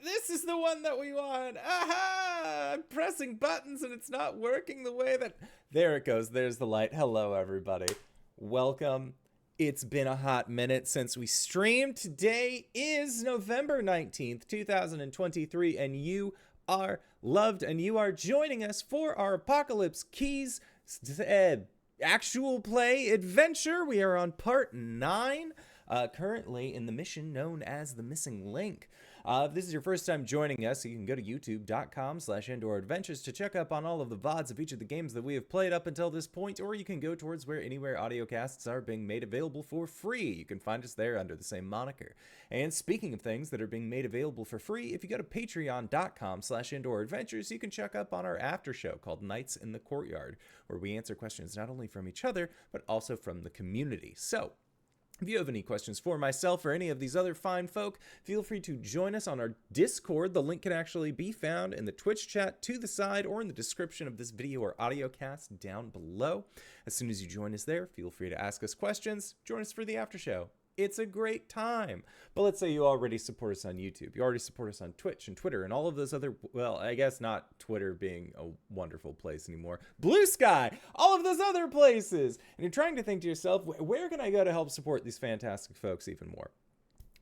This is the one that we want. Aha! I'm pressing buttons and it's not working the way that... There it goes. There's the light. Hello, everybody. Welcome. It's been a hot minute since we streamed. Today is November 19th, 2023, and you are loved, and you are joining us for our Apocalypse Keys actual play adventure. We are on part 9, currently in the mission known as the Missing Link. If this is your first time joining us, you can go to youtube.com/IndoorAdventures to check up on all of the VODs of each of the games that we have played up until this point, or you can go towards anywhere audiocasts are being made available for free. You can find us there under the same moniker. And speaking of things that are being made available for free, if you go to patreon.com/IndoorAdventures, you can check up on our after show called Nights in the Courtyard, where we answer questions not only from each other, but also from the community. So, if you have any questions for myself or any of these other fine folk, feel free to join us on our Discord. The link can actually be found in the Twitch chat to the side or in the description of this video or audio cast down below. As soon as you join us there, feel free to ask us questions. Join us for the after show. It's a great time. But let's say you already support us on YouTube. You already support us on Twitch and Twitter and all of those other, well, I guess not Twitter being a wonderful place anymore. Blue Sky, all of those other places. And you're trying to think to yourself, where can I go to help support these fantastic folks even more?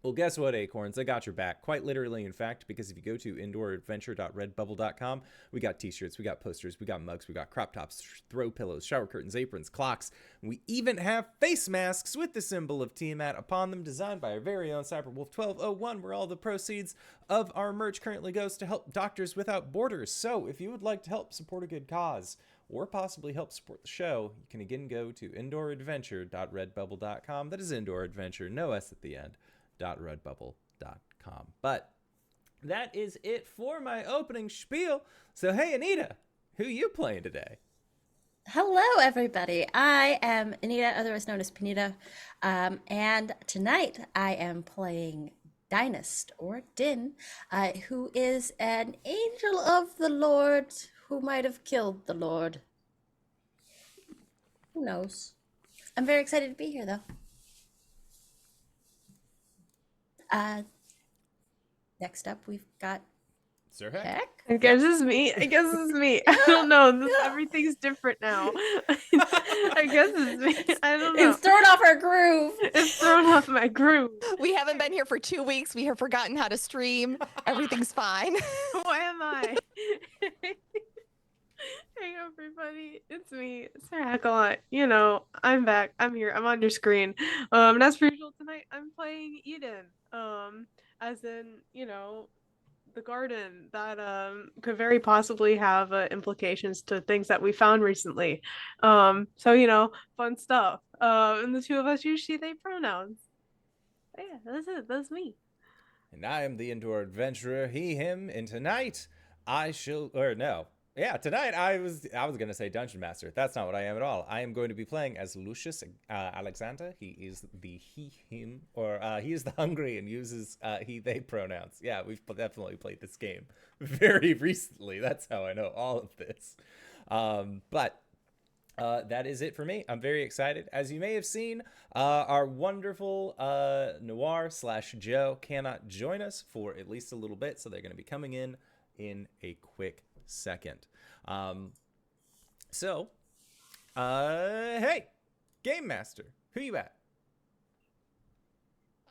Well, guess what, Acorns? I got your back. Quite literally, in fact, because if you go to indooradventure.redbubble.com, we got t-shirts, we got posters, we got mugs, we got crop tops, throw pillows, shower curtains, aprons, clocks. And we even have face masks with the symbol of Tiamat upon them, designed by our very own Cyberwolf1201, where all the proceeds of our merch currently goes to help Doctors Without Borders. So if you would like to help support a good cause, or possibly help support the show, you can again go to indooradventure.redbubble.com. That is Indoor Adventure, no S at the end. .redbubble.com. But that is it for my opening spiel. So hey, Anita, who you playing today? Hello, everybody. I am Anita, otherwise known as Panita, and tonight I am playing Dynast, or Din, who is an angel of the Lord who might have killed the Lord. Who knows? I'm very excited to be here, though. Next up, we've got SirHeck. I guess it's me. I I don't know. Everything's different now. I guess it's me. I don't know. It's thrown off our groove. It's thrown off my groove. We haven't been here for 2 weeks. We have forgotten how to stream. Everything's fine. Why am I? Hey everybody, it's me, SirHeckaLot. You know, I'm back. I'm here. I'm on your screen. And as per usual tonight, I'm playing Eden. As in, you know, the garden that could very possibly have implications to things that we found recently. So you know, fun stuff. And the two of us use she/they pronouns. But yeah, that's it. That's me. And I am the Indoor Adventurer, he, him, and tonight I shall, or no. Yeah, tonight I was gonna say Dungeon Master. That's not what I am at all. I am going to be playing as Lucius Alexander. He is the he, him, or he is the hungry and uses he, they pronouns. Yeah, we've definitely played this game very recently. That's how I know all of this. But that is it for me. I'm very excited. As you may have seen, our wonderful Noir/Joe cannot join us for at least a little bit, so they're going to be coming in a quick second. Hey, Game Master, who you at?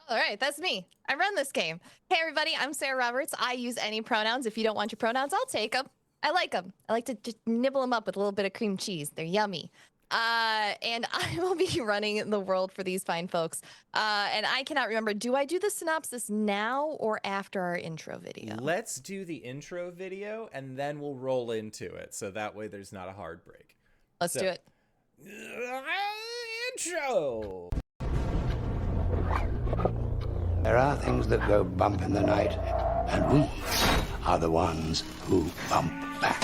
All right, that's me. I run this game. Hey, everybody, I'm Sarah Roberts. I use any pronouns. If you don't want your pronouns, I'll take them. I like them. I like to just nibble them up with a little bit of cream cheese. They're yummy. And I will be running the world for these fine folks. And I cannot remember, do I do the synopsis now or after our intro video? Let's do the intro video and then we'll roll into it. So that way there's not a hard break. Let's do it. Intro! There are things that go bump in the night, and we are the ones who bump back.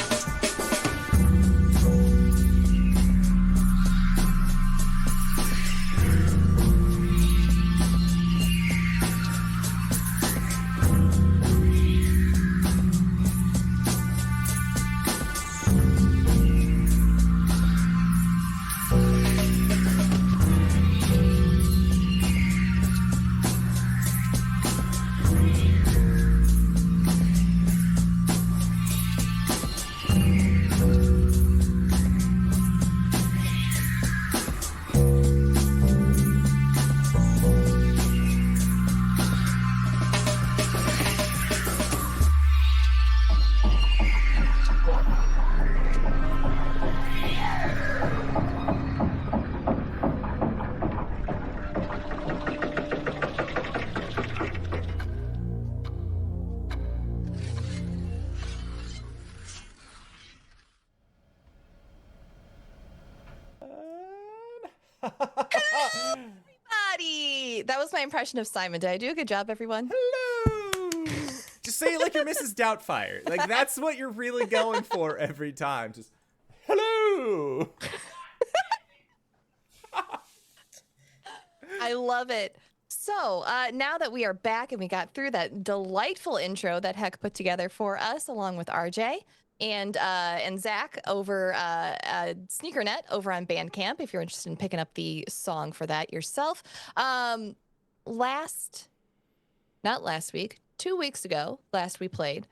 That was my impression of Simon. Did I do a good job, everyone? Hello. Just say it like you're Mrs. Doubtfire. Like that's what you're really going for every time. Just hello. I love it. So now that we are back and we got through that delightful intro that Heck put together for us, along with RJ and Zach over SneakerNet over on Bandcamp, if you're interested in picking up the song for that yourself. Not last week, 2 weeks ago, last we played,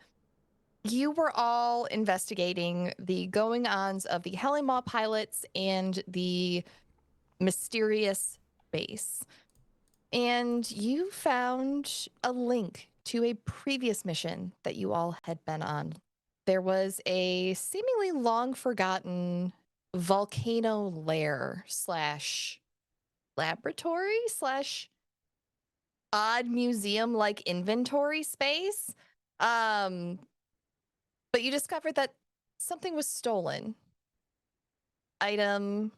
you were all investigating the going-ons of the Helimaw pilots and the mysterious base. And you found a link to a previous mission that you all had been on. There was a seemingly long forgotten volcano lair / laboratory / odd museum like inventory space. But you discovered that something was stolen. Item,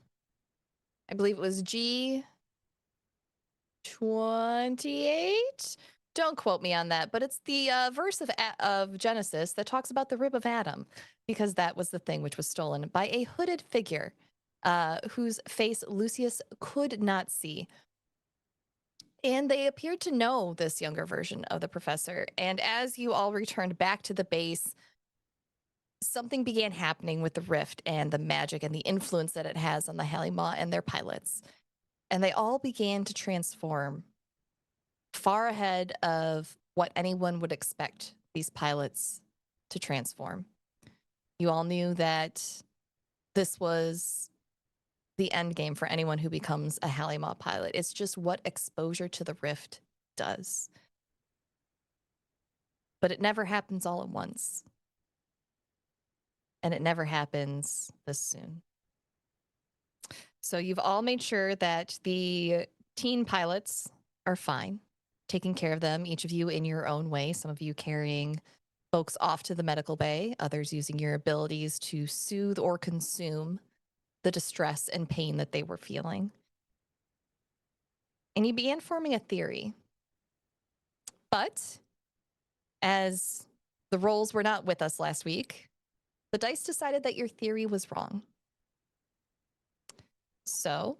I believe it was G28. Don't quote me on that, but it's the verse of Genesis that talks about the rib of Adam, because that was the thing which was stolen by a hooded figure whose face Lucius could not see. And they appeared to know this younger version of the professor. And as you all returned back to the base, something began happening with the rift and the magic and the influence that it has on the Helimaw and their pilots. And they all began to transform far ahead of what anyone would expect these pilots to transform. You all knew that this was the end game for anyone who becomes a Helimaw pilot. It's just what exposure to the rift does. But it never happens all at once. And it never happens this soon. So you've all made sure that the teen pilots are fine, taking care of them, each of you in your own way, some of you carrying folks off to the medical bay, others using your abilities to soothe or consume the distress and pain that they were feeling. And you began forming a theory. But as the roles were not with us last week, the dice decided that your theory was wrong. So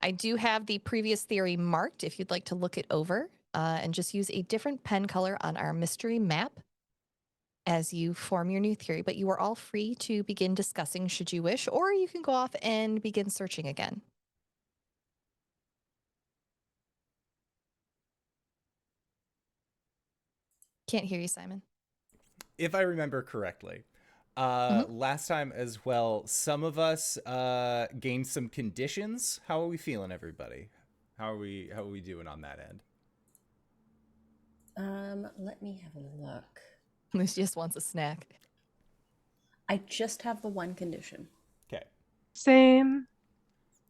I do have the previous theory marked if you'd like to look it over and just use a different pen color on our mystery map as you form your new theory. But you are all free to begin discussing should you wish, or you can go off and begin searching again. Can't hear you, Simon. If I remember correctly, last time as well, some of us gained some conditions. How are we feeling, everybody? How are we doing on that end? Let me have a look. Lucy just wants a snack. I just have the one condition. Okay. Same.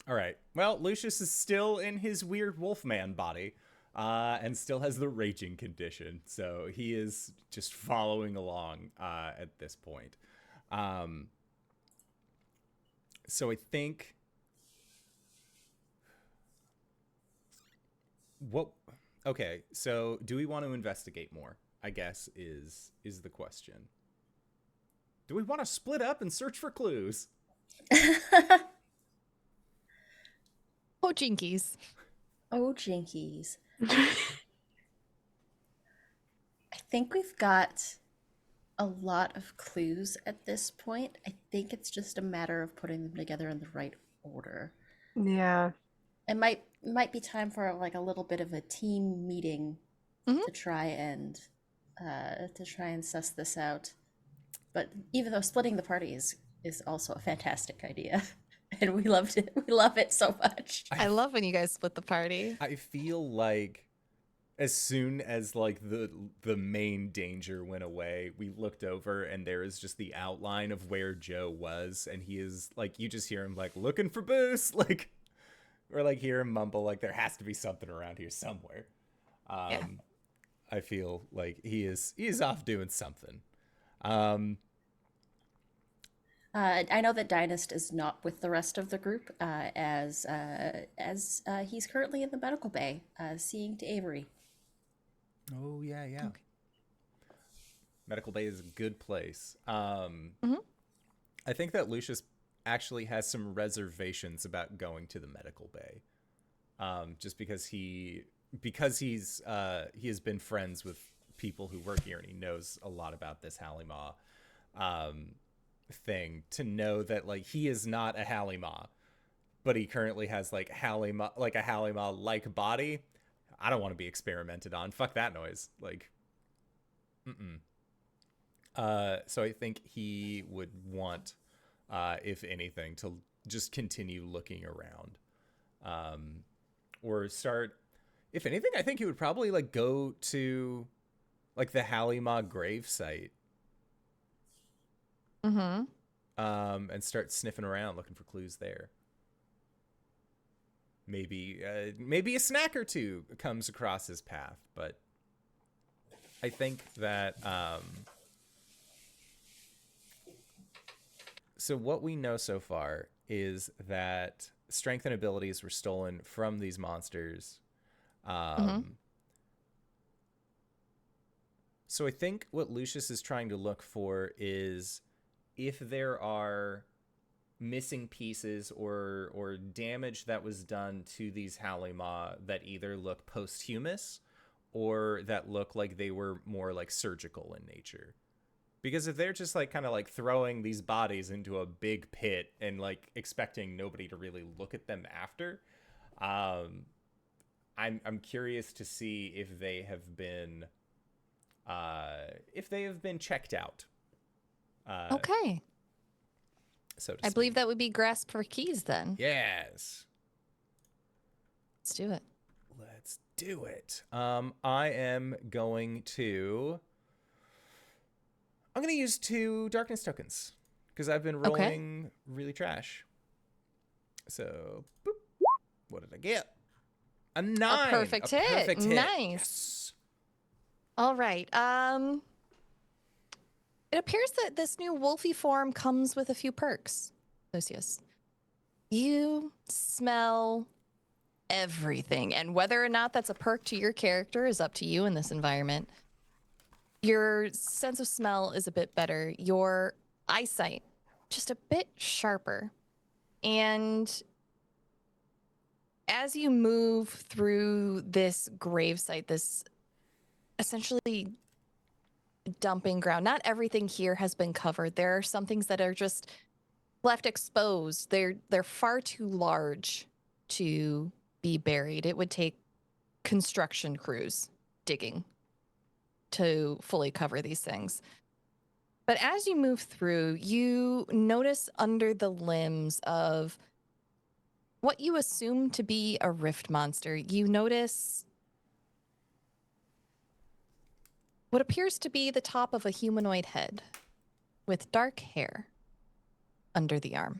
All right. Well, Lucius is still in his weird wolfman body, and still has the raging condition. So he is just following along at this point. So I think okay, so do we want to investigate more? I guess is the question. Do we want to split up and search for clues? Oh, jinkies. Oh, jinkies. I think we've got a lot of clues at this point. I think it's just a matter of putting them together in the right order. Yeah. It might be time for like a little bit of a team meeting to try and suss this out. But even though splitting the party is also a fantastic idea, and we love it so much. I love when you guys split the party. I feel like as soon as like the main danger went away, we looked over and there is just the outline of where Joe was, and he is like, you just hear him like looking for boost, like, or like hear him mumble like there has to be something around here somewhere. Yeah. I feel like he is off doing something. I know that Dynast is not with the rest of the group, as he's currently in the medical bay, seeing to Avery. Oh yeah, yeah. Okay. Medical bay is a good place. Mhm. I think that Lucius actually has some reservations about going to the medical bay, just because he has been friends with people who work here and he knows a lot about this Halima thing. To know that like he is not a Halima, but he currently has like Halima, like a Halima like body. I don't want to be experimented on. Fuck that noise. Like, so I think he would want, if anything, to just continue looking around, or start. If anything, I think he would probably like go to, like the Halima grave site, Mm-hmm. and start sniffing around looking for clues there. Maybe a snack or two comes across his path, but I think that so what we know so far is that strength and abilities were stolen from these monsters. So I think what Lucius is trying to look for is if there are missing pieces or damage that was done to these Halima that either look posthumous or that look like they were more like surgical in nature. Because if they're just like kind of like throwing these bodies into a big pit and like expecting nobody to really look at them after, I'm curious to see if they have been checked out. Okay. So to I speak. believe that would be grasp for keys then. Yes. Let's do it. Let's do it. I am going to use 2 darkness tokens because I've been rolling really trash. So, boop. What did I get? A 9. A perfect hit. Nice. Yes. All right. It appears that this new wolfy form comes with a few perks, Lucius. You smell everything, and whether or not that's a perk to your character is up to you in this environment. Your sense of smell is a bit better. Your eyesight just a bit sharper. And as you move through this gravesite, this essentially dumping ground, not everything here has been covered. There are some things that are just left exposed. They're far too large to be buried. It would take construction crews digging to fully cover these things. But as you move through, you notice under the limbs of what you assume to be a rift monster, you notice what appears to be the top of a humanoid head with dark hair under the arm.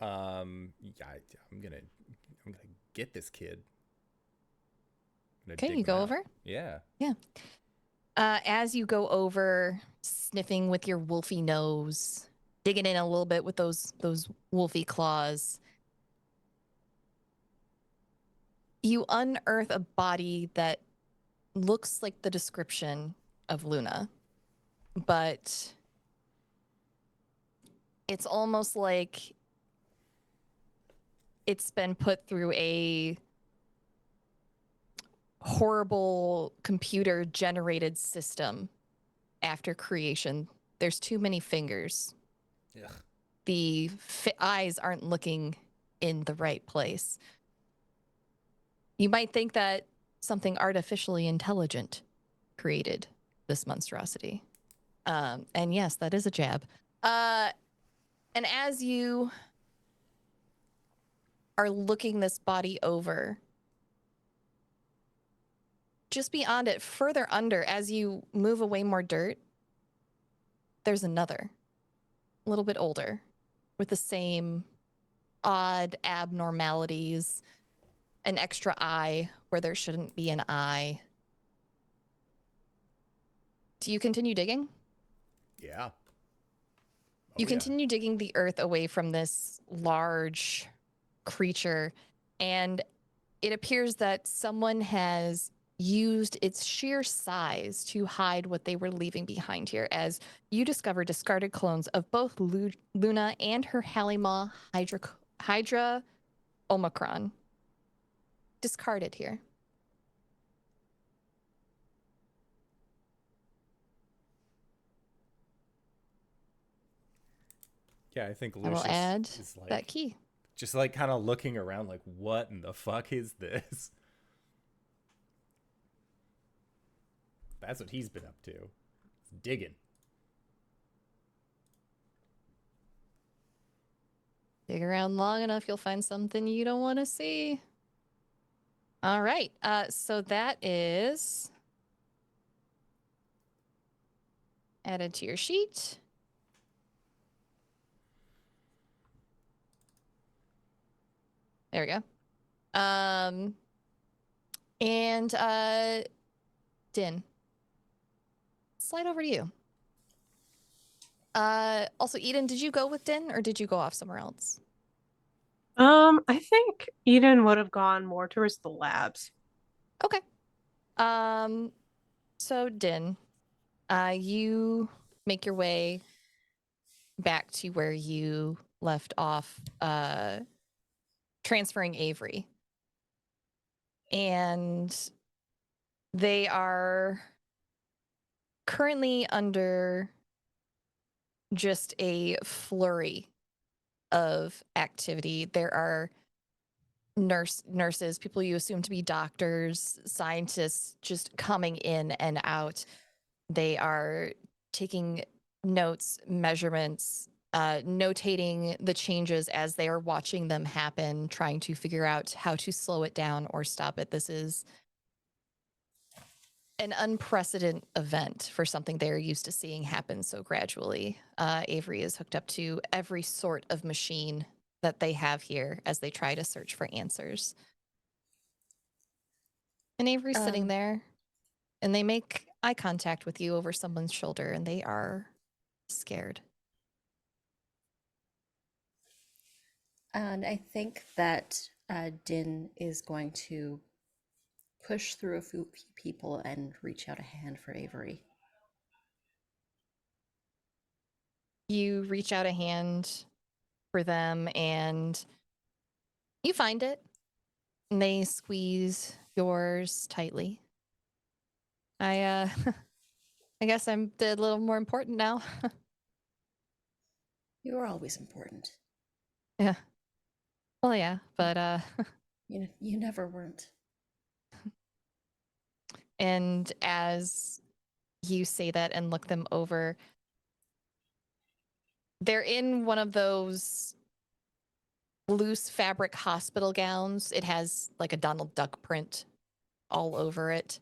Yeah, I'm gonna get this kid. Okay, you go over? Yeah. Yeah. As you go over, sniffing with your wolfy nose, digging in a little bit with those wolfy claws, you unearth a body that looks like the description of Luna, but it's almost like it's been put through a horrible computer generated system after creation. There's too many fingers. Ugh. The eyes aren't looking in the right place. You might think that something artificially intelligent created this monstrosity. And yes, that is a jab. And as you are looking this body over, just beyond it, further under, as you move away more dirt, there's another, a little bit older, with the same odd abnormalities, an extra eye where there shouldn't be an eye. Do you continue digging? Yeah. You Oh, yeah. continue digging the earth away from this large creature, and it appears that someone has used its sheer size to hide what they were leaving behind here, as you discover discarded clones of both Luna and her Halimaw Hydra Omicron. Discarded here. Yeah, I think I will Lucius add is that like key. just like kind of looking around like, what in the fuck is this? That's what he's been up to. He's digging. Dig around long enough, you'll find something you don't want to see. All right. So that is added to your sheet. There we go. And Din, slide over to you. Also, Eden, did you go with Din or did you go off somewhere else? I think Eden would have gone more towards the labs. Okay. So Din, you make your way back to where you left off, transferring Avery. And they are currently under just a flurry of activity. There are nurses, people you assume to be doctors, scientists just coming in and out. They are taking notes, measurements, notating the changes as they are watching them happen, trying to figure out how to slow it down or stop it. This is an unprecedented event for something they're used to seeing happen so gradually. Avery is hooked up to every sort of machine that they have here as they try to search for answers. And Avery's sitting there, and they make eye contact with you over someone's shoulder, and they are scared. And I think that Din is going to push through a few people and reach out a hand for Avery. You reach out a hand for them, and you find it. And they squeeze yours tightly. I guess I'm a little more important now. You are always important. Yeah. Well, yeah, but You never weren't. and as you say that and look them over, they're in one of those loose fabric hospital gowns. It has like a Donald Duck print all over it.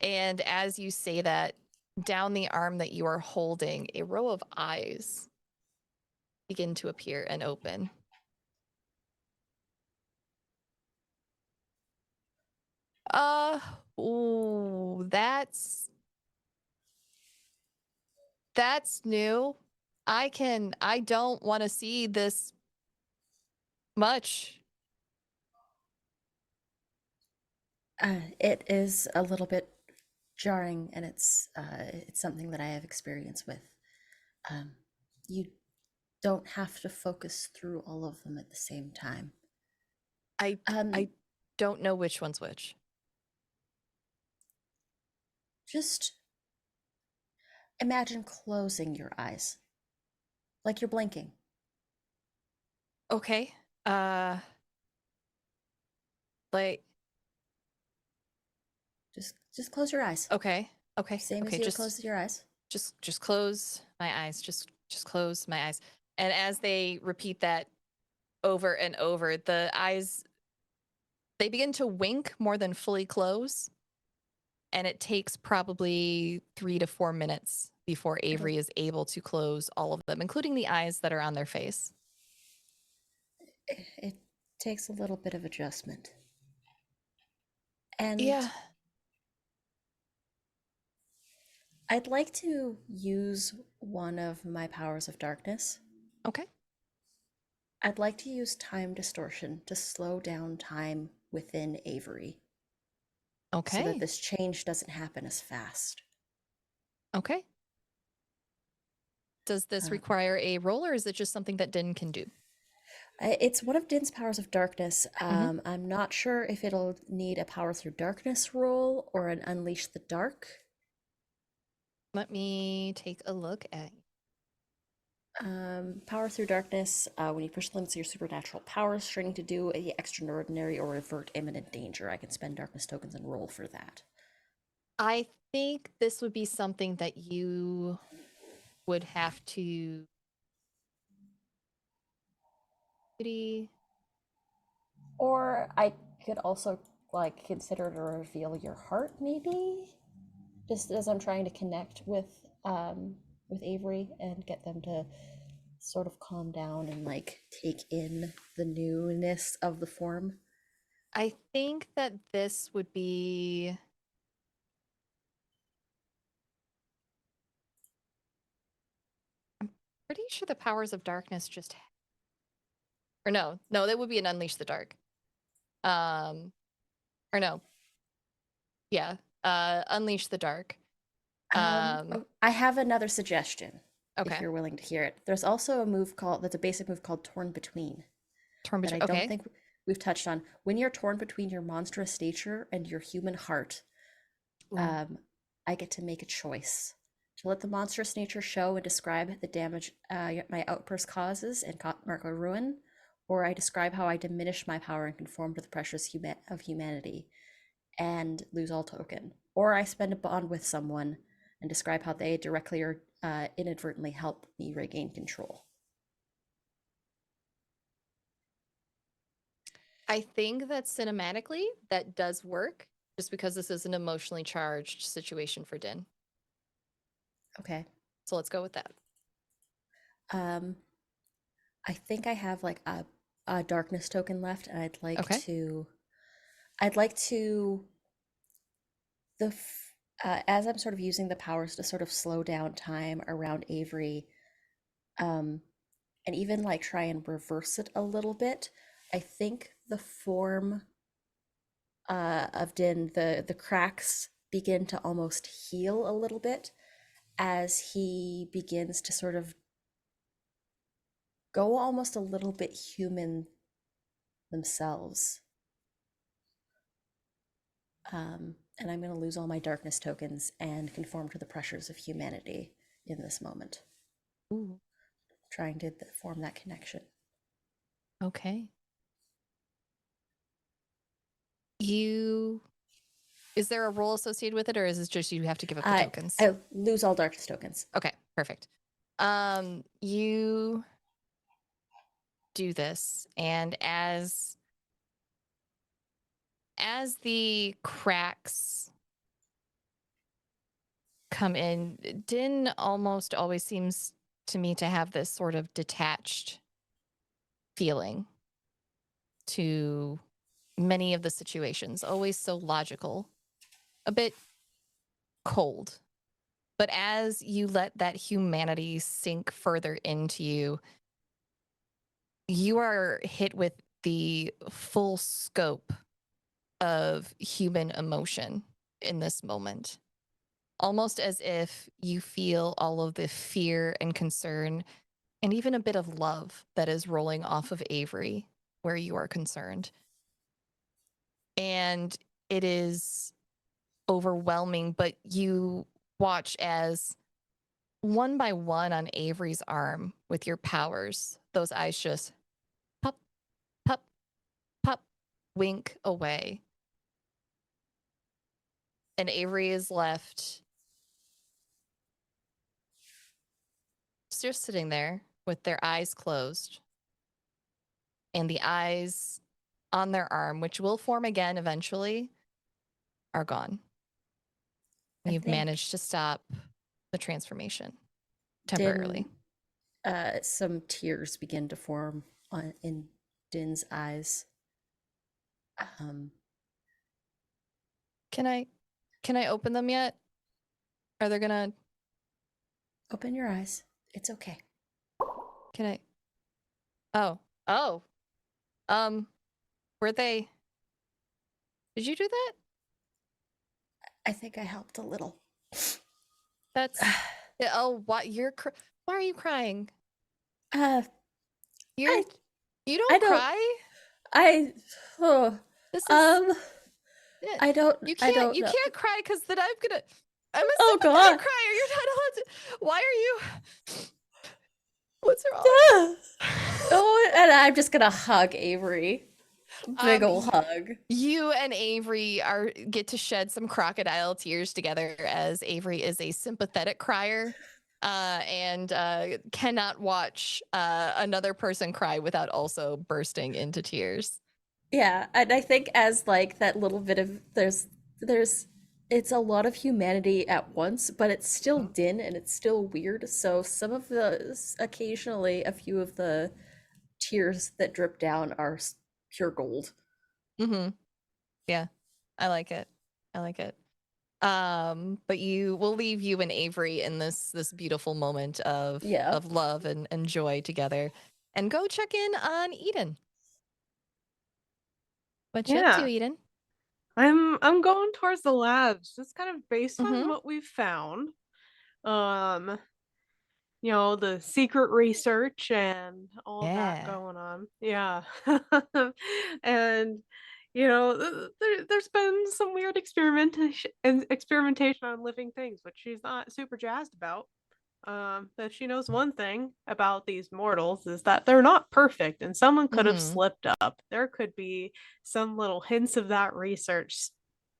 And as you say that, down the arm that you are holding, a row of eyes begin to appear and open. Ooh, that's new. I don't want to see this much. It is a little bit jarring, and it's something that I have experience with. You don't have to focus through all of them at the same time. I don't know which one's which. Just imagine closing your eyes, like you're blinking. Okay. Like Just close your eyes. okay. Same Okay, as you would close your eyes. just close my eyes. Just close my eyes. And as they repeat that over and over, the eyes, they begin to wink more than fully close. And it takes probably 3 to 4 minutes before Avery is able to close all of them, including the eyes that are on their face. It takes a little bit of adjustment. And Yeah. I'd like to use one of my powers of darkness. Okay. I'd like to use time distortion to slow down time within Avery so that Okay. this change doesn't happen as fast. Okay. Does this Uh, require a roll, or is it just something that Din can do? It's one of Din's powers of darkness. Mhm. I'm not sure if it'll need a power through darkness roll or an unleash the dark. Let me take a look at. Power through darkness, when you push the limits of your supernatural powers, training to do a extraordinary or avert imminent danger. I can spend darkness tokens and roll for that. I think this would be something that you would have to. Or I could also like consider to reveal your heart, maybe, just as I'm trying to connect with Avery and get them to sort of calm down and like take in the newness of the form. I think that this would be. I'm pretty sure the powers of darkness just. Or no, that would be an Unleash the Dark. Or no. Yeah. Unleash the Dark. I have another suggestion if Okay. you're willing to hear it. There's also a move called that's a basic move called Torn Between Torn that I between. don't Okay. think we've touched on. When you're torn between your monstrous nature and your human heart, Ooh. I get to make a choice to let the monstrous nature show and describe the damage my outburst causes and mark a ruin, or I describe how I diminish my power and conform to the pressures of humanity and lose all token, or I spend a bond with someone and describe how they directly or inadvertently help me regain control. I think that cinematically that does work, just because this is an emotionally charged situation for Din. Okay. So let's go with that. I think I have like a darkness token left, and Okay. I'd like to as I'm sort of using the powers to sort of slow down time around Avery, and even like try and reverse it a little bit. I think the form of Din, the cracks begin to almost heal a little bit as he begins to sort of go almost a little bit human themselves. And I'm going to lose all my darkness tokens and conform to the pressures of humanity in this moment. Ooh. Trying to form that connection. Okay. Is there a role associated with it, or is it just you have to give up the tokens? I lose all darkness tokens. Okay, perfect. You do this, and as the cracks come in, Din almost always seems to me to have this sort of detached feeling to many of the situations, always so logical, a bit cold. But as you let that humanity sink further into you, you are hit with the full scope of human emotion in this moment. Almost as if you feel all of the fear and concern and even a bit of love that is rolling off of Avery where you are concerned. And it is overwhelming, but you watch as one by one on Avery's arm with your powers, those eyes just pop, pop, pop, wink away. And Avery is left just sitting there with their eyes closed and the eyes on their arm, which will form again eventually, are gone. You've managed to stop the transformation temporarily. Some tears begin to form in Din's eyes. Can I open them yet? Are they gonna? Open your eyes. It's okay. Can I? Oh. Were they? Did you do that? I think I helped a little. That's. Yeah, oh, what? Why are you crying? Uh, You're. I You I don't don't cry. oh This is. um Yeah, I don't You I can't. don't You know. can't cry because then I'm a Oh sympathetic God. crier. You're not allowed to. Why are you? What's wrong? Oh, and I'm just gonna hug Avery. Big ol' Y- hug. You and Avery get to shed some crocodile tears together, as Avery is a sympathetic crier, and cannot watch another person cry without also bursting into tears. Yeah, and I think as like that little bit of there's it's a lot of humanity at once, but it's still Din and it's still weird. So some of the occasionally a few of the tears that drip down are pure gold. Mm-hmm. Yeah, I like it. I like it. But we'll leave you and Avery in this beautiful moment Yeah. of love and joy together, and go check in on Eden. What you up to, Yeah. Eden? I'm going towards the labs, just kind of based on Mm-hmm. what we've found. Um, the secret research and all that Yeah. going on. Yeah. And there's been some weird experimentation on living things, which she's not super jazzed about. That she knows one thing about these mortals is that they're not perfect, and someone could have Mm-hmm. slipped up. There could be some little hints of that research,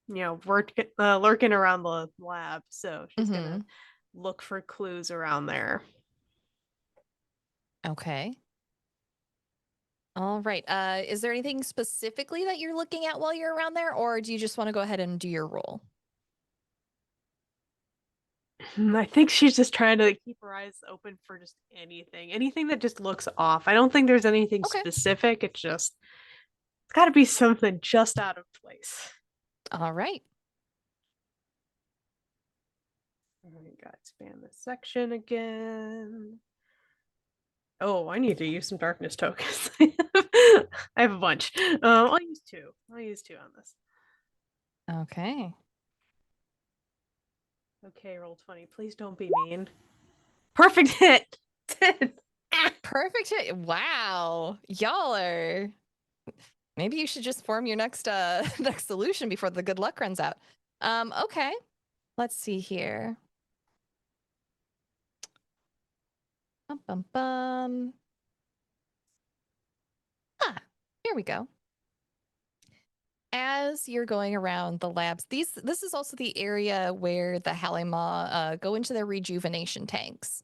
lurking around the lab. So she's Mm-hmm. gonna look for clues around there. Okay. All right. Is there anything specifically that you're looking at while you're around there, or do you just want to go ahead and do your roll? I think she's just trying to keep her eyes open for just anything that just looks off. I don't think there's anything Okay. specific. It's got to be something just out of place. All right. Gotta expand this section again. Oh, I need to use some darkness tokens. I have a bunch. I'll use two. I'll use two on this. Okay. Okay, roll 20. Please don't be mean. Perfect hit. 10. Perfect hit. Wow. Y'all are. Maybe you should just form your next next solution before the good luck runs out. Okay. Let's see here. Bum, bum, bum. Here we go. As you're going around the labs, this is also the area where the Halima go into their rejuvenation tanks.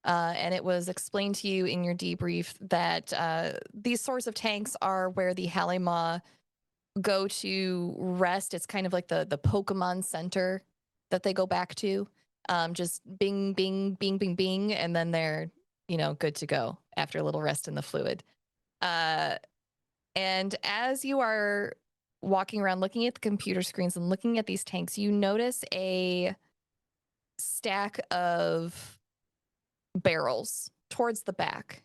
And it was explained to you in your debrief that these sorts of tanks are where the Halima go to rest. It's kind of like the Pokemon Center that they go back to. Just bing, bing, bing, bing, bing, and then they're good to go after a little rest in the fluid. And as you are walking around looking at the computer screens and looking at these tanks, you notice a stack of barrels towards the back.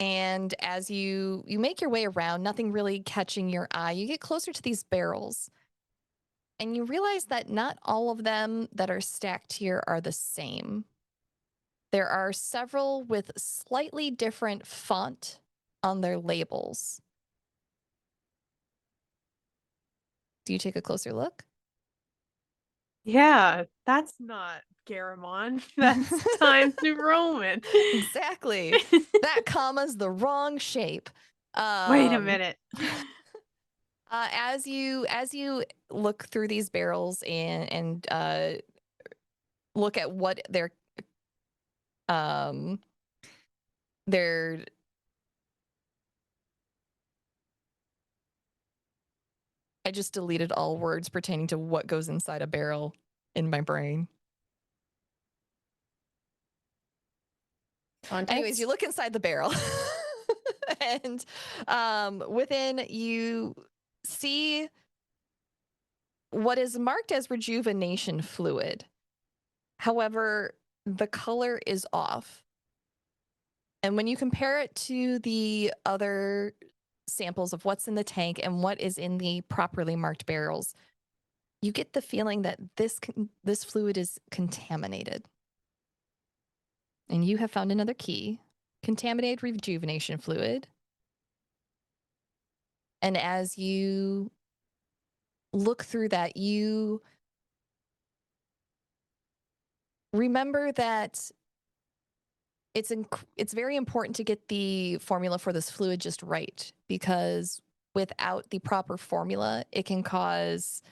And as you make your way around, nothing really catching your eye, you get closer to these barrels. And you realize that not all of them that are stacked here are the same. There are several with slightly different font on their labels. Do you take a closer look? Yeah, that's not Garamond. That's Times New Roman. Exactly. That comma's the wrong shape. Wait a minute. As you look through these barrels and look at what they're I just deleted all words pertaining to what goes inside a barrel in my brain. Contents? Anyways, you look inside the barrel and within you see what is marked as rejuvenation fluid. However, the color is off. And when you compare it to the other samples of what's in the tank and what is in the properly marked barrels, you get the feeling that this fluid is contaminated. And you have found another key, contaminated rejuvenation fluid. And as you look through that, you remember that it's very important to get the formula for this fluid just right, because without the proper formula, it can cause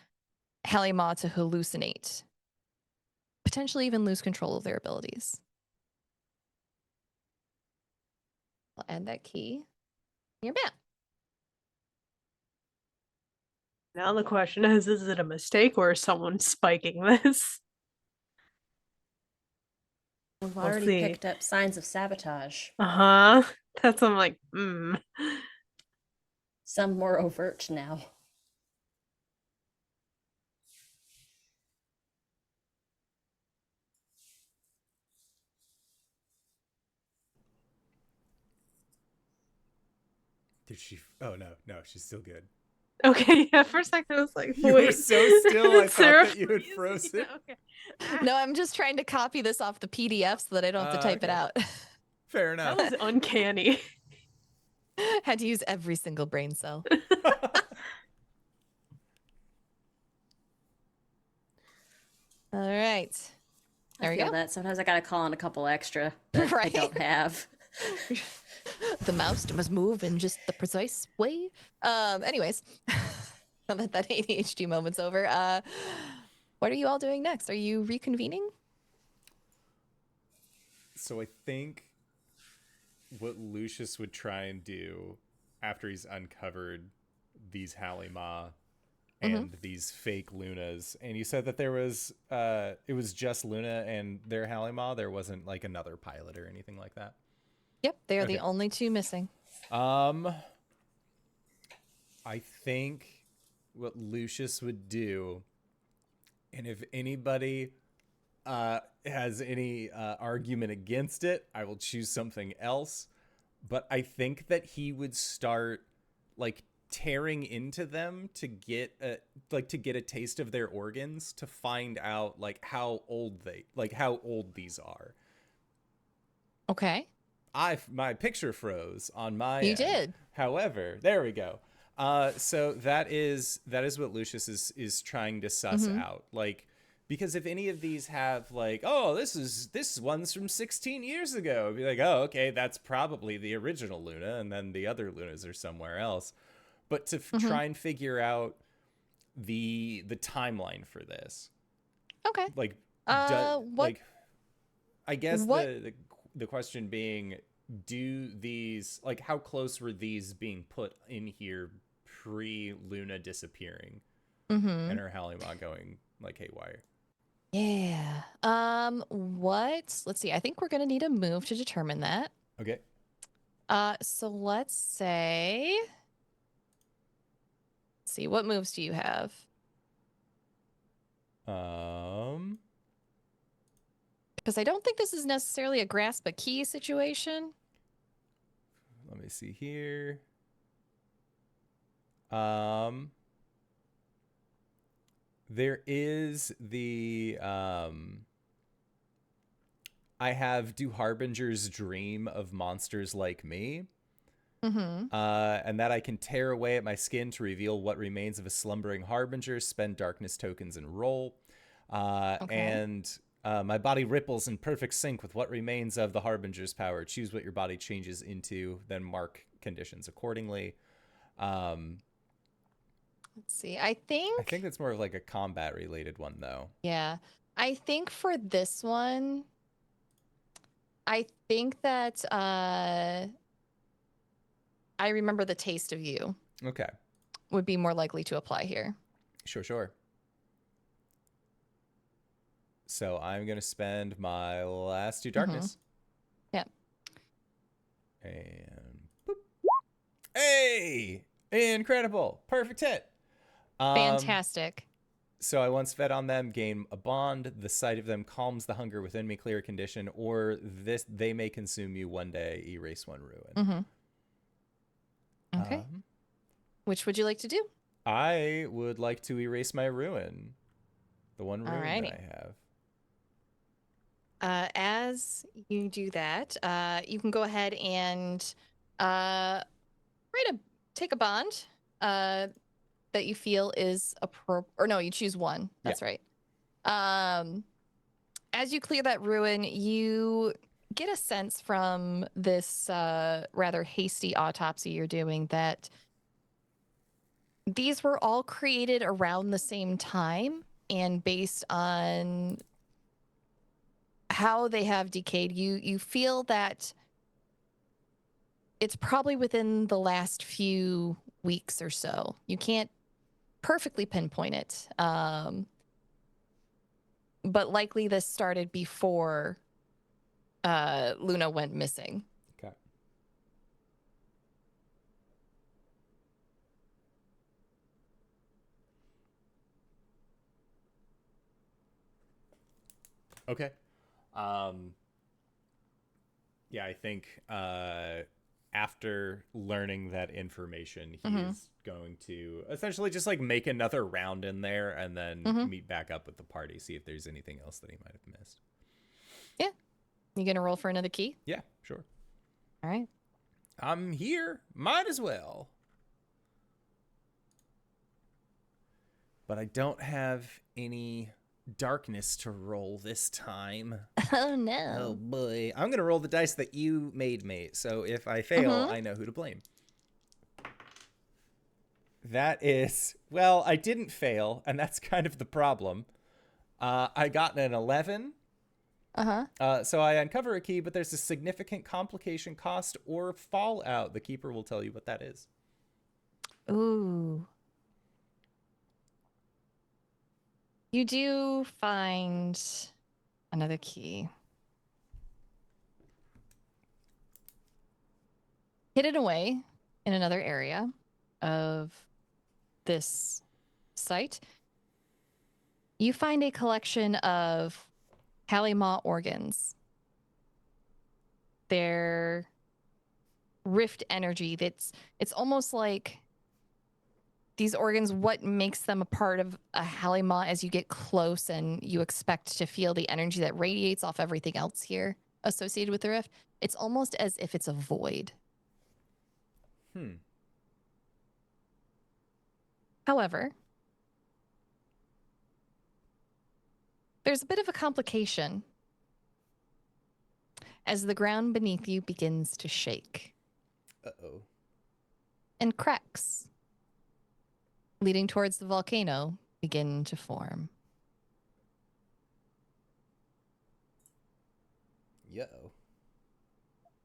Halima to hallucinate, potentially even lose control of their abilities. I'll add that key in your map. Now the question is it a mistake or is someone spiking this? We've We'll already see. picked up signs of sabotage. Uh-huh. That's I'm like, Some more overt now. Did she? Oh no, she's still good. Okay, yeah, for a second I was like, You wait. were so still, I Sarah thought that you had freezes? frozen. Yeah, okay. No, I'm just trying to copy this off the PDF so that I don't have to type it Okay. out. Fair That enough. was uncanny. Had to use every single brain cell. All right. There I we feel go. that. Sometimes I gotta call on a couple extra that I Right. don't have. The mouse must move in just the precise way. Anyways, now that ADHD moment's over, what are you all doing next? Are you reconvening? So I think what Lucius would try and do after he's uncovered these Halima and these fake Lunas, and you said that there was it was just Luna and their Halima, there wasn't like another pilot or anything like that. Yep, they are Okay. the only two missing. I think what Lucius would do, and if anybody has any argument against it, I will choose something else. But I think that he would start like tearing into them to get a taste of their organs, to find out like how old these are. Okay. My picture froze on my You end. did. However, there we go. So that is what Lucius is trying to suss out. Like, because if any of these have like, oh, this one's from 16 years ago, it'd be like, oh, okay, that's probably the original Luna, and then the other Lunas are somewhere else. But to try and figure out the timeline for this, Okay. like, what? I guess what- the question being, do these, like, how close were these being put in here pre-Luna disappearing and her Halima going like haywire? Yeah. Let's see. I think we're gonna need a move to determine that. Okay. So let's say. Let's see, what moves do you have? Because I don't think this is necessarily a grasp a key situation. Let me see here. There is the I have Do Harbingers Dream of Monsters Like Me? And that I can tear away at my skin to reveal what remains of a slumbering harbinger, spend darkness tokens, and roll. And my body ripples in perfect sync with what remains of the harbinger's power. Choose what your body changes into, then mark conditions accordingly. Let's see. I think that's more of like a combat related one, though. Yeah. I think for this one, I think that I remember the taste of you Okay. would be more likely to apply here. Sure. So I'm going to spend my last 2 darkness. Yep. And boop. Hey! Incredible. Perfect hit. Fantastic. So I once fed on them, gain a bond. The sight of them calms the hunger within me, clear condition, or they may consume you one day, erase one ruin. Okay. Which would you like to do? I would like to erase my ruin. The one ruin Alrighty. that I have. As you do that, you can go ahead and take a bond that you feel is appropriate. Or no, you choose one. That's right. As you clear that ruin, you get a sense from this rather hasty autopsy you're doing that these were all created around the same time, and based on how they have decayed, you feel that it's probably within the last few weeks or so. You can't perfectly pinpoint it, but likely this started before Luna went missing. Okay. Okay. Yeah, I think after learning that information, he's going to essentially just like make another round in there and then meet back up with the party, see if there's anything else that he might have missed. Yeah. You gonna roll for another key? Yeah, sure. All right. I'm here. Might as well. But I don't have any darkness to roll this time. Oh no. Oh boy. I'm going to roll the dice that you made, mate. So if I fail, I know who to blame. That is, well, I didn't fail, and that's kind of the problem. I got an 11. So I uncover a key, but there's a significant complication cost or fallout. The keeper will tell you what that is. Ooh. You do find another key. Hidden away in another area of this site, you find a collection of Halima organs. They're rift energy. It's almost like these organs, what makes them a part of a Halima as you get close and you expect to feel the energy that radiates off everything else here associated with the rift. It's almost as if it's a void. However, there's a bit of a complication as the ground beneath you begins to shake. Uh-oh. And cracks leading towards the volcano begin to form. Yo.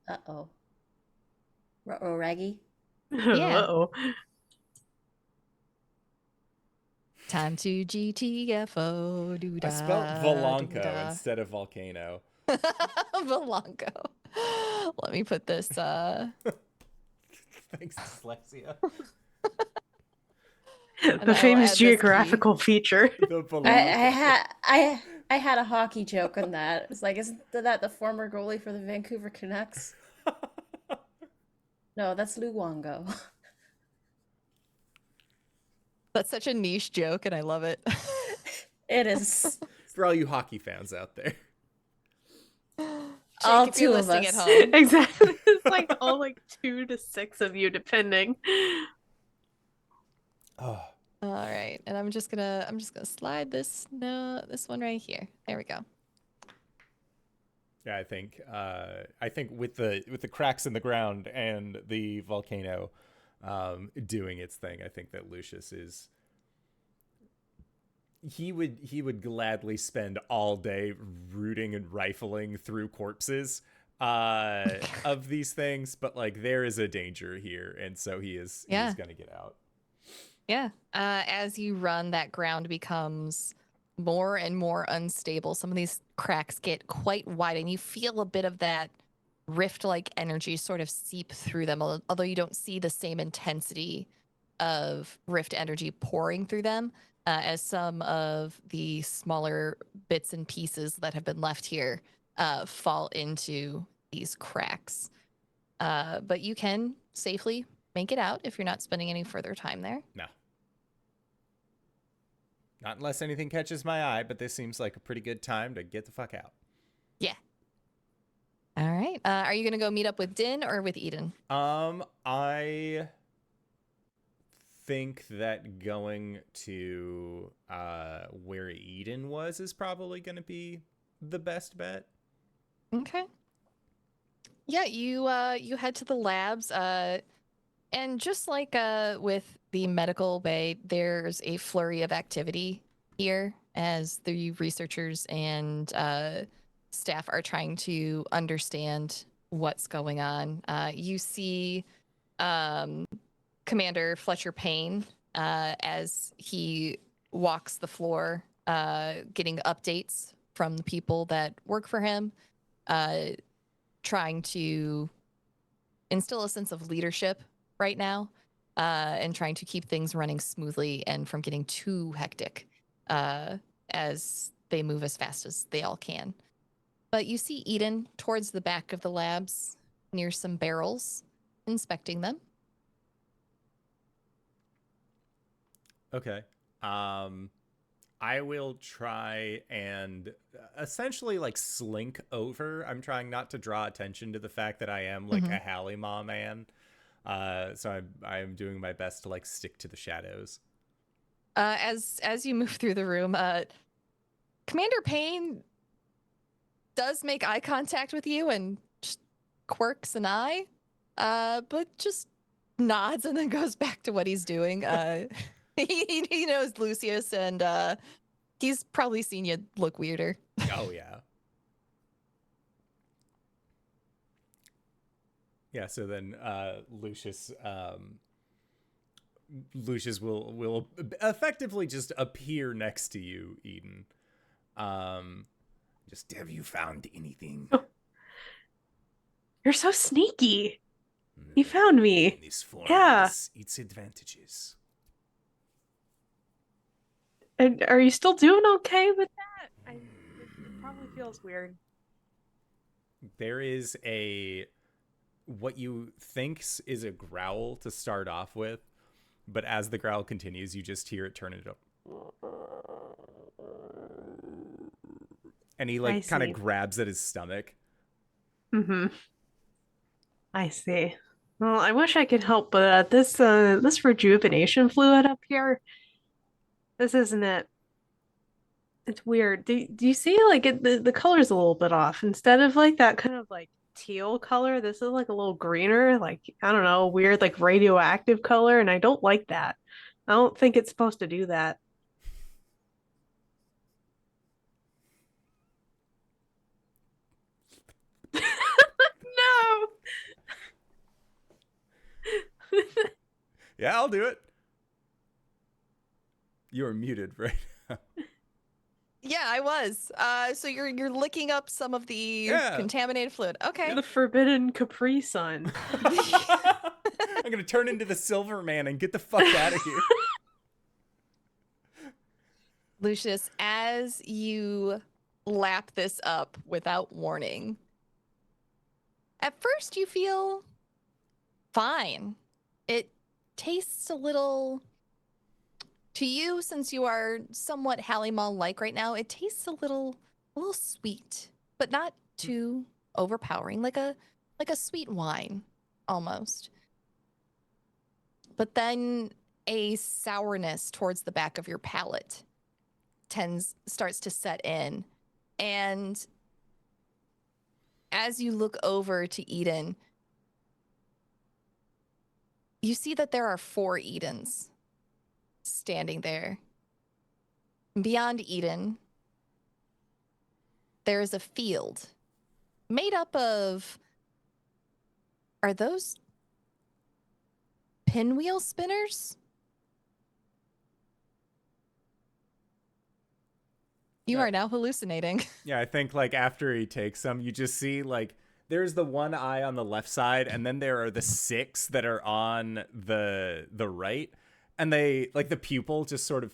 Uh-oh. Uh-oh, Raggy. Yeah. Uh-oh. Time to GTFO. Doo-da, I spelled Volanko doo-da. instead of volcano. Volanko. Let me put this. Thanks, dyslexia. The famous geographical feature. The I had a hockey joke on that. It's like, isn't that the former goalie for the Vancouver Canucks? No, that's Luongo. That's such a niche joke, and I love it. It is. For all you hockey fans out there. All Jake, if you're two of listening us. at home. Exactly. It's like all like 2 to 6 of you, depending. Oh. All right, and I'm just gonna slide this one right here. There we go. Yeah, I think with the cracks in the ground and the volcano doing its thing, I think that Lucius is he would gladly spend all day rooting and rifling through corpses of these things, but like there is a danger here, and so he's gonna get out. Yeah. As you run, that ground becomes more and more unstable. Some of these cracks get quite wide, and you feel a bit of that rift-like energy sort of seep through them, although you don't see the same intensity of rift energy pouring through them. as some of the smaller bits and pieces that have been left here fall into these cracks. But you can safely make it out if you're not spending any further time there. No. Not unless anything catches my eye, but this seems like a pretty good time to get the fuck out. Yeah. All right. Are you going to go meet up with Din or with Eden? I think that going to where Eden was is probably going to be the best bet. Okay. Yeah, you head to the labs, and just like with the medical bay, there's a flurry of activity here as the researchers and staff are trying to understand what's going on. You see Commander Fletcher Payne as he walks the floor, getting updates from the people that work for him, trying to instill a sense of leadership right now, and trying to keep things running smoothly and from getting too hectic as they move as fast as they all can. But you see Eden towards the back of the labs near some barrels, inspecting them. Okay. I will try and essentially like slink over. I'm trying not to draw attention to the fact that I am like a Hallimaw man. So I'm doing my best to like stick to the shadows. As you move through the room, Commander Payne does make eye contact with you and just quirks an eye, but just nods and then goes back to what he's doing. He knows Lucius, and he's probably seen you look weirder. Oh yeah. Yeah, so then Lucius will effectively just appear next to you, Eden. Just, have you found anything? You're so sneaky. You found me. This form Yeah. has its advantages. And are you still doing okay with that? It probably feels weird. There is what you think is a growl to start off with, but as the growl continues, you just hear it turn it up. And he like kind of grabs at his stomach. Mm-hmm. I see. Well, I wish I could help, but this rejuvenation fluid up here, this isn't it. It's weird. Do you see like the color's a little bit off. Instead of like that kind of like teal color, this is like a little greener, like I don't know, weird like radioactive color, and I don't like that. I don't think it's supposed to do that. No. Yeah, I'll do it. You are muted right now. Yeah, I was. So you're licking up some of the contaminated fluid. Okay. The forbidden Capri Sun. I'm gonna turn into the Silver Man and get the fuck out of here. Lucius, as you lap this up without warning, at first you feel fine. It tastes a little, to you, since you are somewhat Hallimaw-like right now, it tastes a little sweet, but not too overpowering, like a sweet wine almost. But then a sourness towards the back of your palate starts to set in, and as you look over to Eden, you see that there are 4 Edens standing there. Beyond Eden, there is a field made up of, are those pinwheel spinners? You are now hallucinating. Yeah, I think like after he takes them, you just see like there's the one eye on the left side, and then there are the 6 that are on the right, and they like the pupil just sort of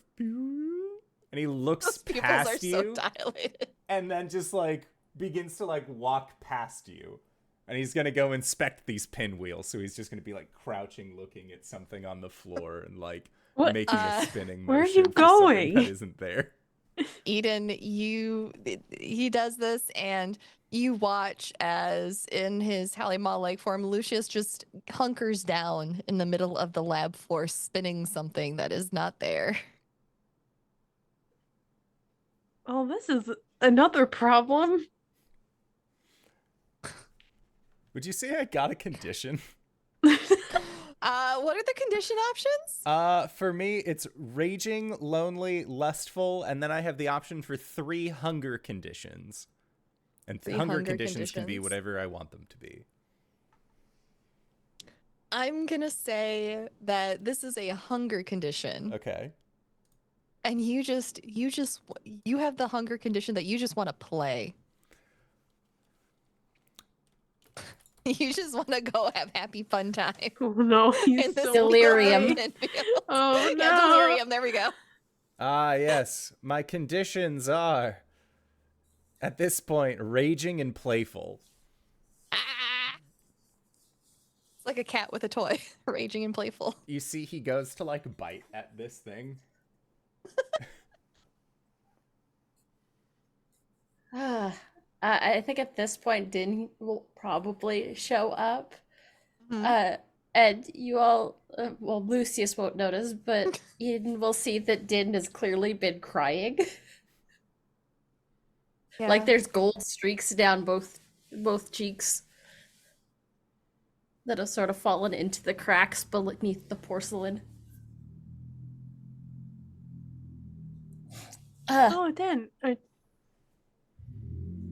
and he looks Those pupils past are you so dilated. and then just like begins to like walk past you. And he's gonna go inspect these pinwheels, so he's just gonna be like crouching, looking at something on the floor and like What? making a spinning motion Where are you for something going? that isn't there. Eden, he does this, and you watch as in his Halimah-like form, Lucius just hunkers down in the middle of the lab floor, spinning something that is not there. Oh, this is another problem. Would you say I got a condition? What are the condition options? For me, it's raging, lonely, lustful, and then I have the option for 3 hunger conditions. And Three hunger hunger conditions can be conditions. whatever I want them to be. I'm gonna say that this is a hunger condition. Okay. And you have the hunger condition that you just want to play. You just want to go have happy fun time. Oh no, he's In this so Delirium. right. pinwheel. Oh no. Yeah, delirium. There we go. Ah, yes. My conditions are, at this point, raging and playful. Ah! It's like a cat with a toy, raging and playful. You see, he goes to, like, bite at this thing. I think at this point, Din will probably show up. Mhm. And you all, well, Lucius won't notice, but Eden will see that Din has clearly been crying. Like Yeah. there's gold streaks down both cheeks that have sort of fallen into the cracks beneath the porcelain. Oh, Dan,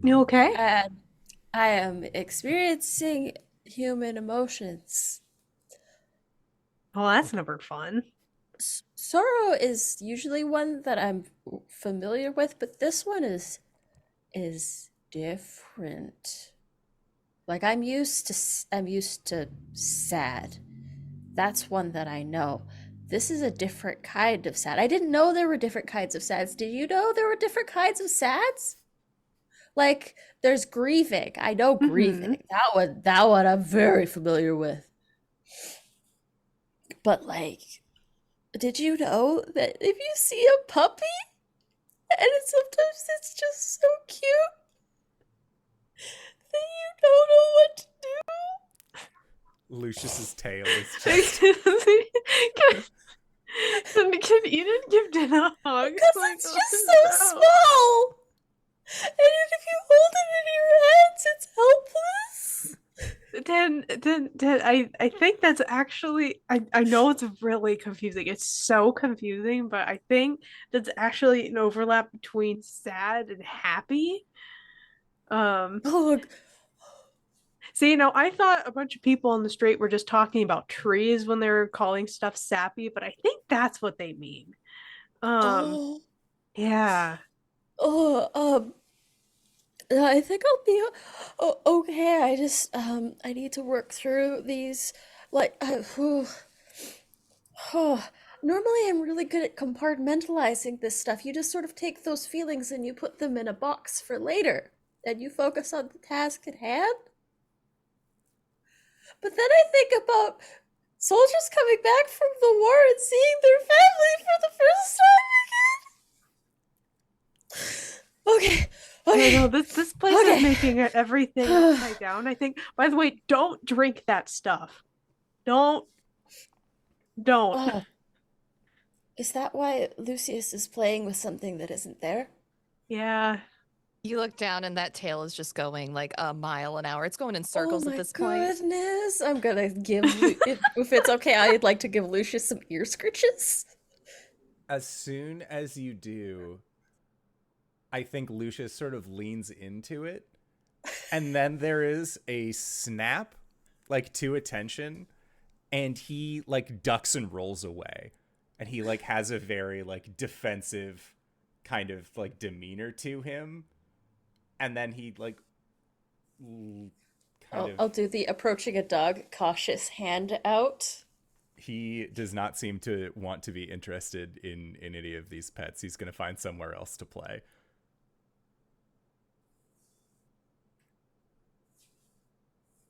you okay? And I am experiencing human emotions. Oh, that's never fun. Sorrow is usually one that I'm familiar with, but this one is different. Like I'm used to sad. That's one that I know. This is a different kind of sad. I didn't know there were different kinds of sads. Did you know there were different kinds of sads? Like there's grieving. I know grieving. That one I'm very familiar with. But like, did you know that if you see a puppy and sometimes it's just so cute that you don't know what to do? Lucius's tail is just... Can Eden give Dan a hug? Because Like, it's oh, just no. so small. And if you hold it in your hands, it's helpless. Dan, I think that's actually I know it's really confusing. It's so confusing, but I think that's actually an overlap between sad and happy. Oh, See, you know, I thought a bunch of people on the street were just talking about trees when they were calling stuff sappy, but I think that's what they mean. oh, Yeah. oh, I think I'll be okay. I just I need to work through these. Like, normally I'm really good at compartmentalizing this stuff. You just sort of take those feelings and you put them in a box for later, and you focus on the task at hand. But then I think about soldiers coming back from the war and seeing their family for the first time again. Okay. Okay. No, this place Okay. is making everything upside down, I think. By the way, don't drink that stuff. Don't. Oh. Is that why Lucius is playing with something that isn't there? Yeah. You look down, and that tail is just going like a mile an hour. It's going in circles Oh at my this point. goodness. I'm gonna give if it's okay, I'd like to give Lucius some ear scritches. As soon as you do, I think Lucius sort of leans into it. And then there is a snap, like to attention. And he like ducks and rolls away. And he like has a very like defensive kind of like demeanor to him. And then he like kind I'll of do the approaching a dog cautious hand out. He does not seem to want to be interested in any of these pets. He's going to find somewhere else to play.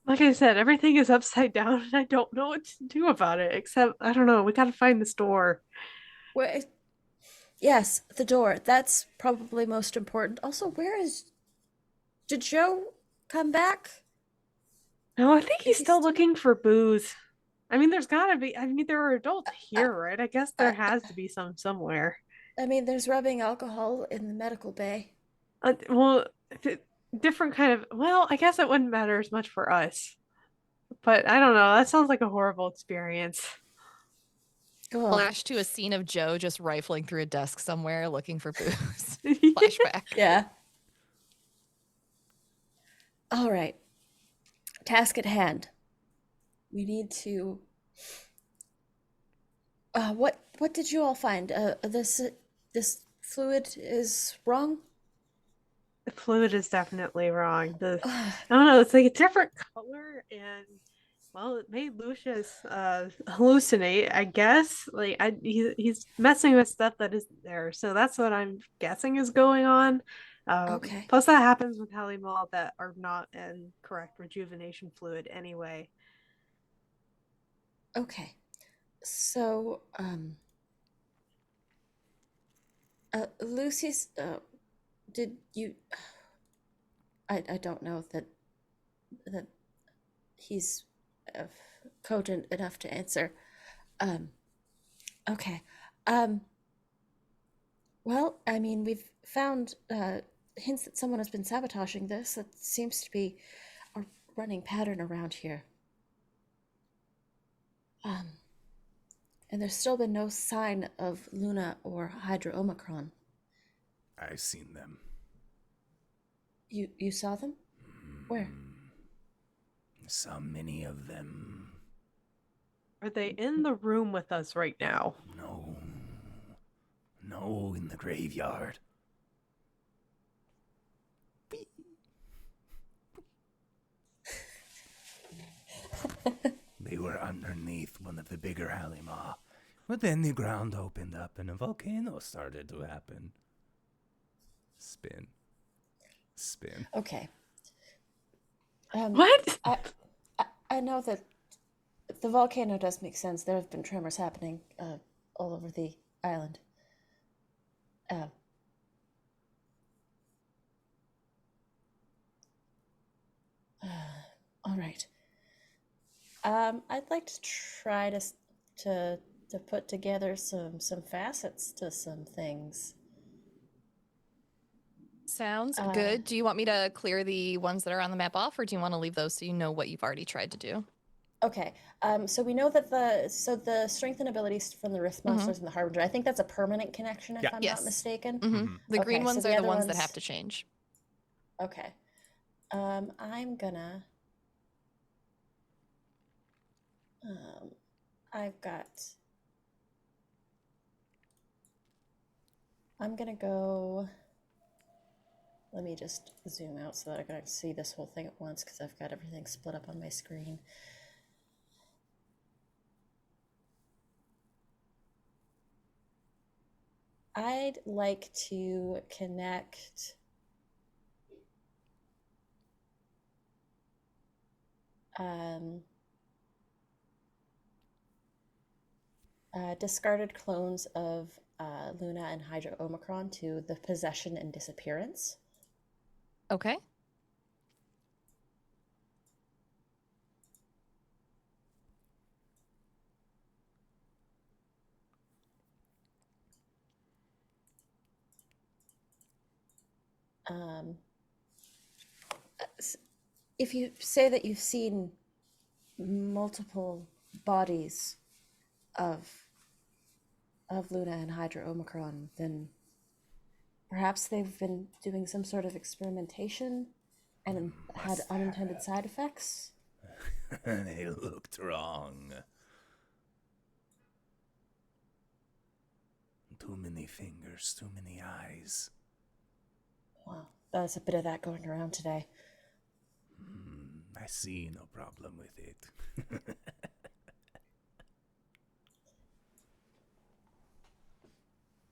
Like I said, everything is upside down and I don't know what to do about it, except, I don't know, we gotta find this door. Where? Yes, the door. That's probably most important. Also, where is? Did Joe come back? No, I think he's He's still still- looking for booze. I mean, there's gotta be, I mean, there are adults here, right? I guess there I, has to be some somewhere. I mean, there's rubbing alcohol in the medical bay. Well, different kind of, well, I guess it wouldn't matter as much for us. But I don't know, that sounds like a horrible experience. Cool. Flash to a scene of Joe just rifling through a desk somewhere looking for booze. Flashback. Yeah. All right. Task at hand. We need to. What did you all find? This fluid is wrong. The fluid is definitely wrong. I don't know, it's like a different color and well, it made Lucius hallucinate, I guess. Like he's messing with stuff that isn't there. So that's what I'm guessing is going on. Okay. Plus that happens with Halimal that are not in correct rejuvenation fluid anyway. Okay. So, Lucy's, did you? I don't know that he's uh, cogent enough to answer. Um, okay. Um, well, I mean, we've found hints that someone has been sabotaging this. That seems to be a running pattern around here. And there's still been no sign of Luna or Hydra Omicron. I've seen them. You saw them? Where? So many of them. Are they in the room with us right now? No. No, in the graveyard. They were underneath one of the bigger Halima. But then the ground opened up and a volcano started to happen. Spin. Okay. What? I know that the volcano does make sense. There have been tremors happening all over the island. All right. I'd like to try to put together some facets to some things. Sounds good. Do you want me to clear the ones that are on the map off, or do you want to leave those so you know what you've already tried to do? Okay. So we know that the strength and abilities from the Rift monsters and the Harbinger, I think that's a permanent connection if Yeah. I'm Yes. not mistaken. The green Okay, so ones the are the other ones that ones- have to change. Okay. I'm gonna I'm gonna go. Let me just zoom out so that I can see this whole thing at once because I've got everything split up on my screen. I'd like to connect discarded clones of Luna and Hydra Omicron to the possession and disappearance. Okay. If you say that you've seen multiple bodies of Luna and Hydra Omicron, then perhaps they've been doing some sort of experimentation and had unintended side effects. They looked wrong. Too many fingers, too many eyes. Wow, there's a bit of that going around today. I see no problem with it.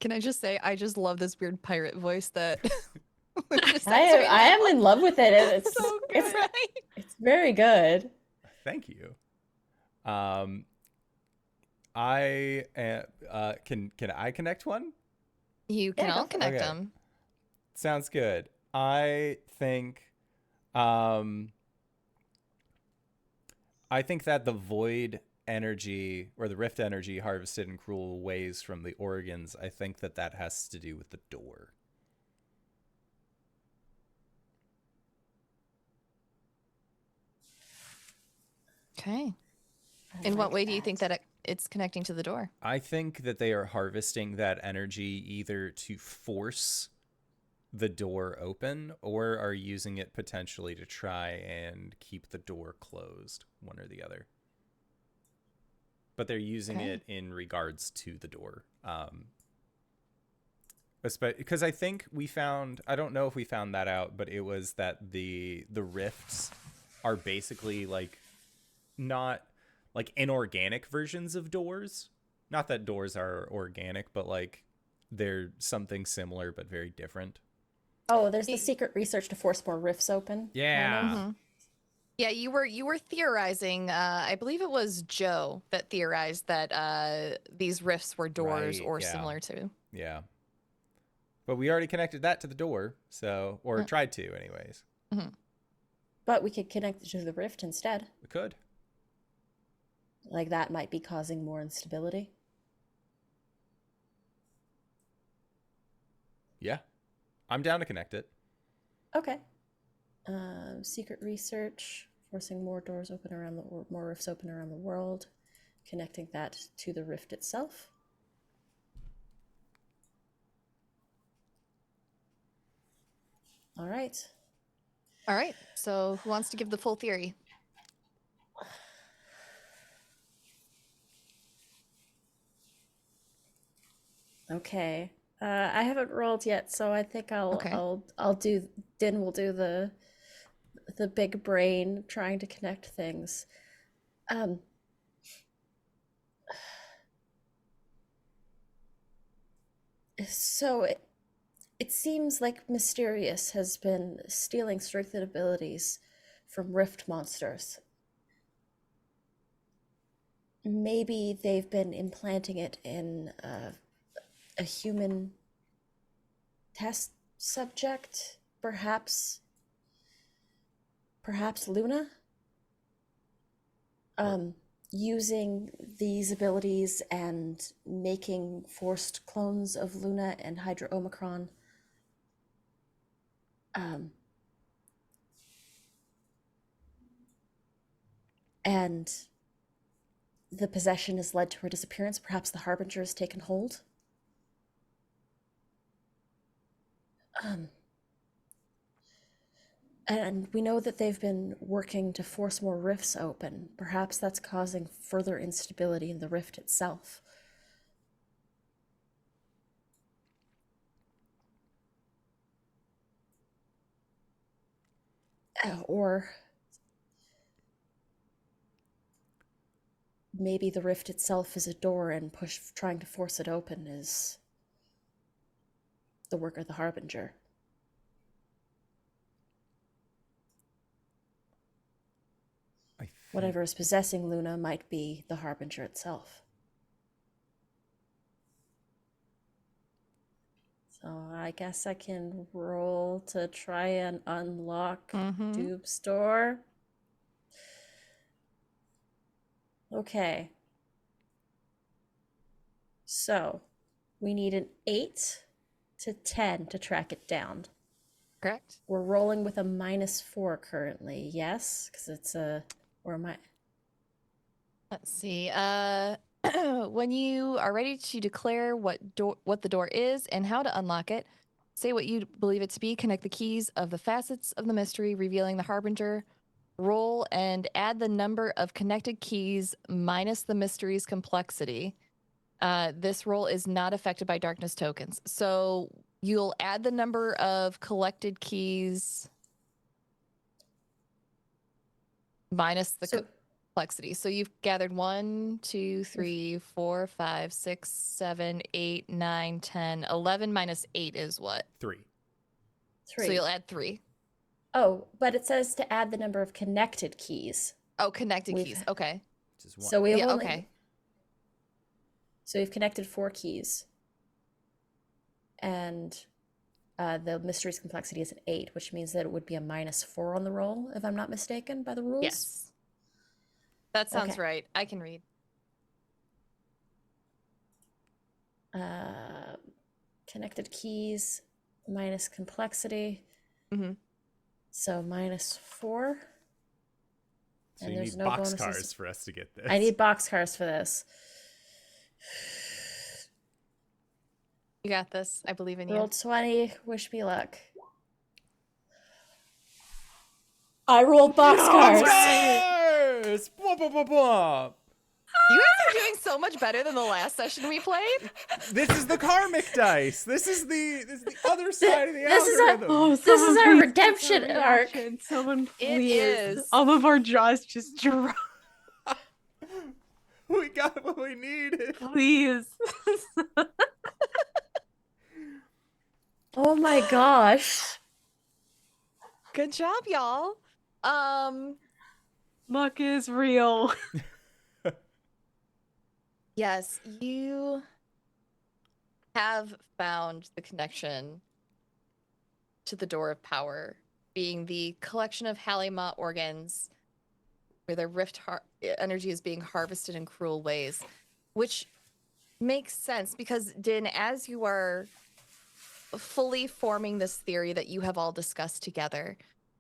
Can I just say, I just love this weird pirate voice that just I am in love with it. It's so good, it's, right? it's very good. Thank you. I can I connect one? You can Yeah, go all for it. connect Okay. them. Sounds good. I think that the void energy or the rift energy harvested in cruel ways from the organs, I think that has to do with the door. Okay. I In what like way do you think that. that it's connecting to the door? I think that they are harvesting that energy either to force the door open or are using it potentially to try and keep the door closed, one or the other. But they're using it in regards to the door. Because I think we found, I don't know if we found that out, but it was that the rifts are basically like not like inorganic versions of doors. Not that doors are organic, but like they're something similar but very different. Oh, there's the secret research to force more rifts open. Yeah. Kind of. Mhm. Yeah, you were theorizing. I believe it was Joe that theorized that these rifts were doors Right, or yeah. similar to. Yeah. But we already connected that to the door, so, or tried to anyways. But we could connect it to the rift instead. We could. Like that might be causing more instability. Yeah. I'm down to connect it. Okay. Secret research, forcing more doors open around the, or more rifts open around the world, connecting that to the rift itself. All right. All right. So who wants to give the full theory? Okay. I haven't rolled yet, so I think Okay. I'll do. Din will do the big brain trying to connect things. So it seems like Mysterious has been stealing strengthened abilities from Rift monsters. Maybe they've been implanting it in a human test subject, perhaps Luna. Using these abilities and making forced clones of Luna and Hydra Omicron. And the possession has led to her disappearance. Perhaps the Harbinger has taken hold. And we know that they've been working to force more rifts open. Perhaps that's causing further instability in the rift itself. Or maybe the rift itself is a door and trying to force it open is the work of the Harbinger. Whatever is possessing Luna might be the Harbinger itself. So I guess I can roll to try and unlock Dube's door. Okay. So we need an 8 to 10 to track it down. Correct. We're rolling with a -4 currently, yes? Because it's a, or am I? Let's see. When you are ready to declare what the door is and how to unlock it, say what you believe it to be, connect the keys of the facets of the mystery, revealing the Harbinger. Roll and add the number of connected keys minus the mystery's complexity. This roll is not affected by darkness tokens. So you'll add the number of collected keys minus the complexity. So you've gathered 1, 2, 3, 4, 5, 6, 7, 8, 9, 10, 11 minus 8 is what? 3. 3. So you'll add 3. Oh, but it says to add the number of connected keys. Oh, connected We've- keys. Okay. Which is 1. So we've Yeah, only, okay. So we've connected 4 keys. And the mystery's complexity is an 8, which means that it would be a -4 on the roll, if I'm not mistaken, by the rules. Yes. That sounds Okay. right. I can read. Connected keys minus complexity. Mhm. So -4. So And you there's need no box bonuses. cars for us to get this. I need boxcars for this. You got this. I believe in you. Roll 20. Wish me luck. I rolled boxcars. Boxcars! Blah, blah, blah, blah. You guys are doing so much better than the last session we played. This is the karmic dice. This is the other side of the This is algorithm. This is someone our please redemption take our arc. reaction. Someone It please. is. All of our jaws just drop. We got what we needed. Please. Oh my gosh. Good job, y'all. Luck is real. Yes, you have found the connection to the Door of Power, being the collection of Halima organs where the rift energy is being harvested in cruel ways, which makes sense because, Din, as you are fully forming this theory that you have all discussed together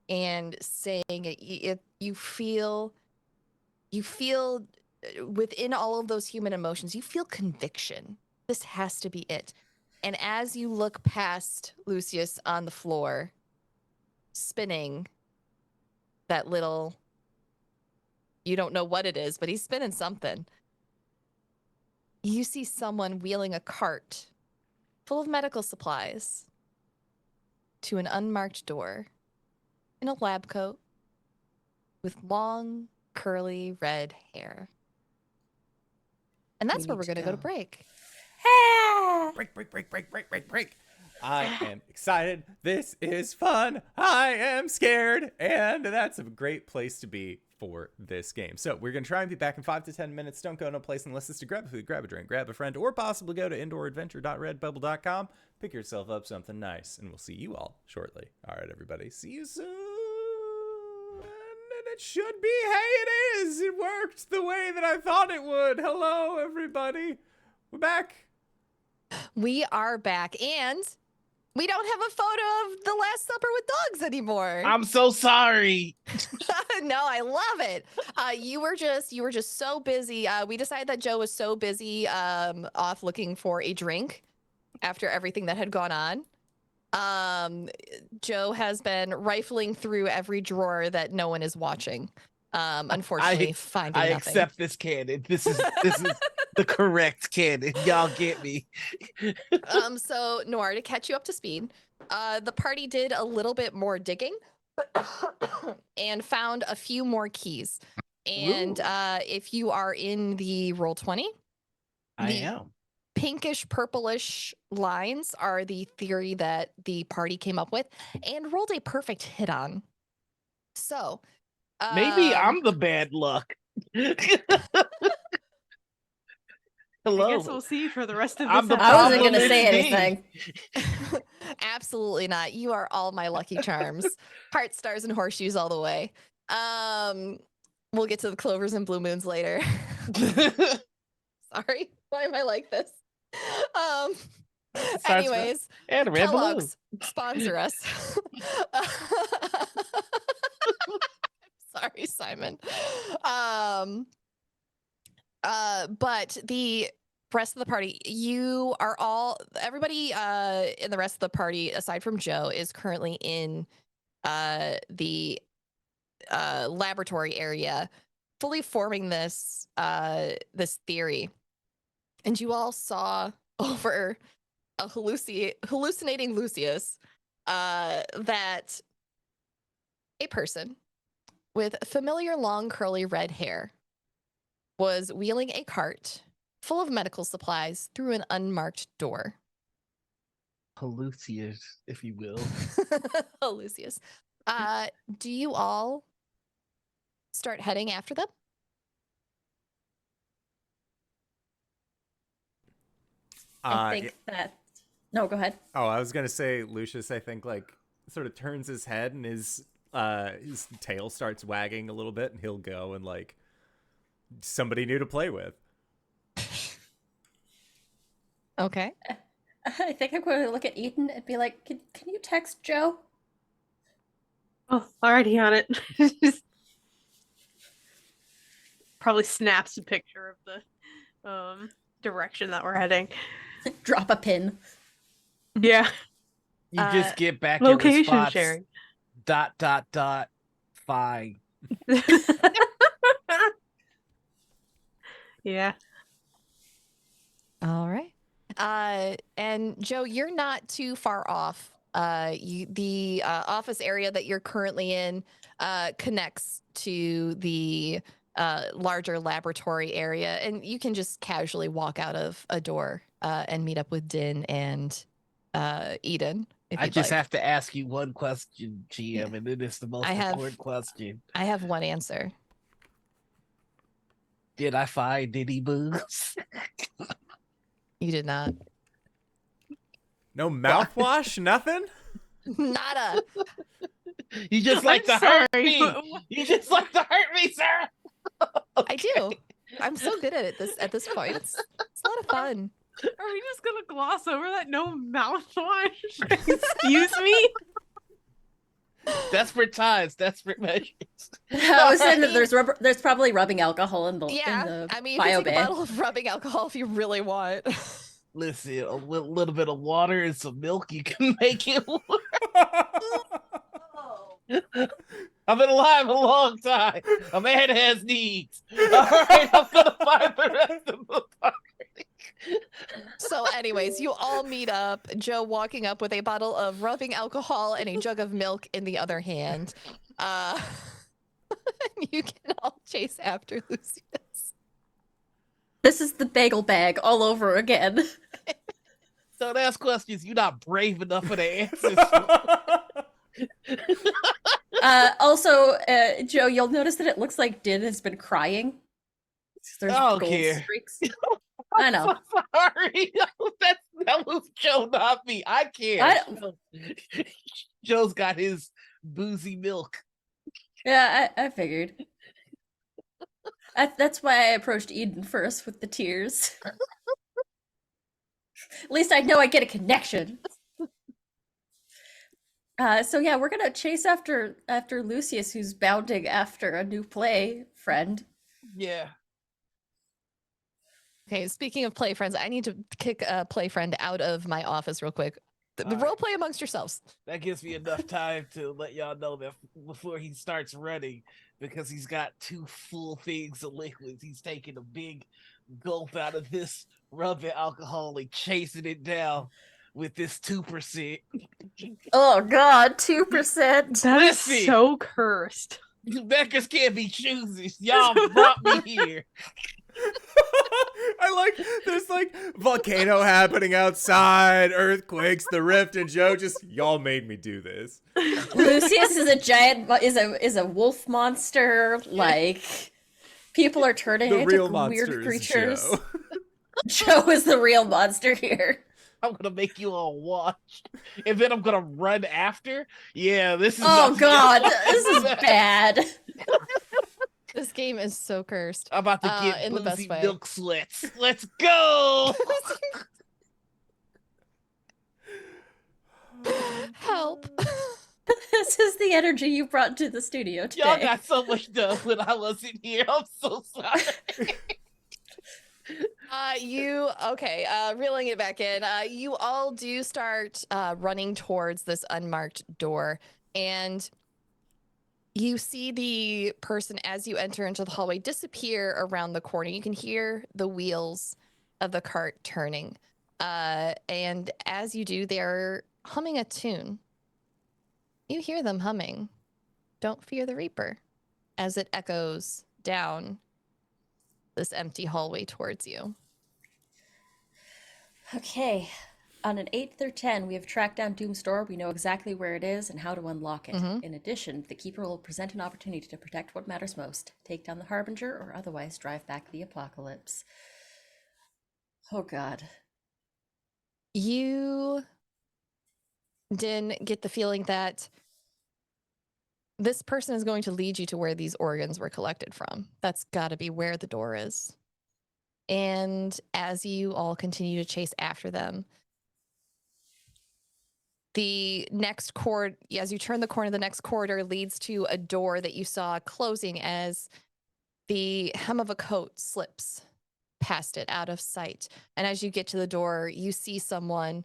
and saying it, you feel within all of those human emotions, you feel conviction. This has to be it. And as you look past Lucius on the floor, spinning that little, you don't know what it is, but he's spinning something. You see someone wheeling a cart full of medical supplies to an unmarked door in a lab coat with long, curly red hair. And that's where need we're to going to go to go. break. Break. I am excited. This is fun. I am scared. And that's a great place to be for this game. So we're going to try and be back in 5 to 10 minutes. Don't go no place unless it's to grab a food, grab a drink, grab a friend, or possibly go to indooradventure.redbubble.com. Pick yourself up something nice, and we'll see you all shortly. All right, everybody. See you soon. And it should be, hey, it is. It worked the way that I thought it would. Hello, everybody. We're back. We are back, and we don't have a photo of the Last Supper with dogs anymore. I'm so sorry. No, I love it. You were just so busy. We decided that Joe was so busy off looking for a drink after everything that had gone on. Joe has been rifling through every drawer that no one is watching. Unfortunately, finding I nothing. accept this canon. This is the correct canon. Y'all get me. So Noir, to catch you up to speed, the party did a little bit more digging and found a few more keys. And if you are in the Roll20, I am. pinkish purplish lines are the theory that the party came up with and rolled a perfect hit on. So Maybe I'm the bad luck. Hello. I guess we'll see for the rest of I'm this the I wasn't problem going to is say me. anything. absolutely not. You are all my lucky charms. Heart, stars, and horseshoes all the way. We'll get to the clovers and blue moons later. Sorry, why am I like this? Anyways, and a red balloon. Kellogg's sponsor us. Sorry, Simon. But the rest of the party, everybody in the rest of the party, aside from Joe, is currently in the laboratory area, fully forming this theory. And you all saw over a hallucinating Lucius that a person with familiar long curly red hair was wheeling a cart full of medical supplies through an unmarked door. Lucius, if you will. Oh, Lucius. Do you all start heading after them? I think that. No, go ahead. Oh, I was gonna say, Lucius, I think, like, sort of turns his head and his tail starts wagging a little bit, and he'll go and, like, somebody new to play with. Okay. I think I'm going to look at Eden and be like, can you text Joe? Oh, already on it. Just probably snaps a picture of the direction that we're heading. Drop a pin. Yeah. You just get back Location in response, sharing. ... Fine. Yeah. All right. And Joe, you're not too far off. The office area that you're currently in connects to the larger laboratory area, and you can just casually walk out of a door and meet up with Din and Eden. I just have to ask you one question, GM, and it is the most important question. I have one answer. Did I find any booze? You did not. No mouthwash, nothing. Nada. You just like to hurt me. You just like to hurt me, sir. Okay. I do. I'm so good at it at this point. It's a lot of fun. Are we just gonna gloss over that? No mouthwash? Excuse me? Desperate times, desperate measures. I was saying that there's probably rubbing alcohol in the I mean, bio you take bay. a bottle of rubbing alcohol if you really want. Listen, a little bit of water and some milk, you can make it work. I've been alive a long time. A man has needs. All right, I'm gonna find the rest of the party. So anyways, you all meet up, Joe walking up with a bottle of rubbing alcohol and a jug of milk in the other hand. You can all chase after Lucius. This is the bagel bag all over again. Don't ask questions you're not brave enough for the answers. Also, Joe, you'll notice that it looks like Din has been crying. There's gold streaks. I know. So sorry. That was Joe, not me. I can't. Joe's got his boozy milk. Yeah, I figured. That's why I approached Eden first with the tears. At least I know I get a connection. So yeah, we're gonna chase after Lucius, who's bounding after a new play friend. Yeah. Okay, speaking of play friends, I need to kick a play friend out of my office real quick. The role play amongst yourselves. That gives me enough time to let y'all know that before he starts running, because he's got 2 full things of liquids. He's taking a big gulp out of this rubbing alcohol and chasing it down with this 2%. Oh God, 2%. That is so cursed. Beckers can't be choosy. Y'all brought me here. I like there's like volcano happening outside, earthquakes, the rift, and Joe just y'all made me do this. Lucius is a giant is a wolf monster. Like people are turning The into real weird monster is creatures. Joe. Joe is the real monster here. I'm gonna make you all watch, and then I'm gonna run after. Yeah, this is. Oh God, this is bad. This game is so cursed. I'm about to get in the best way. milk sweats. Let's go. Help. This is the energy you brought to the studio today. Y'all got so much done when I wasn't here. I'm so sorry. Reeling it back in. You all do start running towards this unmarked door, and you see the person as you enter into the hallway disappear around the corner. You can hear the wheels of the cart turning. And as you do, they're humming a tune. You hear them humming "Don't Fear the Reaper" as it echoes down this empty hallway towards you. Okay. On an 8 through 10, we have tracked down Doom's door. We know exactly where it is and how to unlock it. Mhm. In addition, the Keeper will present an opportunity to protect what matters most, take down the Harbinger, or otherwise drive back the apocalypse. Oh, God. You didn't get the feeling that this person is going to lead you to where these organs were collected from. That's got to be where the door is. And as you all continue to chase after them, the next cord, as you turn the corner, the next corridor leads to a door that you saw closing as the hem of a coat slips past it out of sight. And as you get to the door, you see someone.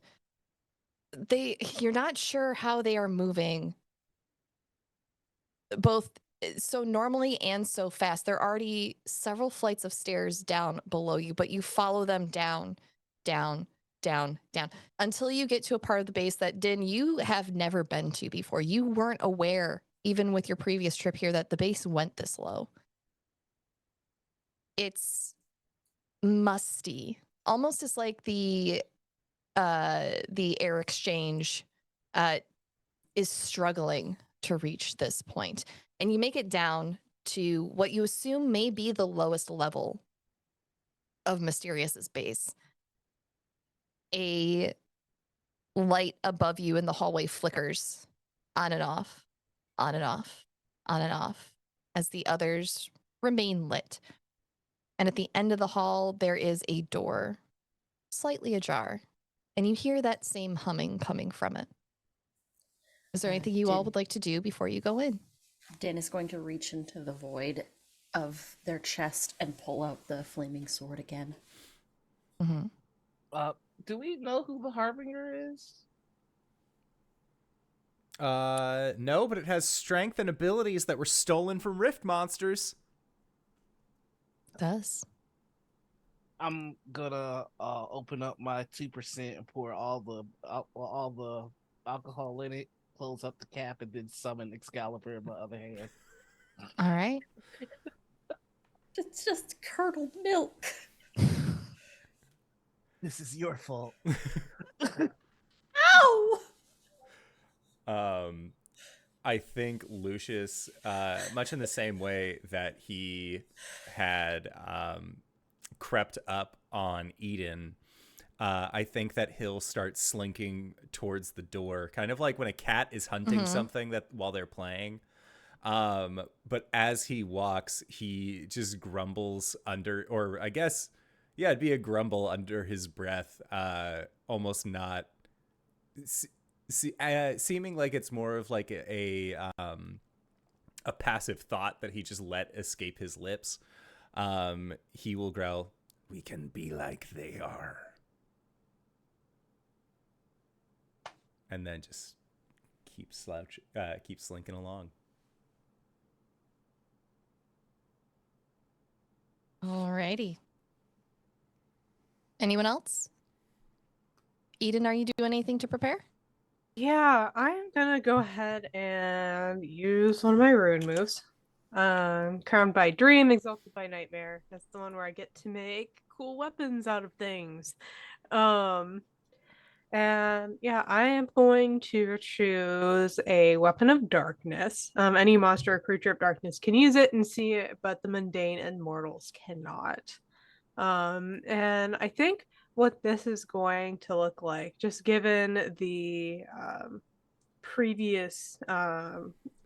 You're not sure how they are moving, both so normally and so fast. They're already several flights of stairs down below you, but you follow them down, down, down, down, until you get to a part of the base that, Din, you have never been to before. You weren't aware, even with your previous trip here, that the base went this low. It's musty, almost as like the air exchange is struggling to reach this point. And you make it down to what you assume may be the lowest level of Mysterious's base. A light above you in the hallway flickers on and off, on and off, on and off, as the others remain lit. And at the end of the hall, there is a door, slightly ajar, and you hear that same humming coming from it. Is there anything you all would like to do before you go in? Din is going to reach into the void of their chest and pull out the flaming sword again. Mm-hmm. Do we know who the Harbinger is? No, but it has strength and abilities that were stolen from Rift monsters. It does. I'm gonna open up my 2% and pour all the alcohol in it, close up the cap, and then summon Excalibur in my other hand. All right. It's just curdled milk. This is your fault. Ow! I think Lucius, much in the same way that he had crept up on Eden, I think that he'll start slinking towards the door, kind of like when a cat is hunting something that while they're playing. But as he walks, he just grumbles under, or I guess, yeah, it'd be a grumble under his breath, almost not seeming like it's more of like a passive thought that he just let escape his lips. He will growl, "We can be like they are." And then just keep slinking along. Alrighty. Anyone else? Eden, are you doing anything to prepare? Yeah, I'm gonna go ahead and use one of my rune moves. Crowned by Dream, Exalted by Nightmare. That's the one where I get to make cool weapons out of things. And yeah, I am going to choose a weapon of darkness. Any monster or creature of darkness can use it and see it, but the mundane and mortals cannot. And I think what this is going to look like, just given the previous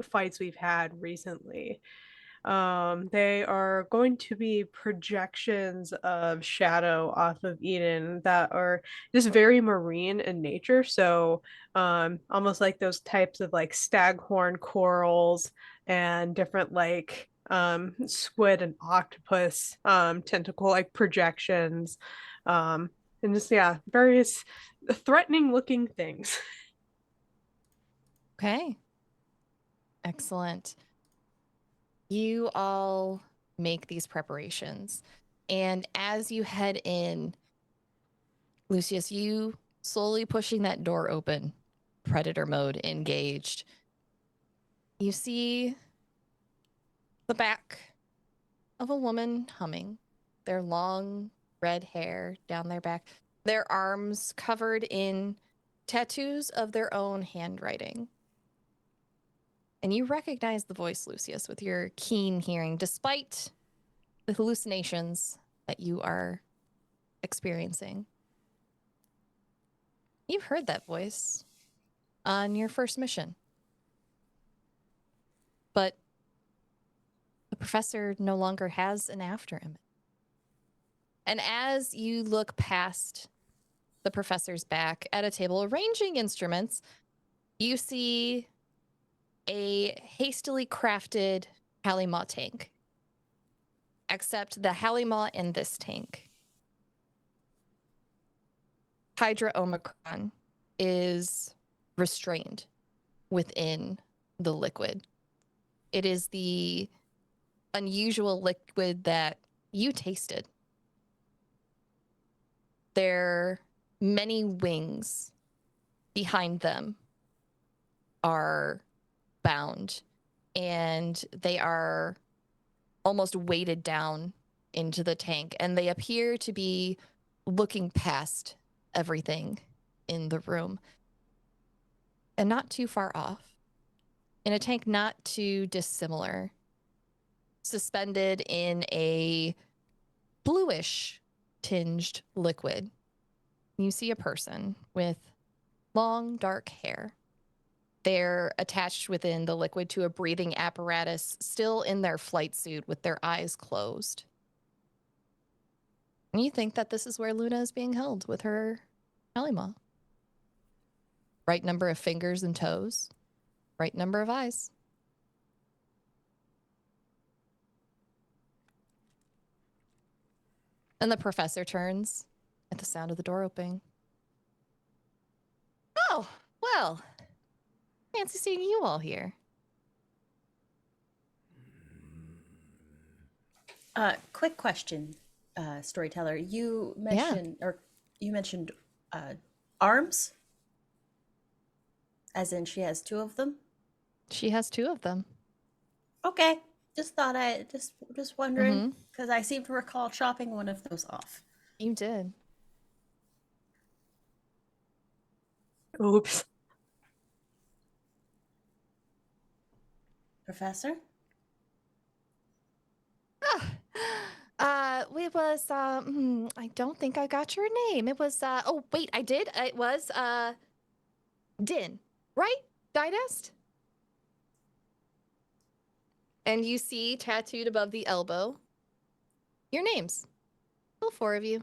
fights we've had recently, they are going to be projections of shadow off of Eden that are just very marine in nature. So almost like those types of like staghorn corals and different like squid and octopus tentacle like projections, and just various threatening looking things. Okay. Excellent. You all make these preparations. And as you head in, Lucius, you slowly pushing that door open, predator mode engaged. You see the back of a woman humming their long red hair down their back, their arms covered in tattoos of their own handwriting. And you recognize the voice, Lucius, with your keen hearing, despite the hallucinations that you are experiencing. You've heard that voice on your first mission. But the professor no longer has an after image. And as you look past the professor's back at a table arranging instruments, you see a hastily crafted Halima tank. Except the Halima in this tank, Hydra Omicron, is restrained within the liquid. It is the unusual liquid that you tasted. Their many wings behind them are bound, and they are almost weighted down into the tank, and they appear to be looking past everything in the room. And not too far off, in a tank not too dissimilar, suspended in a bluish tinged liquid, you see a person with long dark hair. They're attached within the liquid to a breathing apparatus, still in their flight suit with their eyes closed. And you think that this is where Luna is being held with her Halima. Right number of fingers and toes, right number of eyes. And the professor turns at the sound of the door opening. Oh, well. Fancy seeing you all here. Quick question, storyteller. You mentioned arms, as in she has 2 of them. She has 2 of them. Okay, just wondering because I seem to recall chopping one of those off. You did. Oops. Professor? It was, I don't think I got your name. It was, oh, wait, I did. It was, Din, right? Dynast? And you see tattooed above the elbow your names. All 4 of you.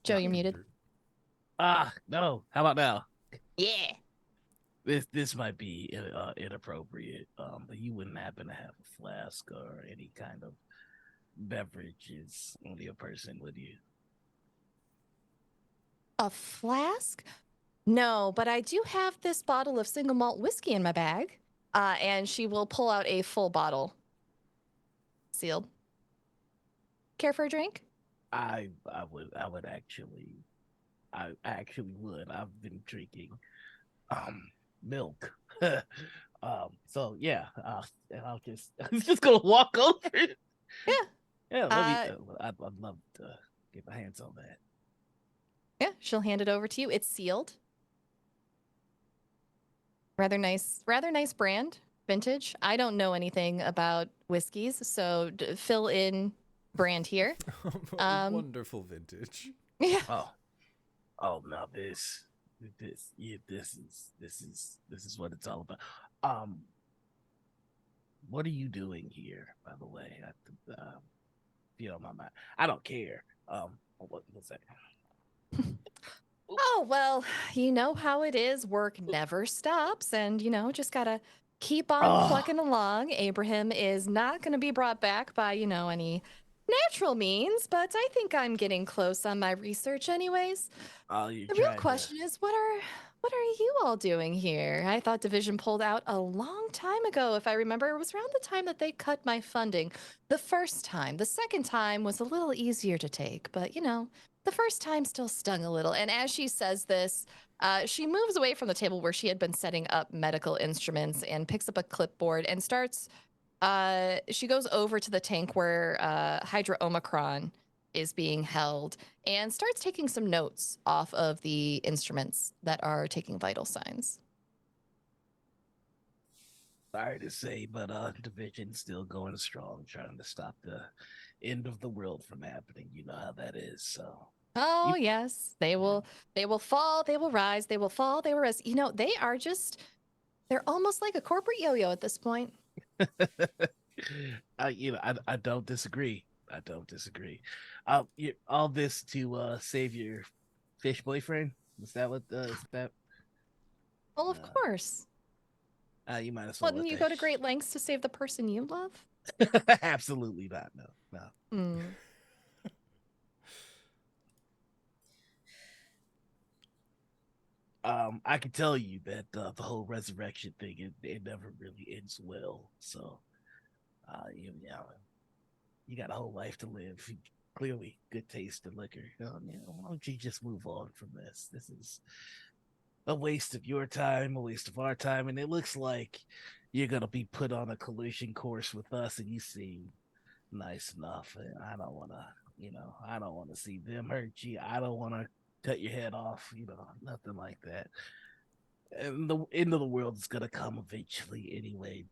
Joe, you're muted. No. How about now? Yeah. This might be inappropriate. But you wouldn't happen to have a flask or any kind of beverages on your person, would you? A flask? No, but I do have this bottle of single malt whiskey in my bag. And she will pull out a full bottle. Sealed. Care for a drink? I actually would. I've been drinking milk. So yeah, and I'm just gonna walk over. Yeah, I'd love to get my hands on that. Yeah, she'll hand it over to you. It's sealed. Rather nice brand, vintage. I don't know anything about whiskeys, so fill in brand here. Wonderful vintage. Yeah. Oh no, this is what it's all about. What are you doing here, by the way? If you don't mind, I don't care. What's that? Oh, well, you know how it is. Work never stops, and, just gotta keep on plugging along. Abraham is not going to be brought back by, any natural means, but I think I'm getting close on my research anyways. The real question is, what what are you all doing here? I thought Division pulled out a long time ago. If I remember, it was around the time that they cut my funding. The first time. The second time was a little easier to take, but the first time still stung a little. And as she says this, she moves away from the table where she had been setting up medical instruments and picks up a clipboard and starts. She goes over to the tank where Hydra Omicron is being held and starts taking some notes off of the instruments that are taking vital signs. Sorry to say, but Division's still going strong, trying to stop the end of the world from happening. You know how that is. So. Oh yes, they will fall, they will rise, they will fall, they will rise. They're almost like a corporate yo-yo at this point. I don't disagree. I don't disagree. All this to save your fish boyfriend? Is that what is that? Well, of course. You might as well. Wouldn't you go to great lengths to save the person you love? Absolutely not. No. Mm. I can tell you that the whole resurrection thing, it never really ends well. So, you got a whole life to live. Clearly, good taste in liquor. Why don't you just move on from this? This is a waste of your time, a waste of our time, and it looks like you're gonna be put on a collision course with us, and you seem nice enough. And I don't want to see them hurt you. I don't want to cut your head off. Nothing like that. And the end of the world is gonna come eventually anyway.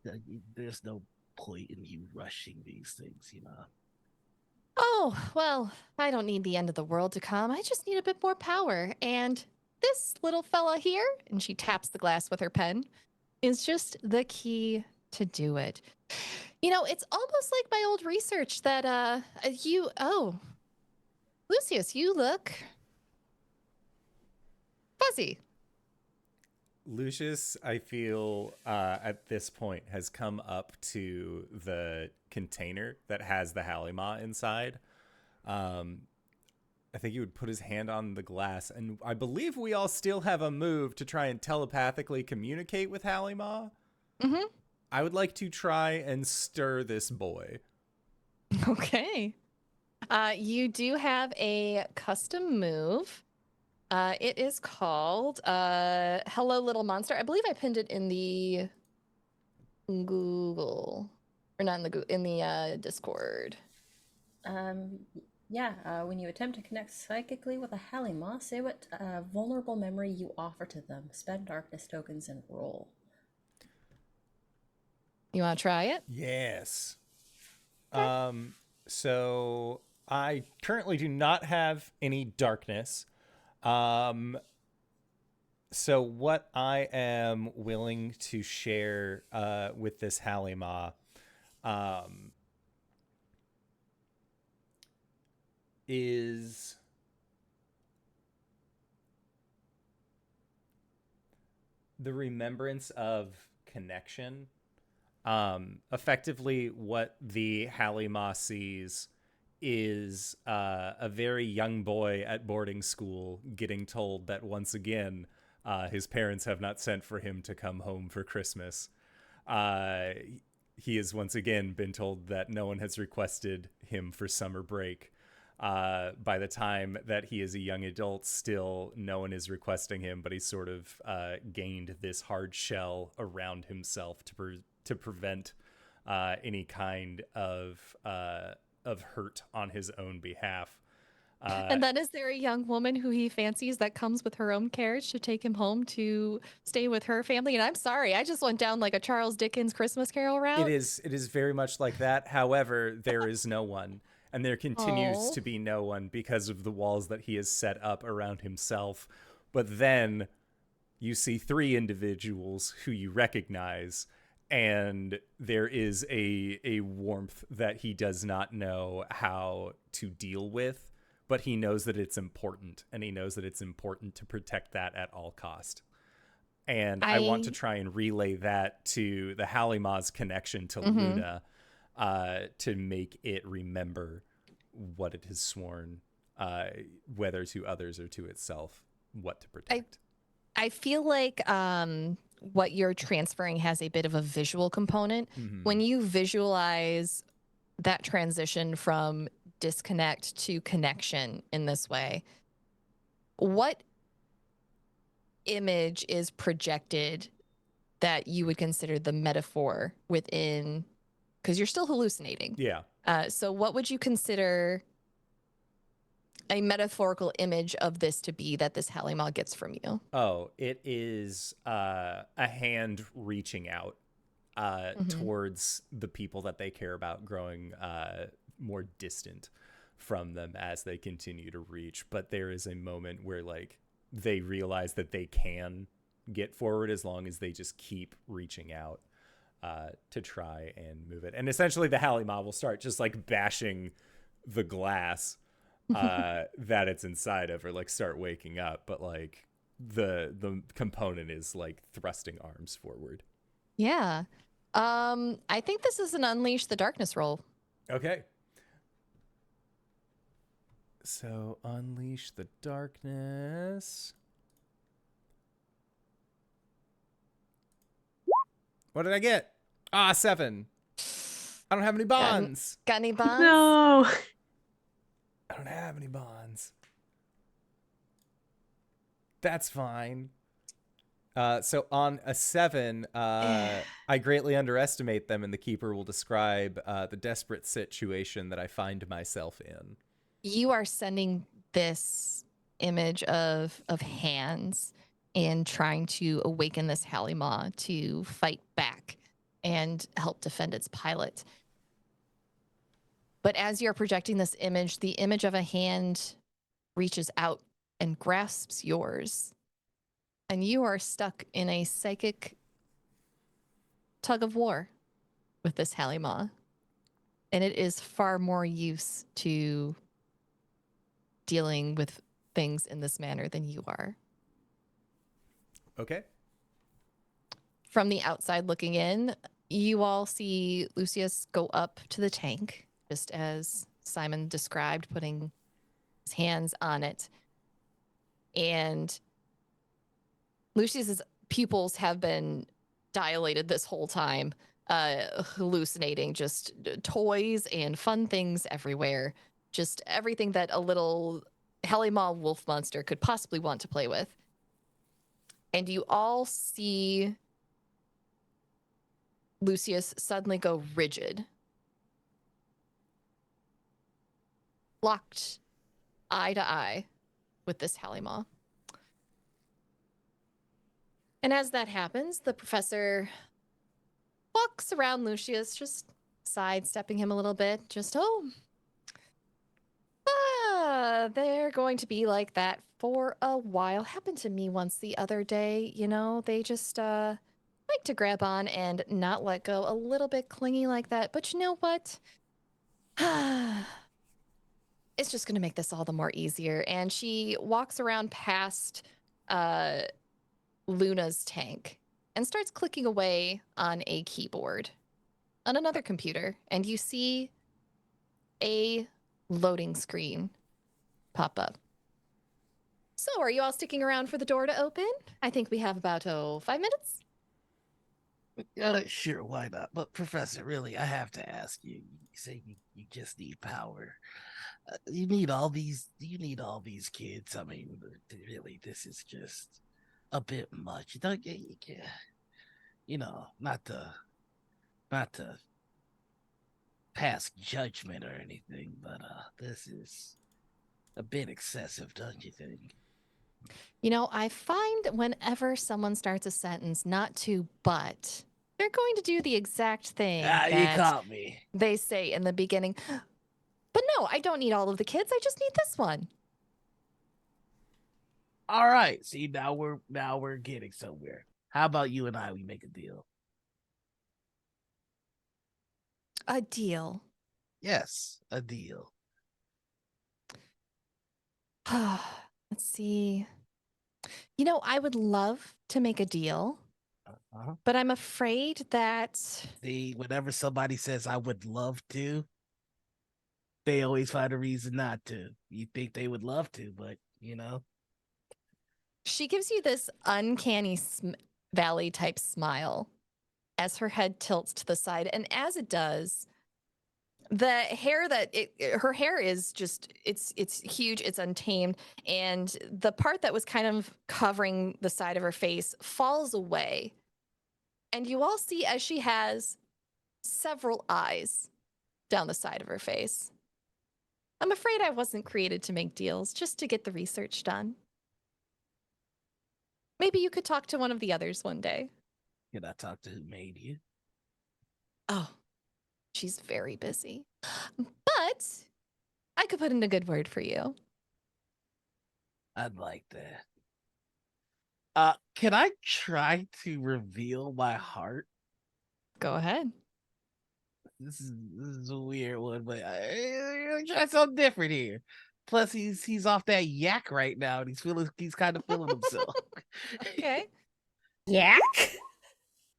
There's no point in you rushing these things. Oh, well, I don't need the end of the world to come. I just need a bit more power. And this little fella here, and she taps the glass with her pen, is just the key to do it. It's almost like my old research that Lucius, you look fuzzy. Lucius, I feel at this point has come up to the container that has the Halima inside. I think he would put his hand on the glass, and I believe we all still have a move to try and telepathically communicate with Halima. Mm-hmm. I would like to try and stir this boy. Okay. You do have a custom move. It is called Hello Little Monster. I believe I pinned it in the Google, or not in the Discord. When you attempt to connect psychically with a Halima, say what vulnerable memory you offer to them. Spend darkness tokens and roll. You want to try it? Yes. So I currently do not have any darkness. So what I am willing to share with this Halima is the remembrance of connection. Effectively, what the Halima sees is a very young boy at boarding school getting told that once again his parents have not sent for him to come home for Christmas. He has once again been told that no one has requested him for summer break. By the time that he is a young adult, still no one is requesting him, but he's sort of gained this hard shell around himself to prevent any kind of hurt on his own behalf. And then is there a young woman who he fancies that comes with her own carriage to take him home to stay with her family? And I'm sorry, I just went down like a Charles Dickens Christmas Carol route. It is very much like that. However, there is no one. And there continues to be no one because of the walls that he has set up around himself. But then you see three individuals who you recognize, and there is a warmth that he does not know how to deal with, but he knows that it's important, and he knows that it's important to protect that at all cost. And I want to try and relay that to the Halima's connection to Luna, to make it remember what it has sworn, whether to others or to itself, what to protect. I feel like what you're transferring has a bit of a visual component. When you visualize that transition from disconnect to connection in this way, what image is projected that you would consider the metaphor within, because you're still hallucinating. Yeah. So what would you consider a metaphorical image of this to be that this Halima gets from you? Oh, it is a hand reaching out towards the people that they care about, growing more distant from them as they continue to reach. But there is a moment where like they realize that they can get forward as long as they just keep reaching out to try and move it. And essentially the Halima will start just like bashing the glass that it's inside of, or like start waking up. But like the component is like thrusting arms forward. Yeah. I think this is an Unleash the Darkness roll. Okay. So unleash the darkness. What did I get? 7. I don't have any bonds. Got any bonds? No. I don't have any bonds. That's fine. So on a 7, I greatly underestimate them, and the keeper will describe the desperate situation that I find myself in. You are sending this image of hands and trying to awaken this Halima to fight back and help defend its pilot. But as you're projecting this image, the image of a hand reaches out and grasps yours. And you are stuck in a psychic tug of war with this Halima. And it is far more use to dealing with things in this manner than you are. Okay. From the outside looking in, you all see Lucius go up to the tank, just as Simon described, putting his hands on it. And Lucius's pupils have been dilated this whole time, hallucinating just toys and fun things everywhere. Just everything that a little Halima wolf monster could possibly want to play with. And you all see Lucius suddenly go rigid. Locked eye to eye with this Halima. And as that happens, the professor walks around Lucius, just sidestepping him a little bit. Just, they're going to be like that for a while. Happened to me once the other day. You know, they just like to grab on and not let go. A little bit clingy like that. But you know what? It's just going to make this all the more easier. And she walks around past Luna's tank and starts clicking away on a keyboard on another computer. And you see a loading screen pop up. So are you all sticking around for the door to open? I think we have about 5 minutes. Sure, why not? But Professor, really, I have to ask you. You say you just need power. You need all these. You need all these kids. I mean, really, this is just a bit much. Don't you know, not to pass judgment or anything, but this is a bit excessive, don't you think? You know, I find whenever someone starts a sentence, not to but, they're going to do the exact thing You that caught me. they say in the beginning. But no, I don't need all of the kids. I just need this one. All right. See, now we're getting somewhere. How about you and we make a deal? A deal. Yes, a deal. Let's see. You know, I would love to make a deal, but I'm afraid that... See, whenever somebody says I would love to, they always find a reason not to. You think they would love to, but, you know. She gives you this uncanny valley type smile as her head tilts to the side. And as it does, the hair her hair is just it's huge, it's untamed, and the part that was kind of covering the side of her face falls away. And you all see as she has several eyes down the side of her face. I'm afraid I wasn't created to make deals, just to get the research done. Maybe you could talk to one of the others one day. Can I talk to who made you? Oh, she's very busy. But I could put in a good word for you. I'd like that. Can I try to reveal my heart? Go ahead. This is a weird one, but I try something different here. Plus, he's off that yak right now, and he's kind of feeling himself. Okay. Yak?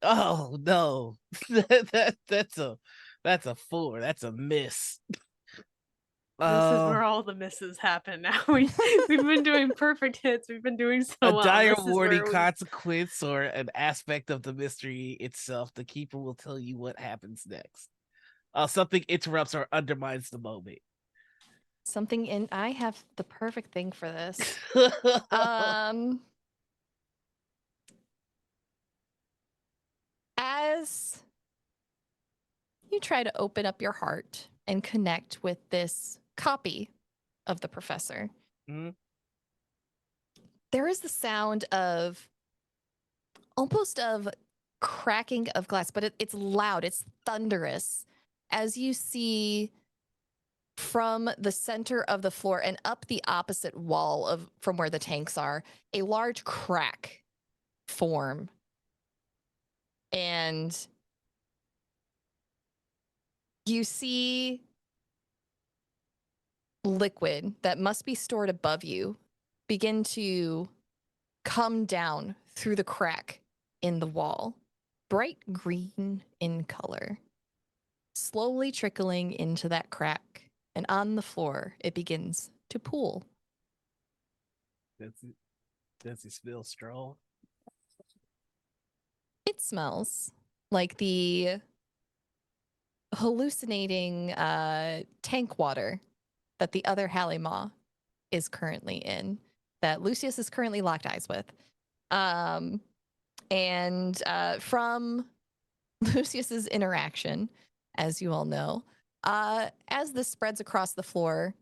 Oh no, that's a 4. That's a miss. This is where all the misses happen now. We've been doing perfect hits. We've been doing so well. A dire This is warning where consequence or an aspect of the mystery itself. The keeper will tell you what happens next. Something interrupts or undermines the moment. Something in I have the perfect thing for this. As you try to open up your heart and connect with this copy of the professor, there is the sound of almost of cracking of glass, but it's loud, it's thunderous, as you see from the center of the floor and up the opposite wall of from where the tanks are, a large crack form. And you see liquid that must be stored above you begin to come down through the crack in the wall, bright green in color, slowly trickling into that crack. And on the floor, it begins to pool. Does it smell strong? It smells like the hallucinating tank water that the other Halima is currently in, that Lucius is currently locked eyes with. And from Lucius's interaction, as you all know, as this spreads across the floor,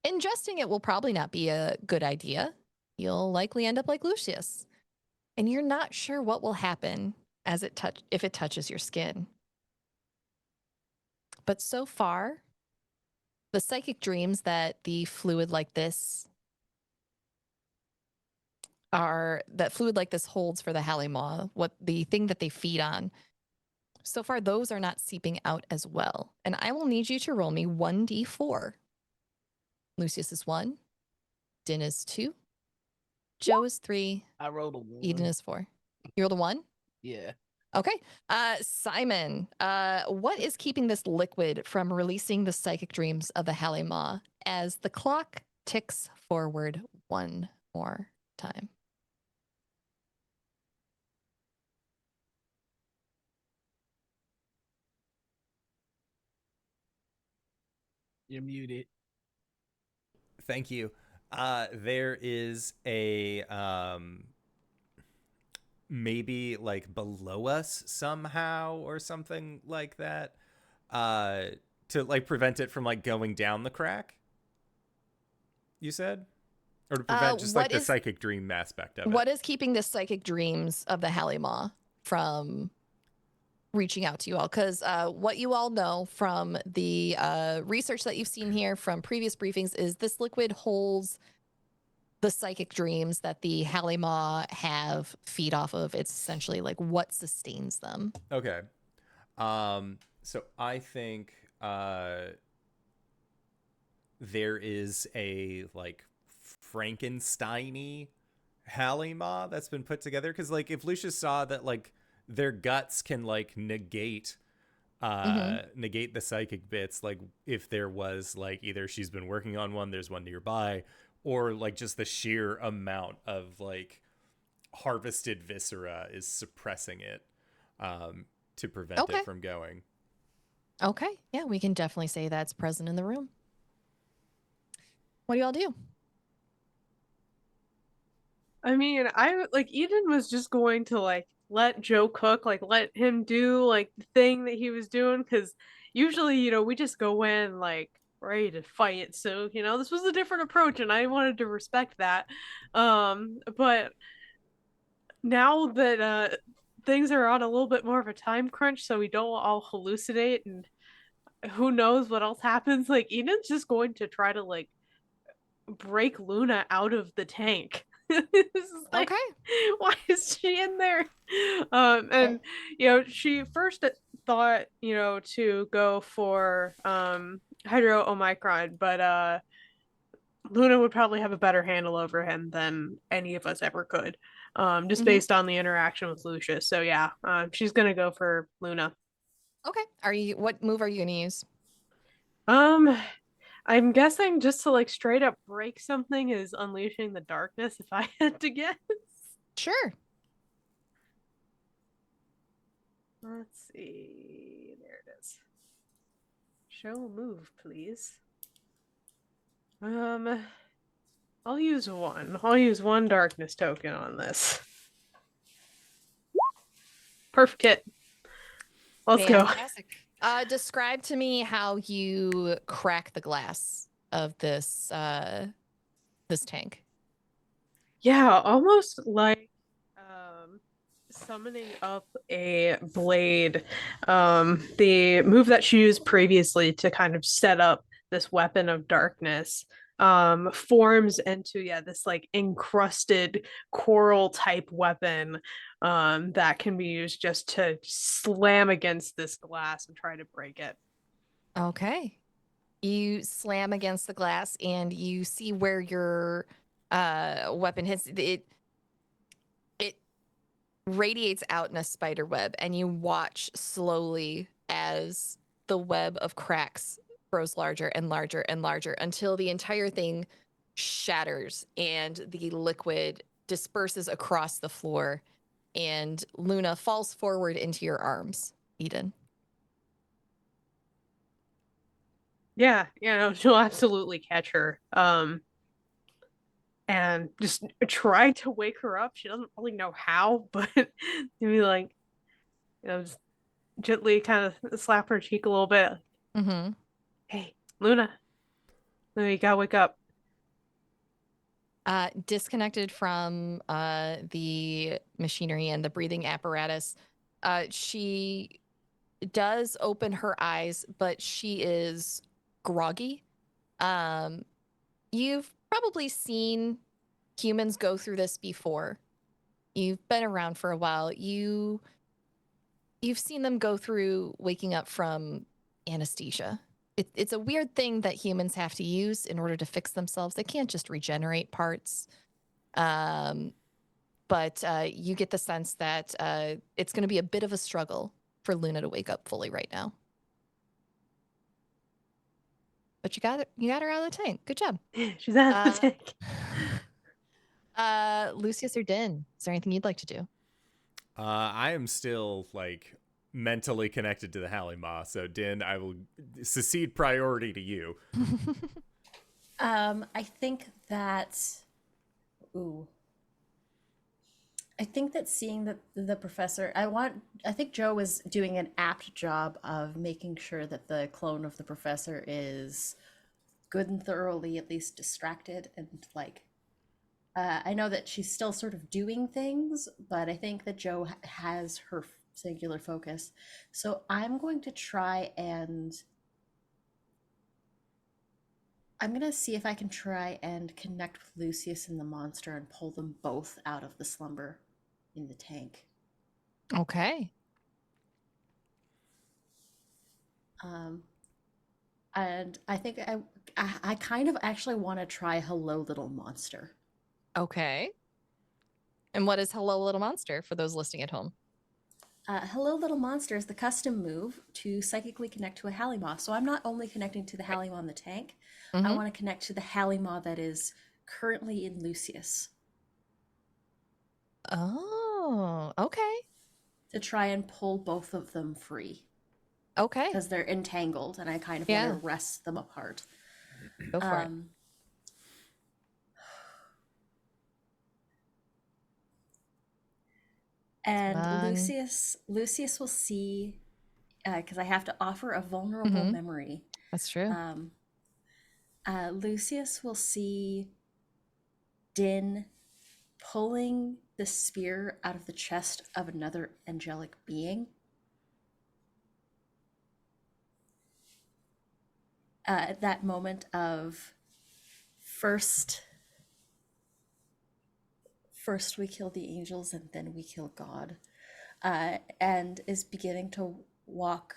ingesting it will probably not be a good idea. You'll likely end up like Lucius. And you're not sure what will happen as if it touches your skin. But so far, the psychic dreams that the fluid like this holds for the Halima, what the thing that they feed on, so far those are not seeping out as well. And I will need you to roll me 1d4. Lucius is 1, Din is 2, Joe is 3, I rolled a 1. Eden is 4. You rolled a 1? Yeah. Okay. Simon, what is keeping this liquid from releasing the psychic dreams of the Halima as the clock ticks forward one more time? You're muted. Thank you. There is a maybe like below us somehow or something like that, to like prevent it from like going down the crack. You said, or to prevent just like the psychic dream aspect of it. What is keeping the psychic dreams of the Halima from reaching out to you all? Because what you all know from the research that you've seen here from previous briefings is this liquid holds the psychic dreams that the Halima have feed off of. It's essentially like what sustains them. Okay. So I think there is a like Frankenstein-y Halima that's been put together, because like if Lucius saw that like their guts can like negate the psychic bits, like if there was like either she's been working on one, there's one nearby, or like just the sheer amount of like harvested viscera is suppressing it to prevent Okay. it from going. Okay. Yeah, we can definitely say that's present in the room. What do y'all do? I mean, I like Eden was just going to like let Joe cook, like let him do like the thing that he was doing, because usually, we just go in like ready to fight. So, this was a different approach and I wanted to respect that. But now that things are on a little bit more of a time crunch, so we don't all hallucinate and who knows what else happens, like Eden's just going to try to like break Luna out of the tank. This is like, Okay. why is she in there? And she first thought, to go for Hydro Omicron, but Luna would probably have a better handle over him than any of us ever could. Just based on the interaction with Lucius. So yeah, she's gonna go for Luna. Okay. What move are you gonna use? I'm guessing just to like straight up break something is unleashing the darkness, if I had to guess. Sure. Let's see. There it is. Show move, please. I'll use one. I'll use one darkness token on this. Perfect hit. Let's go. Fantastic. Describe to me how you crack the glass of this this tank. Yeah, almost like summoning up a blade. The move that she used previously to kind of set up this weapon of darkness forms into this like encrusted coral type weapon that can be used just to slam against this glass and try to break it. Okay. You slam against the glass and you see where your weapon hits. It radiates out in a spider web, and you watch slowly as the web of cracks grows larger and larger and larger until the entire thing shatters and the liquid disperses across the floor, and Luna falls forward into your arms, Eden. Yeah, she'll absolutely catch her. And just try to wake her up. She doesn't really know how, but maybe like, just gently kind of slap her cheek a little bit. Mm-hmm. Hey, Luna, you gotta wake up. Disconnected from the machinery and the breathing apparatus, she does open her eyes, but she is groggy. You've probably seen humans go through this before. You've been around for a while. You've seen them go through waking up from anesthesia. It's a weird thing that humans have to use in order to fix themselves. They can't just regenerate parts. But you get the sense that it's going to be a bit of a struggle for Luna to wake up fully right now. But you got her out of the tank. Good job. She's out of the tank. Lucius or Din, is there anything you'd like to do? I am still like mentally connected to the Halima, so Din, I will secede priority to you. I think that seeing the professor, I think Joe is doing an apt job of making sure that the clone of the professor is good and thoroughly at least distracted, and like I know that she's still sort of doing things, but I think that Joe has her singular focus. So I'm going to try and I'm going to see if I can try and connect with Lucius and the monster and pull them both out of the slumber in the tank. Okay. And I think I kind of actually want to try Hello Little Monster. Okay. And what is Hello Little Monster for those listening at home? Hello Little Monster is the custom move to psychically connect to a Halima. So I'm not only connecting to the Halima in the tank, I want to connect to the Halima that is currently in Lucius, Oh, okay. to try and pull both of them free Okay. because they're entangled, and I kind of Yeah. want to wrest them apart. Go for it. And Come on. Lucius will see, because I have to offer a vulnerable memory. That's true. Lucius will see Din pulling the spear out of the chest of another angelic being. At that moment of first we kill the angels and then we kill God, and is beginning to walk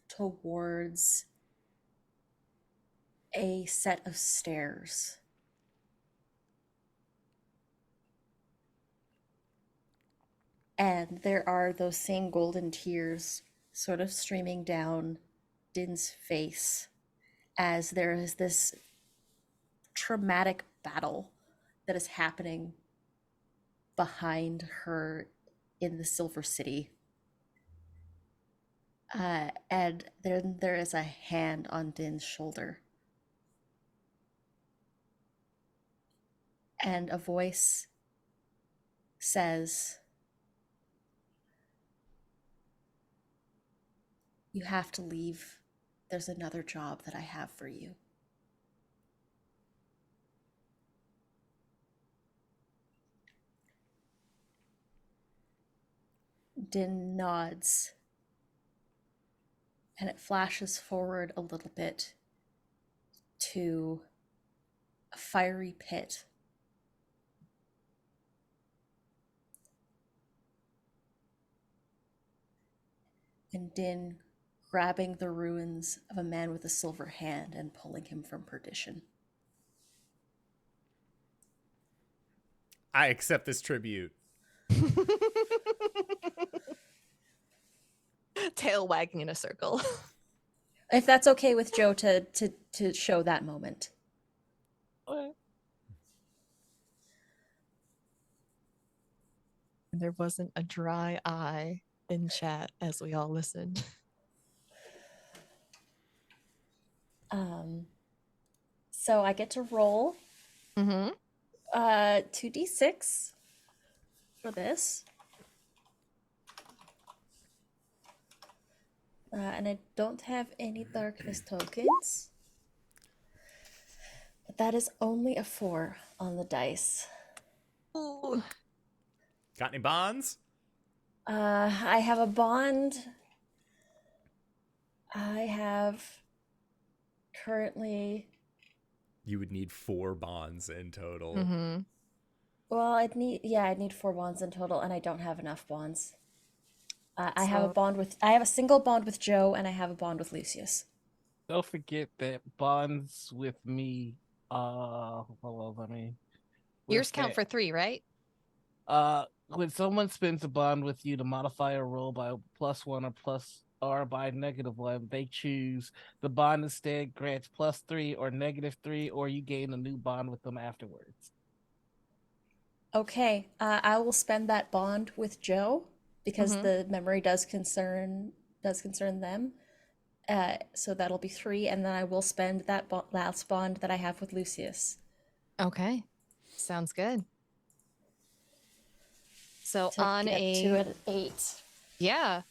towards a set of stairs. And there are those same golden tears sort of streaming down Din's face as there is this traumatic battle that is happening behind her in the Silver City. And then there is a hand on Din's shoulder. And a voice says, "You have to leave. There's another job that I have for you." Din nods, and it flashes forward a little bit to a fiery pit. And Din grabbing the ruins of a man with a silver hand and pulling him from perdition. I accept this tribute. Tail wagging in a circle. If that's okay with Joe to show that moment. Okay. There wasn't a dry eye in chat as we all listened. So I get to roll 2d6 for this. And I don't have any darkness tokens. But that is only a 4 on the dice. Ooh. Got any bonds? I have a bond. I have currently... You would need 4 bonds in total. Well, I'd need 4 bonds in total, and I don't have enough bonds. I have a single bond with Joe, and I have a bond with Lucius. Don't forget that bonds with me. Hold on, let me. Yours count for 3, right? When someone spends a bond with you, the modifier roll by +1 or by -1, they choose the bond instead grants +3 or -3, or you gain a new bond with them afterwards. Okay, I will spend that bond with Joe because the memory does concern them. So that'll be 3, and then I will spend that last bond that I have with Lucius. Okay, sounds good. So To on get to an 8. Yeah.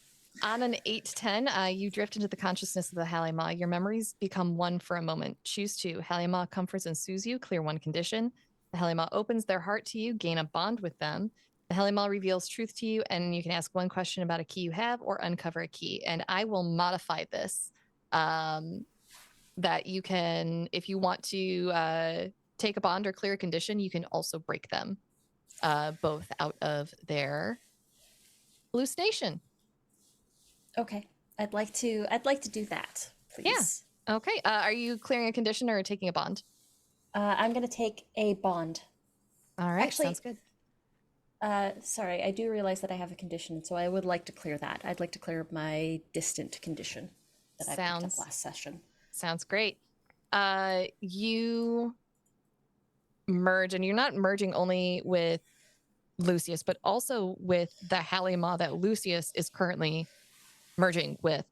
On an 8-10, you drift into the consciousness of the Halima. Your memories become one for a moment. Choose 2. Halima comforts and soothes you. Clear 1 condition. The Halima opens their heart to you. Gain a bond with them. The Halima reveals truth to you, and you can ask 1 question about a key you have or uncover a key. And I will modify this that you can, if you want to take a bond or clear a condition, you can also break them both out of their hallucination. Okay, I'd like to do that, please. Yeah. Okay. Are you clearing a condition or taking a bond? I'm gonna take a bond. All right. Actually, sounds good. Sorry, I do realize that I have a condition, so I would like to clear that. I'd like to clear my distant condition that I picked up last session. Sounds great. You merge, and you're not merging only with Lucius, but also with the Halima that Lucius is currently merging with.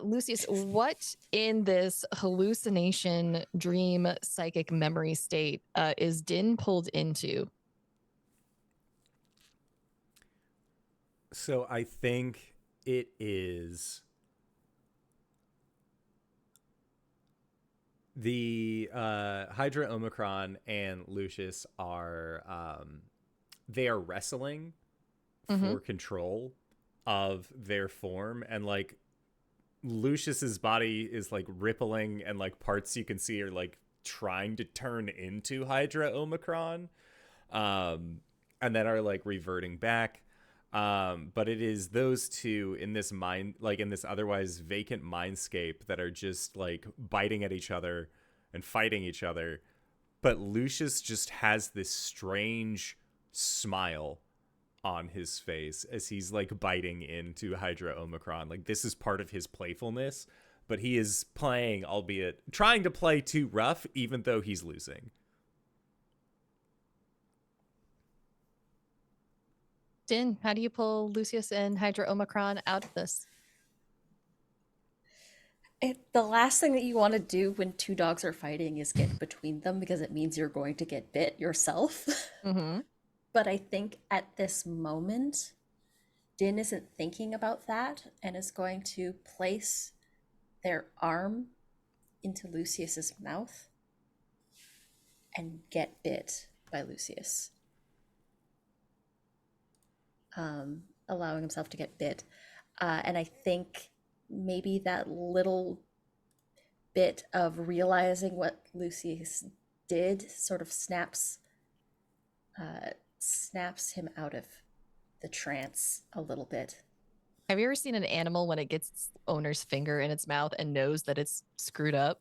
Lucius, what in this hallucination, dream, psychic memory state is Din pulled into? So I think it is the Hydra Omicron and Lucius are they are wrestling for control of their form, and like Lucius's body is like rippling, and like parts you can see are like trying to turn into Hydra Omicron, and then are like reverting back. But it is those two in this in this otherwise vacant mindscape that are just like biting at each other and fighting each other. But Lucius just has this strange smile on his face as he's like biting into Hydra Omicron. Like this is part of his playfulness, but he is playing, albeit trying to play too rough, even though he's losing. Din, how do you pull Lucius and Hydra Omicron out of this? The last thing that you want to do when two dogs are fighting is get between them, because it means you're going to get bit yourself. But I think at this moment, Din isn't thinking about that and is going to place their arm into Lucius's mouth and get bit by Lucius. Allowing himself to get bit. And I think maybe that little bit of realizing what Lucius did sort of snaps him out of the trance a little bit. Have you ever seen an animal when it gets its owner's finger in its mouth and knows that it's screwed up?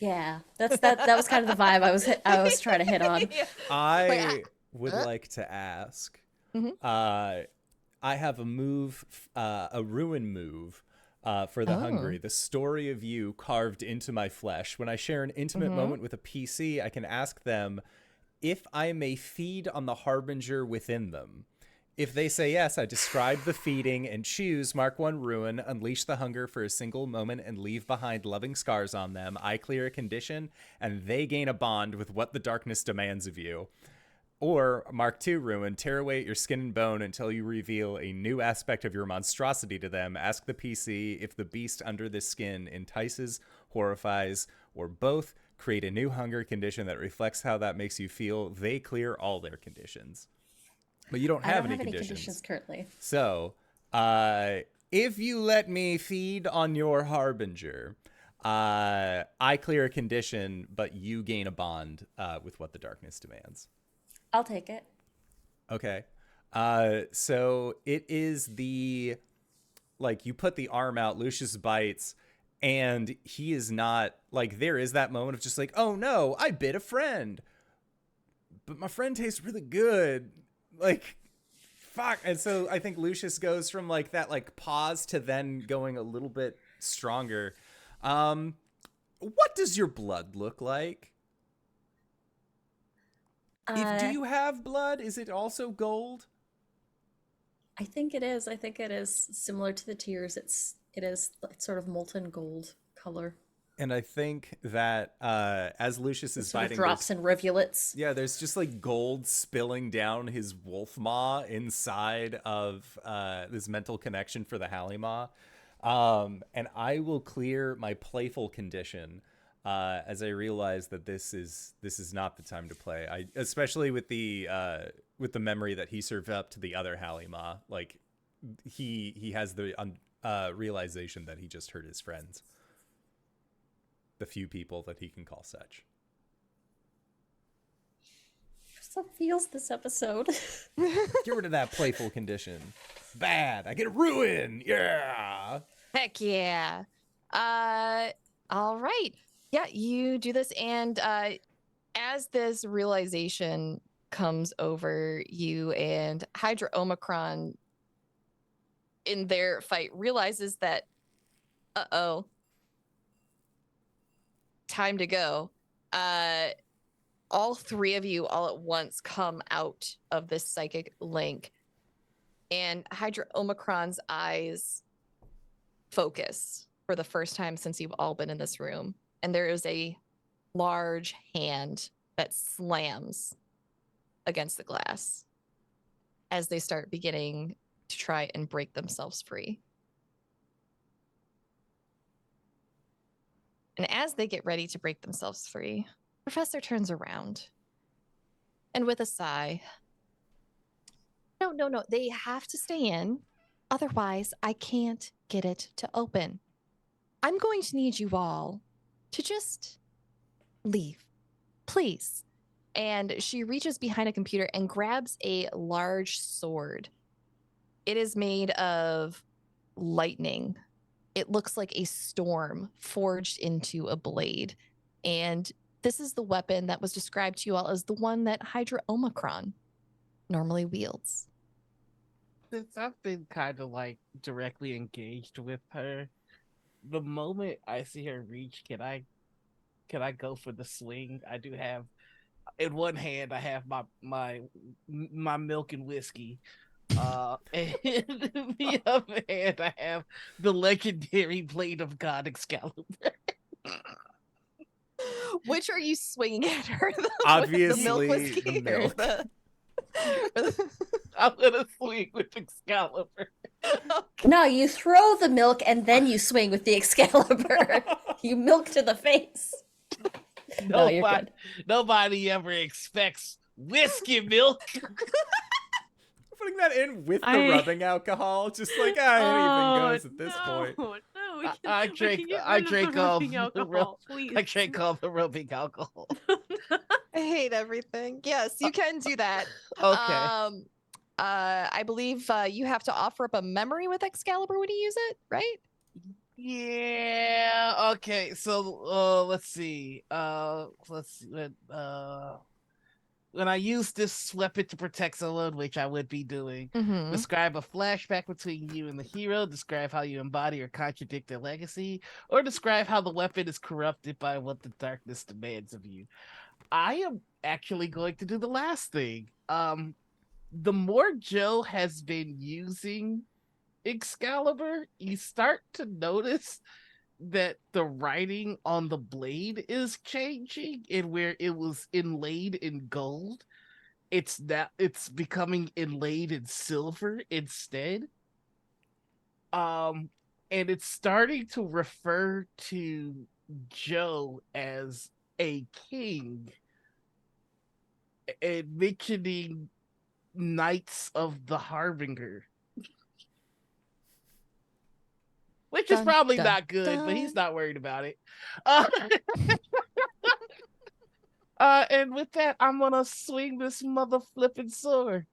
Yeah, that was kind of the vibe I was trying to hit on. I would like to ask. I have a move, a ruin move for the hungry. The story of you carved into my flesh. When I share an intimate moment with a PC, I can ask them if I may feed on the harbinger within them. If they say yes, I describe the feeding and choose, mark one ruin, unleash the hunger for a single moment, and leave behind loving scars on them. I clear a condition, and they gain a bond with what the darkness demands of you. Or, mark 2 ruin, tear away at your skin and bone until you reveal a new aspect of your monstrosity to them. Ask the PC if the beast under this skin entices, horrifies, or both. Create a new hunger condition that reflects how that makes you feel. They clear all their conditions. But you don't have any conditions currently. So, if you let me feed on your harbinger, I clear a condition, but you gain a bond with what the darkness demands. I'll take it. Okay. So it is the, like, you put the arm out, Lucius bites, and he is not, like, there is that moment of just like, oh no, I bit a friend, but my friend tastes really good. Like, fuck. And so I think Lucius goes from like that, like, pause to then going a little bit stronger. What does your blood look like? Do you have blood? Is it also gold? I think it is. I think it is similar to the tears. It's sort of molten gold color. And I think that as Lucius is biting, drops in rivulets. Yeah, there's just like gold spilling down his wolf maw inside of this mental connection for the Halima. And I will clear my playful condition as I realize that this is not the time to play. Especially with the memory that he served up to the other Halima. Like he has the realization that he just hurt his friends. The few people that he can call such. So feels this episode. Get rid of that playful condition. Bad. I get a ruin. Yeah. Heck yeah. All right. Yeah, you do this, and as this realization comes over you, and Hydra Omicron in their fight realizes that, time to go. all three of you all at once come out of this psychic link, and Hydra Omicron's eyes focus for the first time since you've all been in this room. And there is a large hand that slams against the glass as they start beginning to try and break themselves free. And as they get ready to break themselves free, Professor turns around and with a sigh, no, they have to stay in. Otherwise, I can't get it to open. I'm going to need you all to just leave, please. And she reaches behind a computer and grabs a large sword. It is made of lightning. It looks like a storm forged into a blade. And this is the weapon that was described to you all as the one that Hydra Omicron normally wields. Since I've been kind of like directly engaged with her, the moment I see her reach, can I go for the swing? I do have, in one hand I have my milk and whiskey, and in the other hand I have the legendary blade of God Excalibur. Which are you swinging at her? Obviously, the milk whiskey the milk. I'm gonna swing with Excalibur. No, you throw the milk and then you swing with the Excalibur. You milk to the face. No, you're good. Nobody ever expects whiskey milk. Putting that in with the rubbing alcohol, just like anything goes at this point. No, I drank all the rubbing alcohol. I hate everything. Yes, you can do that. Okay. I believe you have to offer up a memory with Excalibur when you use it, right? Yeah. Okay. So let's see. When I use this weapon to protect someone, which I would be doing, describe a flashback between you and the hero, describe how you embody or contradict their legacy, or describe how the weapon is corrupted by what the darkness demands of you. I am actually going to do the last thing. The more Joe has been using Excalibur, you start to notice that the writing on the blade is changing, and where it was inlaid in gold, it's becoming inlaid in silver instead. And it's starting to refer to Joe as a king, and mentioning Knights of the Harbinger. Which is probably not good, but he's not worried about it. And with that, I'm gonna swing this mother flipping sword,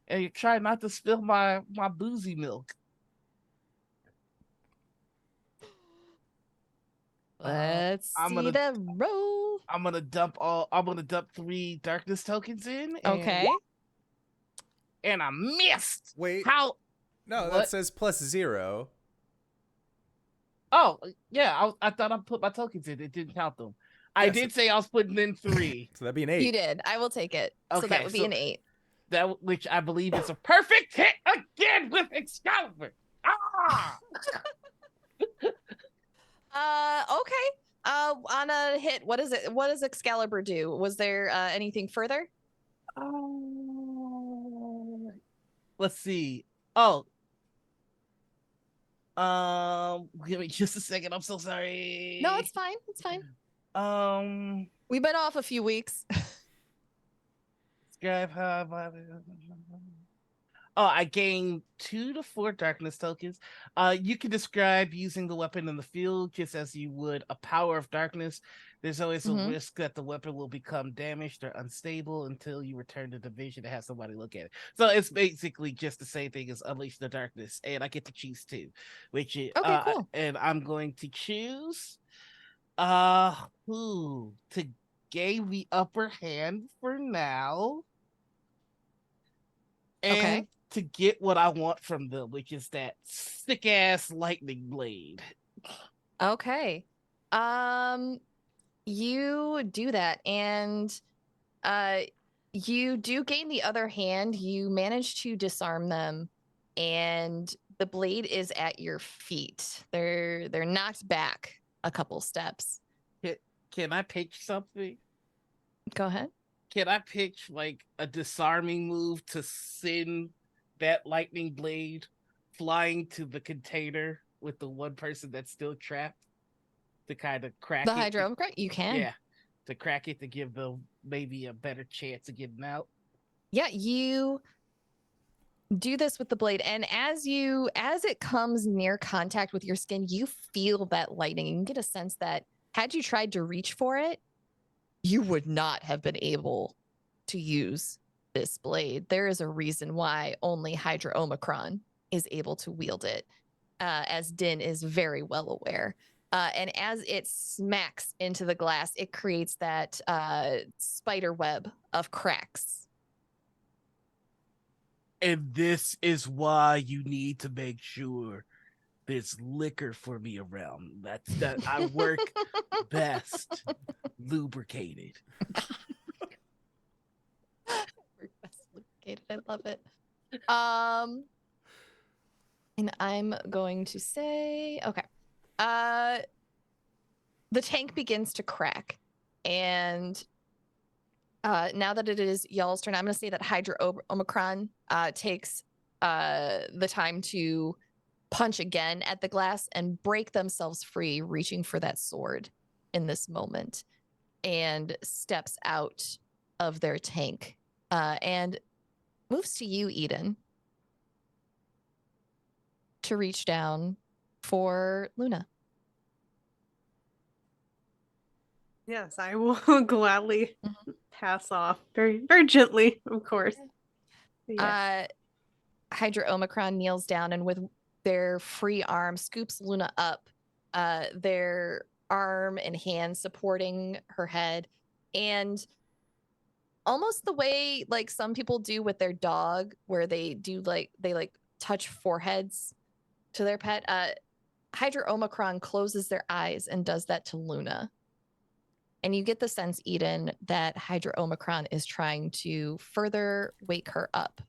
and you try not to spill my boozy milk. Let's see the roll. I'm gonna dump 3 darkness tokens in. Okay. And I missed. Wait. How? No, What? that says +0. Oh, yeah. I thought I put my tokens in. It didn't count them. I did say I was putting in 3. So that'd be an 8. You did. I will take it. Okay, so that would be an 8. That, which I believe is a perfect hit again with Excalibur. Ah! Okay. On a hit, what is it? What does Excalibur do? Was there anything further? Let's see. Oh. Give me just a second. I'm so sorry. No, it's fine. It's fine. We've been off a few weeks. Describe how I gained 2 to 4 darkness tokens. You can describe using the weapon in the field just as you would a power of darkness. There's always a risk that the weapon will become damaged or unstable until you return to the division to have somebody look at it. So it's basically just the same thing as Unleash the Darkness, and I get to choose 2, which is cool. And I'm going to choose who to gain the upper hand for now. And to get what I want from them, which is that sick ass lightning blade. Okay. You do that, and You do gain the other hand. You manage to disarm them, and the blade is at your feet. They're knocked back a couple steps. Can I pitch something? Go ahead. Can I pitch like a disarming move to send that lightning blade flying to the container with the one person that's still trapped to kind of crack The it? Hydro, you can. Yeah, to crack it to give them maybe a better chance of getting out. Yeah, you do this with the blade, and as it comes near contact with your skin, you feel that lightning. You can get a sense that had you tried to reach for it, you would not have been able to use this blade. There is a reason why only Hydra Omicron is able to wield it, as Din is very well aware. And as it smacks into the glass, it creates that spider web of cracks. And this is why you need to make sure there's liquor for me around. That I work best lubricated. Best lubricated. I love it. And I'm going to say, okay. The tank begins to crack, and now that it is y'all's turn, I'm going to say that Hydra Omicron takes the time to punch again at the glass and break themselves free, reaching for that sword in this moment, and steps out of their tank and moves to you, Eden, to reach down for Luna. Yes, I will gladly pass off very, very gently, of course. Yes. Hydra Omicron kneels down and with their free arm scoops Luna up, their arm and hand supporting her head, and almost the way like some people do with their dog, where they touch foreheads to their pet. Hydra Omicron closes their eyes and does that to Luna. And you get the sense, Eden, that Hydra Omicron is trying to further wake her up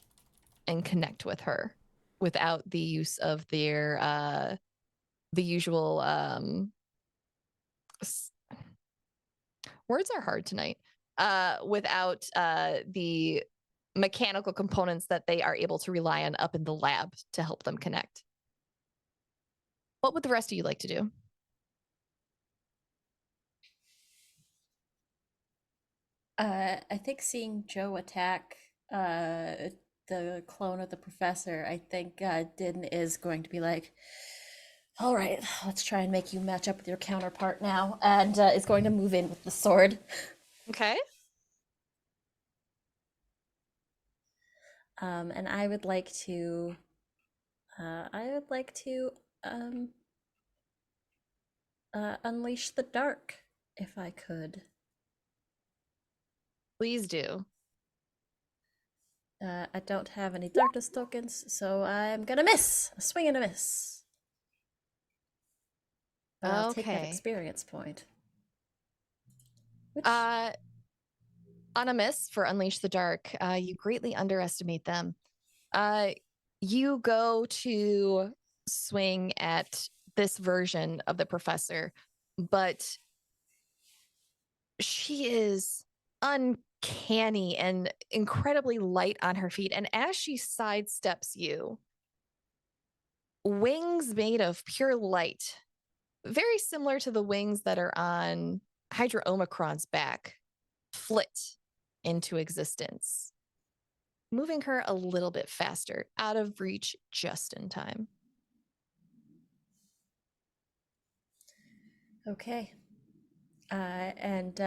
and connect with her without the use of their the usual words are hard tonight. Without the mechanical components that they are able to rely on up in the lab to help them connect. What would the rest of you like to do? I think seeing Joe attack the clone of the professor, I think Din is going to be like, all right, let's try and make you match up with your counterpart now, and is going to move in with the sword. Okay. And I would like to unleash the dark, if I could. Please do. I don't have any darkness tokens, so I'm gonna miss. A swing and a miss. But I'll take that Okay. experience point. Which, On a miss for Unleash the Dark, you greatly underestimate them. You go to swing at this version of the professor, but she is uncanny and incredibly light on her feet. And as she sidesteps you, wings made of pure light, very similar to the wings that are on Hydra Omicron's back, flit into existence, moving her a little bit faster, out of reach just in time. okay. And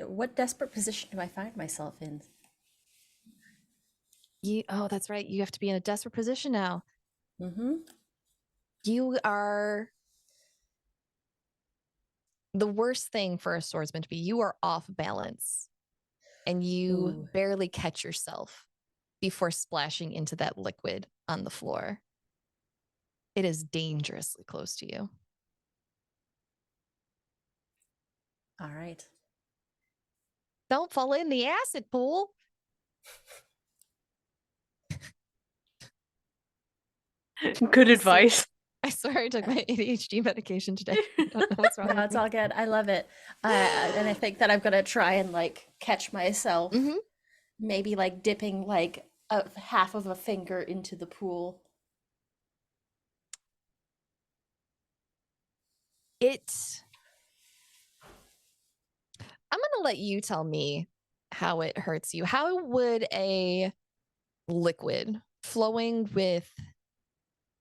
what desperate position do I find myself in? Oh, that's right. You have to be in a desperate position now. Mm-hmm. You are the worst thing for a swordsman to be. You are off balance and you Ooh. barely catch yourself before splashing into that liquid on the floor. It is dangerously close to you. All right. Don't fall in the acid pool. Good advice. I swear I took my ADHD medication today. I don't know what's wrong No, with it's me. all good. I love it. And I think that I'm gonna try and like catch myself, Mhm. maybe like dipping like half of a finger into the pool. I'm gonna let you tell me how it hurts you. How would a liquid flowing with,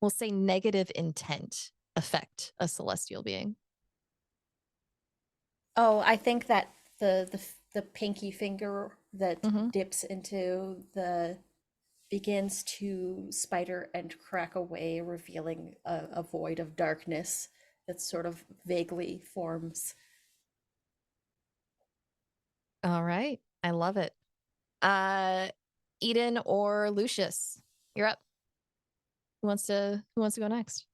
we'll say, negative intent affect a celestial being? Oh, I think that the pinky finger that Mhm. dips into the begins to spider and crack away, revealing a void of darkness that sort of vaguely forms. All right. I love it. Eden or Lucius, you're up. Who wants to go next?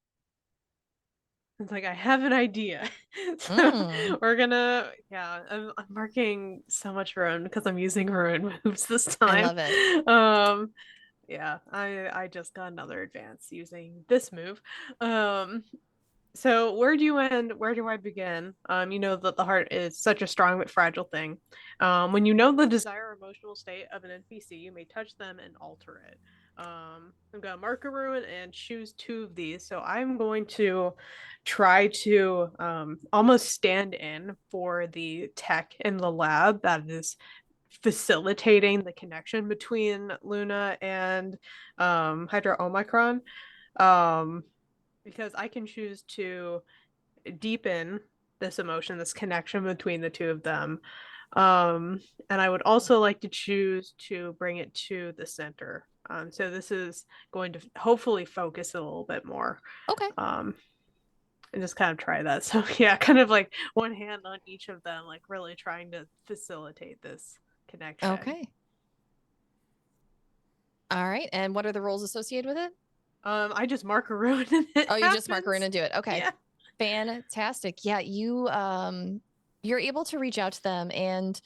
It's like I have an idea. So Mm, we're gonna, yeah, I'm marking so much ruin because I'm using ruin moves this I time. love it. Yeah, I just got another advance using this move. So where do you end? Where do I begin? You know that the heart is such a strong but fragile thing. When you know the desire or emotional state of an NPC, you may touch them and alter it. I'm gonna mark a ruin and choose 2 of these. So I'm going to try to almost stand in for the tech in the lab that is facilitating the connection between Luna and Hydra Omicron. Because I can choose to deepen this emotion, this connection between the 2 of them. And I would also like to choose to bring it to the center. So this is going to hopefully focus a little bit more. Okay. And just kind of try that. So yeah, kind of like one hand on each of them, like really trying to facilitate this connection. Okay. All right. And what are the roles associated with it? I just mark a ruin and it Oh, you just mark her in happens. and do it. Okay. Yeah. Fantastic. Yeah, you're able to reach out to them, and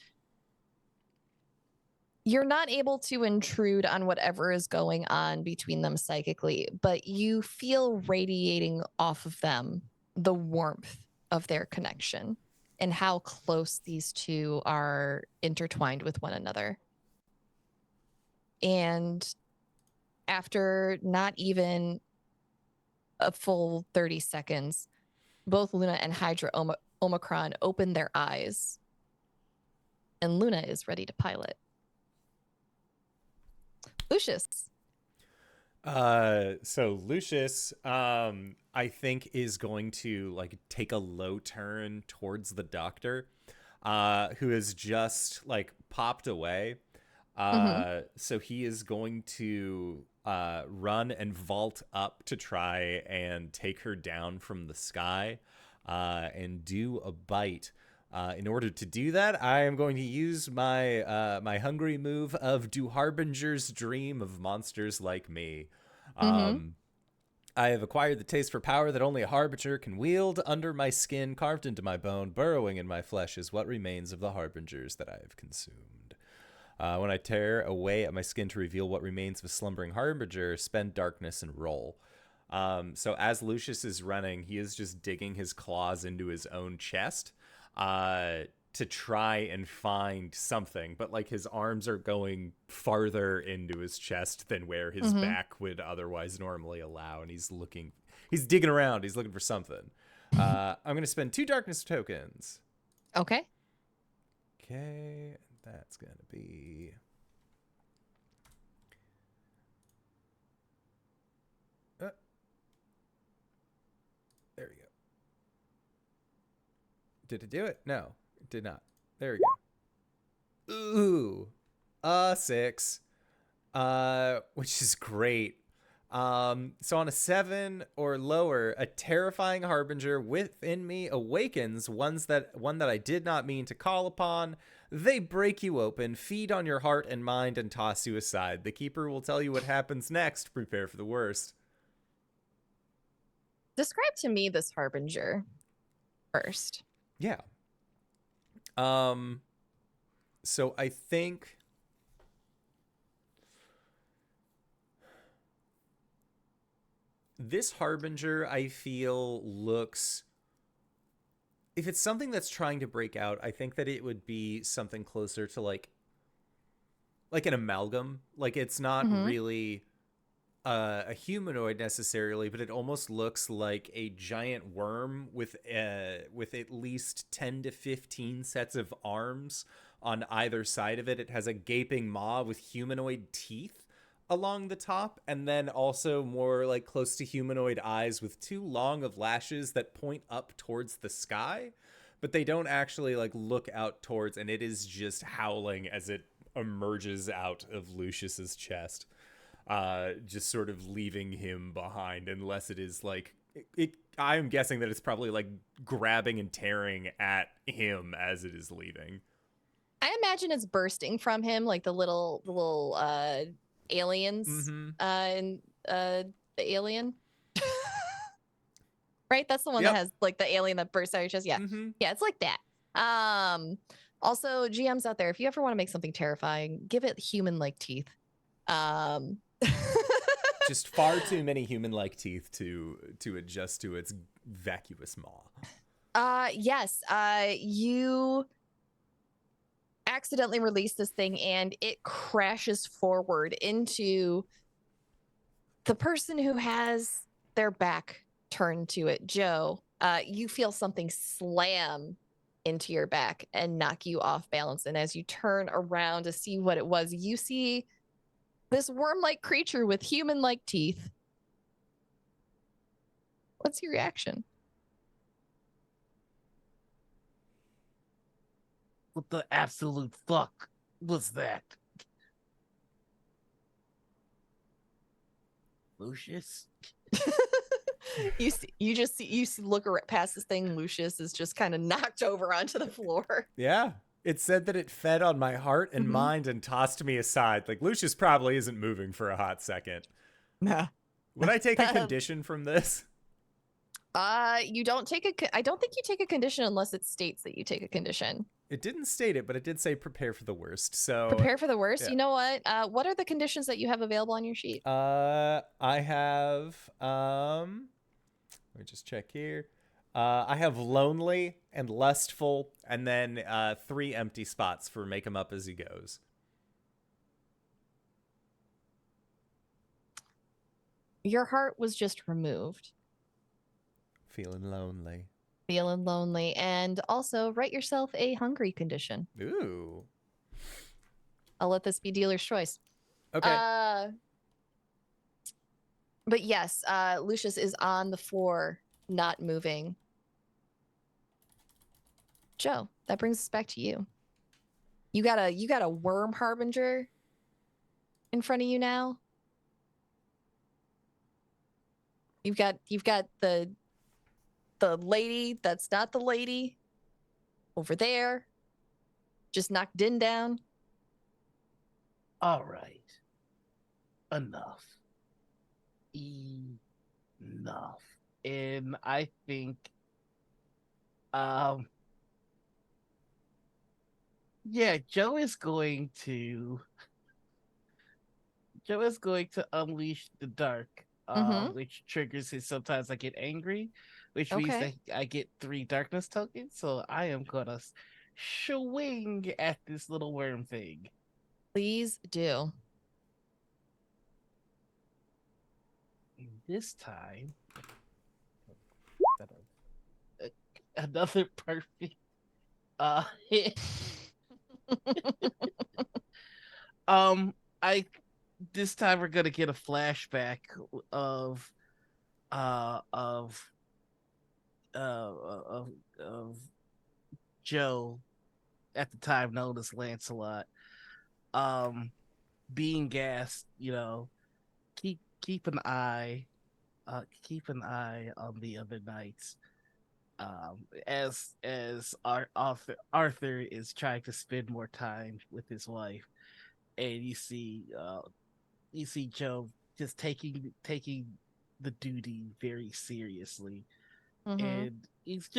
you're not able to intrude on whatever is going on between them psychically, but you feel radiating off of them the warmth of their connection and how close these two are intertwined with one another. And after not even a full 30 seconds, both Luna and Hydra Omicron open their eyes, and Luna is ready to pilot. Lucius. So Lucius, I think is going to like take a low turn towards the doctor, who has just like popped away. So he is going to run and vault up to try and take her down from the sky, and do a bite. In order to do that, I am going to use my my hungry move of "Do Harbingers dream of monsters like me?" I have acquired the taste for power that only a harbinger can wield. Under my skin, carved into my bone, burrowing in my flesh, is what remains of the harbingers that I have consumed. When I tear away at my skin to reveal what remains of a slumbering harbinger, spend darkness and roll. So as Lucius is running, he is just digging his claws into his own chest to try and find something. But like his arms are going farther into his chest than where his back would otherwise normally allow. And he's digging around. He's looking for something. I'm going to spend 2 darkness tokens. Okay. Okay. That's going to be... there we go. Did it do it? No, it did not. There we go. Ooh. 6. Which is great. So on a 7 or lower, a terrifying harbinger within me awakens, one that I did not mean to call upon. They break you open, feed on your heart and mind, and toss you aside. The keeper will tell you what happens next. Prepare for the worst. Describe to me this harbinger first. Yeah. So I think this Harbinger, I feel, looks. If it's something that's trying to break out, I think that it would be something closer to like an amalgam. Like it's not Mm-hmm. really a humanoid necessarily, but it almost looks like a giant worm with at least 10 to 15 sets of arms on either side of it. It has a gaping maw with humanoid teeth along the top, and then also more like close to humanoid eyes with too long of lashes that point up towards the sky, but they don't actually like look out towards, and it is just howling as it emerges out of Lucius's chest, just sort of leaving him behind, unless it is like it. I'm guessing that it's probably like grabbing and tearing at him as it is leaving. I imagine it's bursting from him like the little aliens Mm-hmm. in the Alien. Right? That's the one Yep. that has like the alien that bursts out of your chest. Yeah. Mm-hmm. Yeah, it's like that. Also, GMs out there, if you ever want to make something terrifying, give it human-like teeth. Just far too many human-like teeth to adjust to its vacuous maw. Yes. You accidentally release this thing and it crashes forward into the person who has their back turned to it. Joe, you feel something slam into your back and knock you off balance. And as you turn around to see what it was, you see this worm-like creature with human-like teeth. What's your reaction? What the absolute fuck was that? Lucius? You look past this thing. Lucius is just kind of knocked over onto the floor. Yeah. It said that it fed on my heart and Mhm. mind and tossed me aside. Like, Lucius probably isn't moving for a hot second. Nah. Would I take a condition from this? You don't take I don't think you take a condition unless it states that you take a condition. It didn't state it, but it did say prepare for the worst. So Prepare for the worst. yeah. You know what? What are the conditions that you have available on your sheet? I have let me just check here. I have lonely and lustful, and then 3 empty spots for make him up as he goes. Your heart was just removed. Feeling lonely. Feeling lonely. And also write yourself a hungry condition. Ooh. I'll let this be dealer's choice. Okay. But yes, Lucius is on the floor, not moving. Joe, that brings us back to you. You got a worm harbinger in front of you now. You've got the lady that's not the lady over there. Just knocked Din down. All right. Enough. Enough. And I think yeah, Joe is going to unleash the dark, which triggers his sometimes I get angry, which means that I get 3 darkness tokens. So I am gonna swing at this little worm thing. Please do. This time, another perfect. This time we're gonna get a flashback of Joe, at the time known as Lancelot, being gassed. You know, keep an eye on the other knights. As our Arthur is trying to spend more time with his wife, and you see Joe just taking the duty very seriously, and it's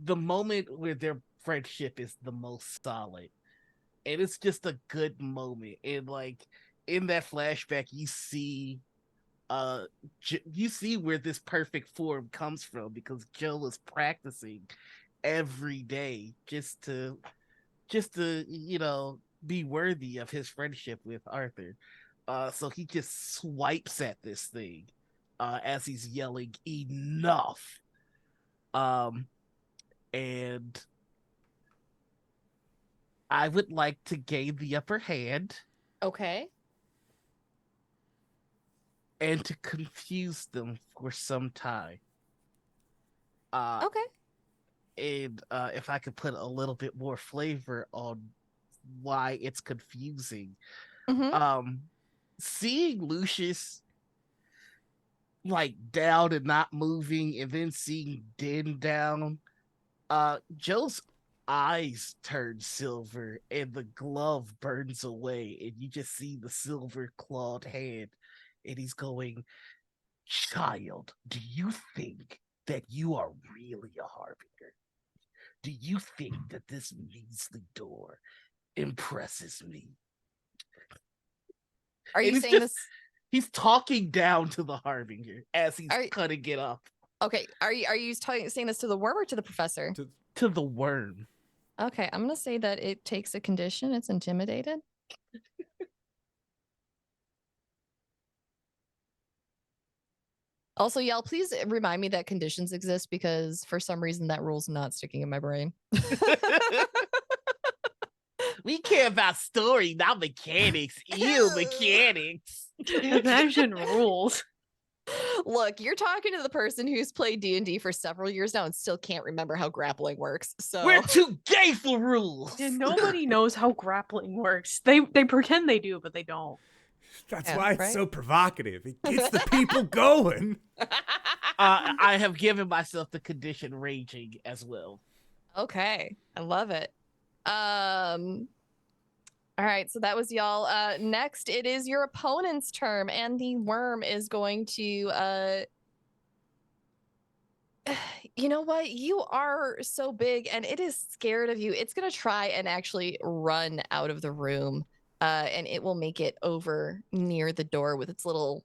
the moment where they're friendship is the most solid. And it's just a good moment. And like in that flashback, you see you see where this perfect form comes from, because Joe is practicing every day just to be worthy of his friendship with Arthur. So he just swipes at this thing as he's yelling enough. And I would like to gain the upper hand Okay. and to confuse them for some time. Okay. And if I could put a little bit more flavor on why it's confusing, Mm-hmm. seeing Lucius like down and not moving, and then seeing Din down, Joe's eyes turn silver and the glove burns away, and you just see the silver clawed hand, and he's going, "Child, do you think that you are really a harbinger? Do you think that this measly door impresses me?" Are And you it's saying just this? he's talking down to the harbinger as he's Are cutting it up okay? Are you saying this to the worm or to the professor? to the worm. Okay, I'm gonna say that it takes a condition. It's intimidated. Also, y'all, please remind me that conditions exist, because for some reason that rule's not sticking in my brain. We care about story, not mechanics. Ew, mechanics. Imagine rules. Look, you're talking to the person who's played D&D for several years now and still can't remember how grappling works. So We're too gay for rules. And nobody knows how grappling works. They pretend they do, but they don't. That's Yeah, why it's right? so provocative. It gets the people going. I have given myself the condition raging as well. Okay, I love it. All right, so that was y'all. Next, it is your opponent's turn, and the worm is going to. You know what? You are so big, and it is scared of you. It's gonna try and actually run out of the room, and it will make it over near the door with its little.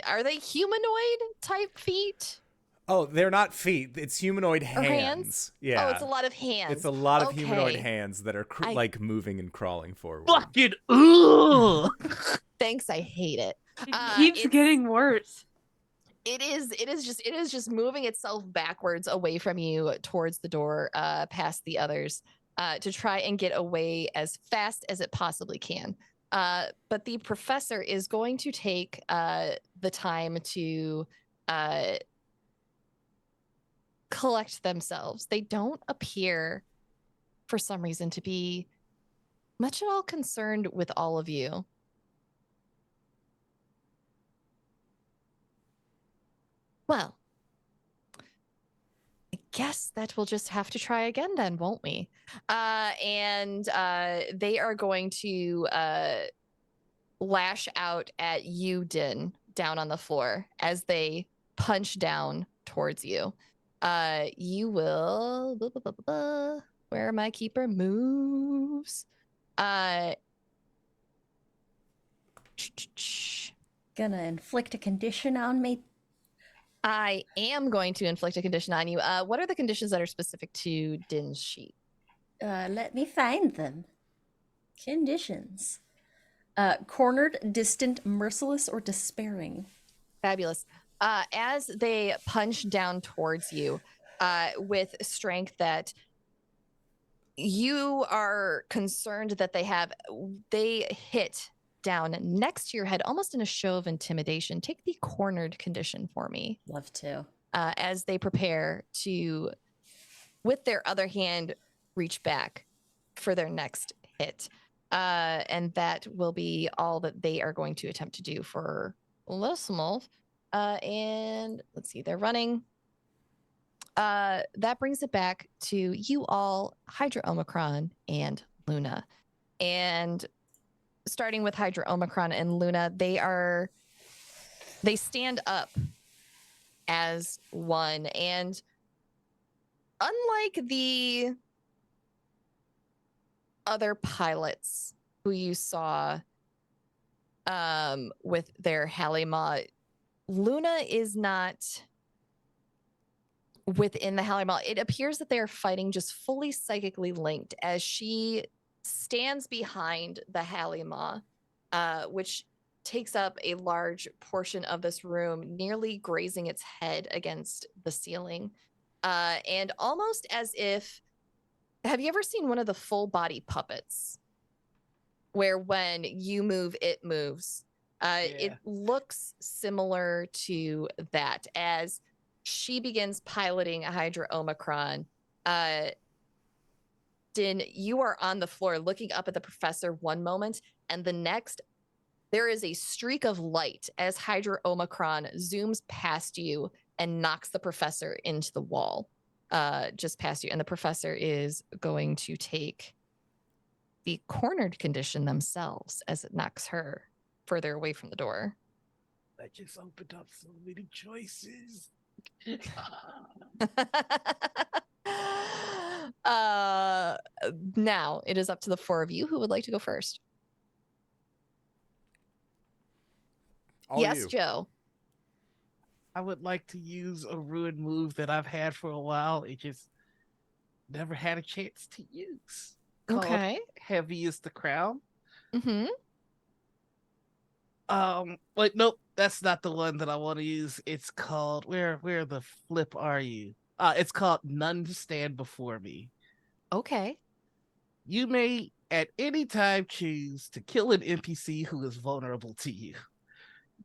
Are they humanoid type feet Oh, they're not feet. It's humanoid or hands. hands? Yeah. Oh, it's a lot of hands. It's a lot of Okay. humanoid hands that are I- like moving and crawling forward. Fucking ugh. Thanks, I hate it. It keeps getting worse. It is just moving itself backwards away from you towards the door, past the others, to try and get away as fast as it possibly can. But the professor is going to take the time to collect themselves. They don't appear, for some reason, to be much at all concerned with all of you. Well, I guess that we'll just have to try again then, won't we? And they are going to lash out at you, Din, down on the floor as they punch down towards you. You will. Where are my keeper moves? Gonna inflict a condition on me. I am going to inflict a condition on you. What are the conditions that are specific to Din's sheet? Let me find them. Conditions. Cornered, distant, merciless, or despairing. Fabulous. As they punch down towards you with strength that you are concerned that they hit down next to your head, almost in a show of intimidation. Take the cornered condition for me. Love to. As they prepare to, with their other hand, reach back for their next hit. And that will be all that they are going to attempt to do for this month. And let's see, they're running. That brings it back to you all, Hydra Omicron and Luna. And starting with Hydra Omicron and Luna, they stand up as one. And unlike the other pilots who you saw with their Halima, Luna is not within the Halima. It appears that they are fighting just fully psychically linked as she stands behind the Halima, which takes up a large portion of this room, nearly grazing its head against the ceiling. And almost as if, have you ever seen one of the full body puppets where when you move, it moves? It looks similar to that as she begins piloting a Hydra Omicron. Din, you are on the floor looking up at the professor one moment, and the next, there is a streak of light as Hydra Omicron zooms past you and knocks the professor into the wall, just past you. And the professor is going to take the cornered condition themselves as it knocks her further away from the door. That just opened up so many choices. Now it is up to the four of you. Who would like to go first? All yes, you. Joe. I would like to use a ruined move that I've had for a while. It just never had a chance to use. Okay. Heavy is the crown. Mm-hmm. Wait, nope, that's not the one that I want to use. It's called where the flip are you? It's called None Stand Before Me. Okay. You may at any time choose to kill an NPC who is vulnerable to you.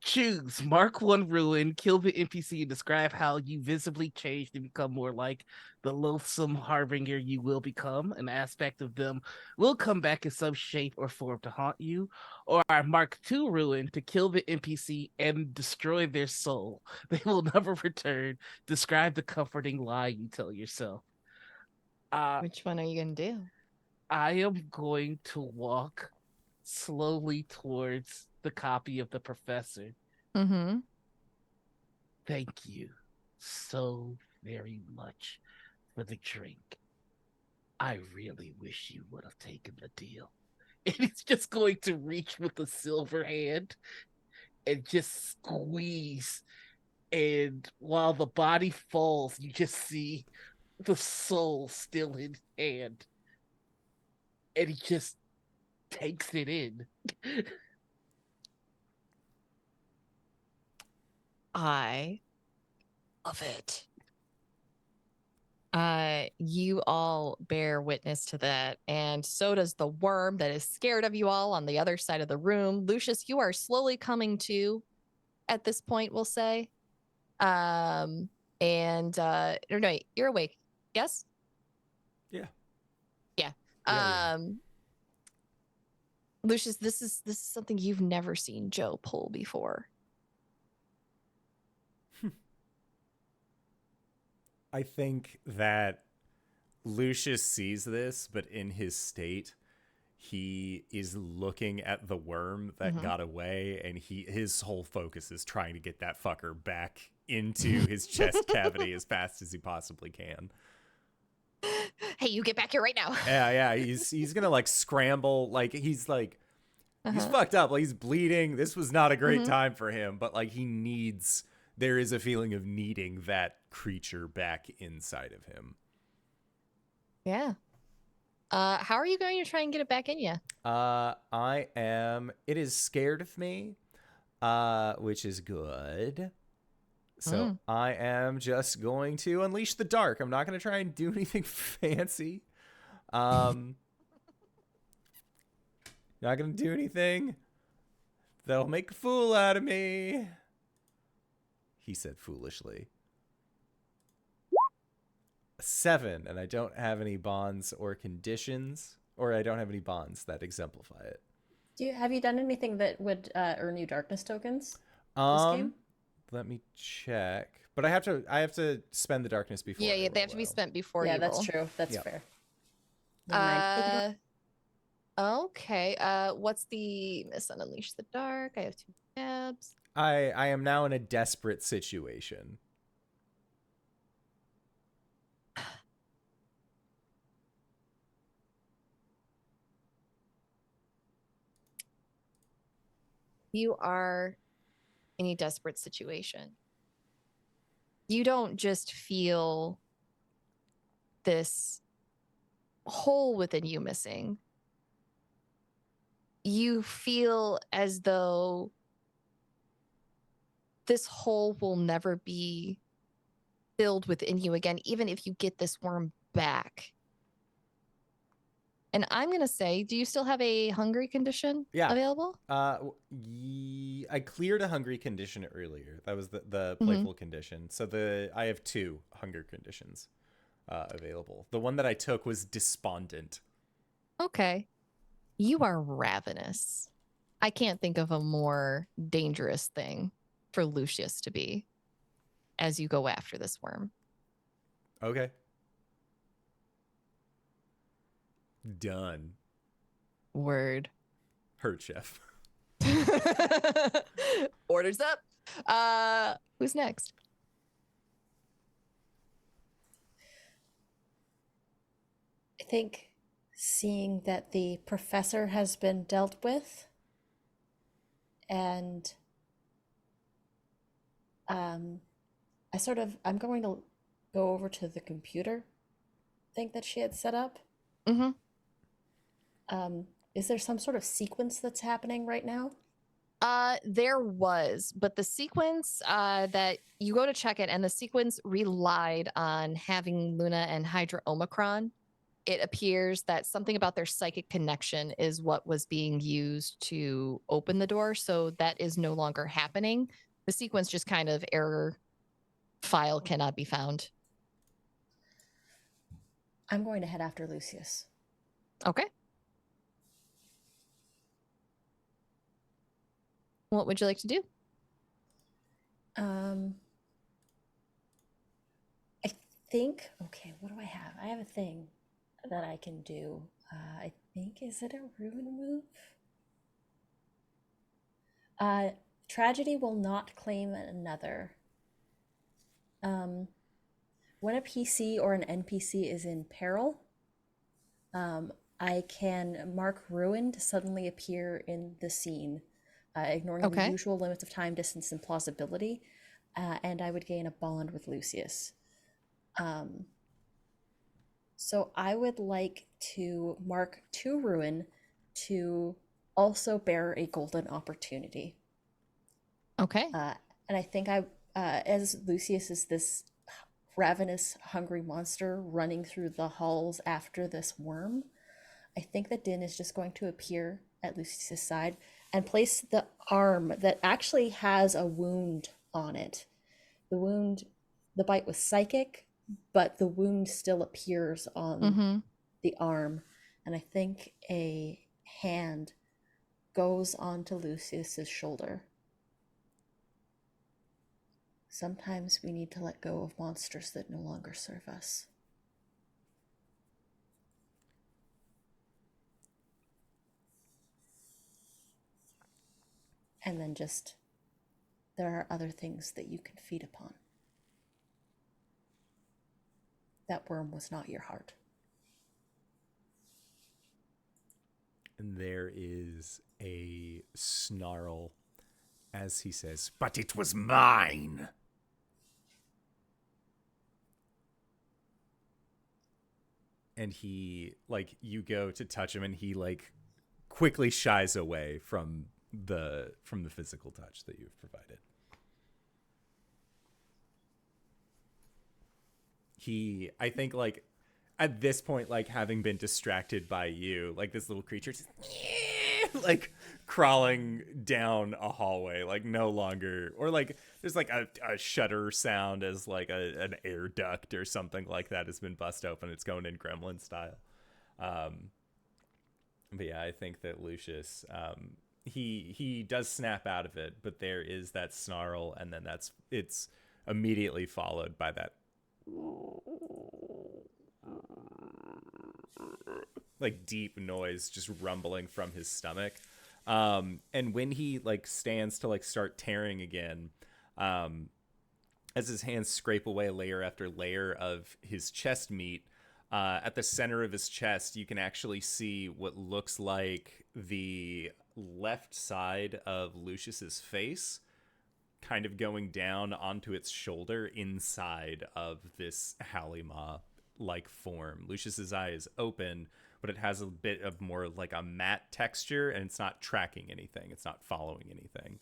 Choose mark one ruin, kill the NPC, and describe how you visibly change to become more like the loathsome harbinger you will become. An aspect of them will come back in some shape or form to haunt you. Or mark two ruin to kill the NPC and destroy their soul. They will never return. Describe the comforting lie you tell yourself. Which one are you gonna do? I am going to walk slowly towards the copy of the professor. Mm-hmm. Thank you so very much for the drink. I really wish you would have taken the deal. And it's just going to reach with a silver hand and just squeeze. And while the body falls, you just see the soul still in hand. And he just takes it in. I love it. You all bear witness to that, and so does the worm that is scared of you all on the other side of the room. Lucius, you are slowly coming to at this point, we'll say. No, you're awake. Yes? Yeah. Yeah. Yeah, Lucius, this is something you've never seen Joe pull before. I think that Lucius sees this, but in his state, he is looking at the worm that got away, and his whole focus is trying to get that fucker back into his chest cavity as fast as he possibly can. Hey, you get back here right now. Yeah, he's gonna like scramble, like he's fucked up, like he's bleeding. This was not a great time for him, but like there is a feeling of needing that creature back inside of him. Yeah. How are you going to try and get it back in you? It is scared of me, which is good. So I am just going to unleash the dark. I'm not going to try and do anything fancy. Not going to do anything that'll make a fool out of me. He said foolishly. 7, and I don't have any bonds or conditions, or I don't have any bonds that exemplify it. Have you done anything that would earn you darkness tokens this game? Let me check. But I have to spend the darkness before. Yeah, they have to be spent before. Yeah, you that's roll. true. That's fair. Okay. What's the miss on Unleash the Dark? I have 2 tabs. I am now in a desperate situation. you are in a desperate situation. You don't just feel this hole within you missing. You feel as though this hole will never be filled within you again, even if you get this worm back. And I'm going to say, do you still have a hungry condition available? I cleared a hungry condition earlier. That was the playful condition. So I have 2 hunger conditions available. The one that I took was despondent. Okay. You are ravenous. I can't think of a more dangerous thing for Lucius to be as you go after this worm. Okay. Done. Word. Heard, chef. Orders up. Who's next? I think seeing that the professor has been dealt with, and I'm going to go over to the computer thing that she had set up. Mm-hmm. Is there some sort of sequence that's happening right now? There was, but the sequence that you go to check it, and the sequence relied on having Luna and Hydra Omicron. It appears that something about their psychic connection is what was being used to open the door, so that is no longer happening. The sequence just kind of error file cannot be found. I'm going to head after Lucius. Okay. What would you like to do? I think, okay, what do I have? I have a thing that I can do. I think, is it a ruin move? Tragedy will not claim another. When a PC or an NPC is in peril, I can mark ruin to suddenly appear in the scene, ignoring the usual limits of time, distance, and plausibility, and I would gain a bond with Lucius. So I would like to mark 2 ruin to also bear a golden opportunity. Okay. And I think as Lucius is this ravenous, hungry monster running through the halls after this worm, I think that Din is just going to appear at Lucius's side and place the arm that actually has a wound on it. The bite was psychic, but the wound still appears on the arm. And I think a hand goes onto Lucius's shoulder. Sometimes we need to let go of monsters that no longer serve us. And then there are other things that you can feed upon. That worm was not your heart. And there is a snarl as he says, "But it was mine." And he, you go to touch him, and he, quickly shies away from the physical touch that you've provided. I think, at this point, having been distracted by you, this little creature just, crawling down a hallway, no longer, or there's a shutter sound as an air duct or something like that has been bust open. It's going in gremlin style. But yeah, I think that Lucius, he does snap out of it, but there is that snarl, and then it's immediately followed by that deep noise just rumbling from his stomach. And when he stands to start tearing again, as his hands scrape away layer after layer of his chest meat, At the center of his chest, you can actually see what looks like the left side of Lucius's face kind of going down onto its shoulder inside of this Halima-like form. Lucius's eye is open, but it has a bit of more like a matte texture, and it's not tracking anything. It's not following anything.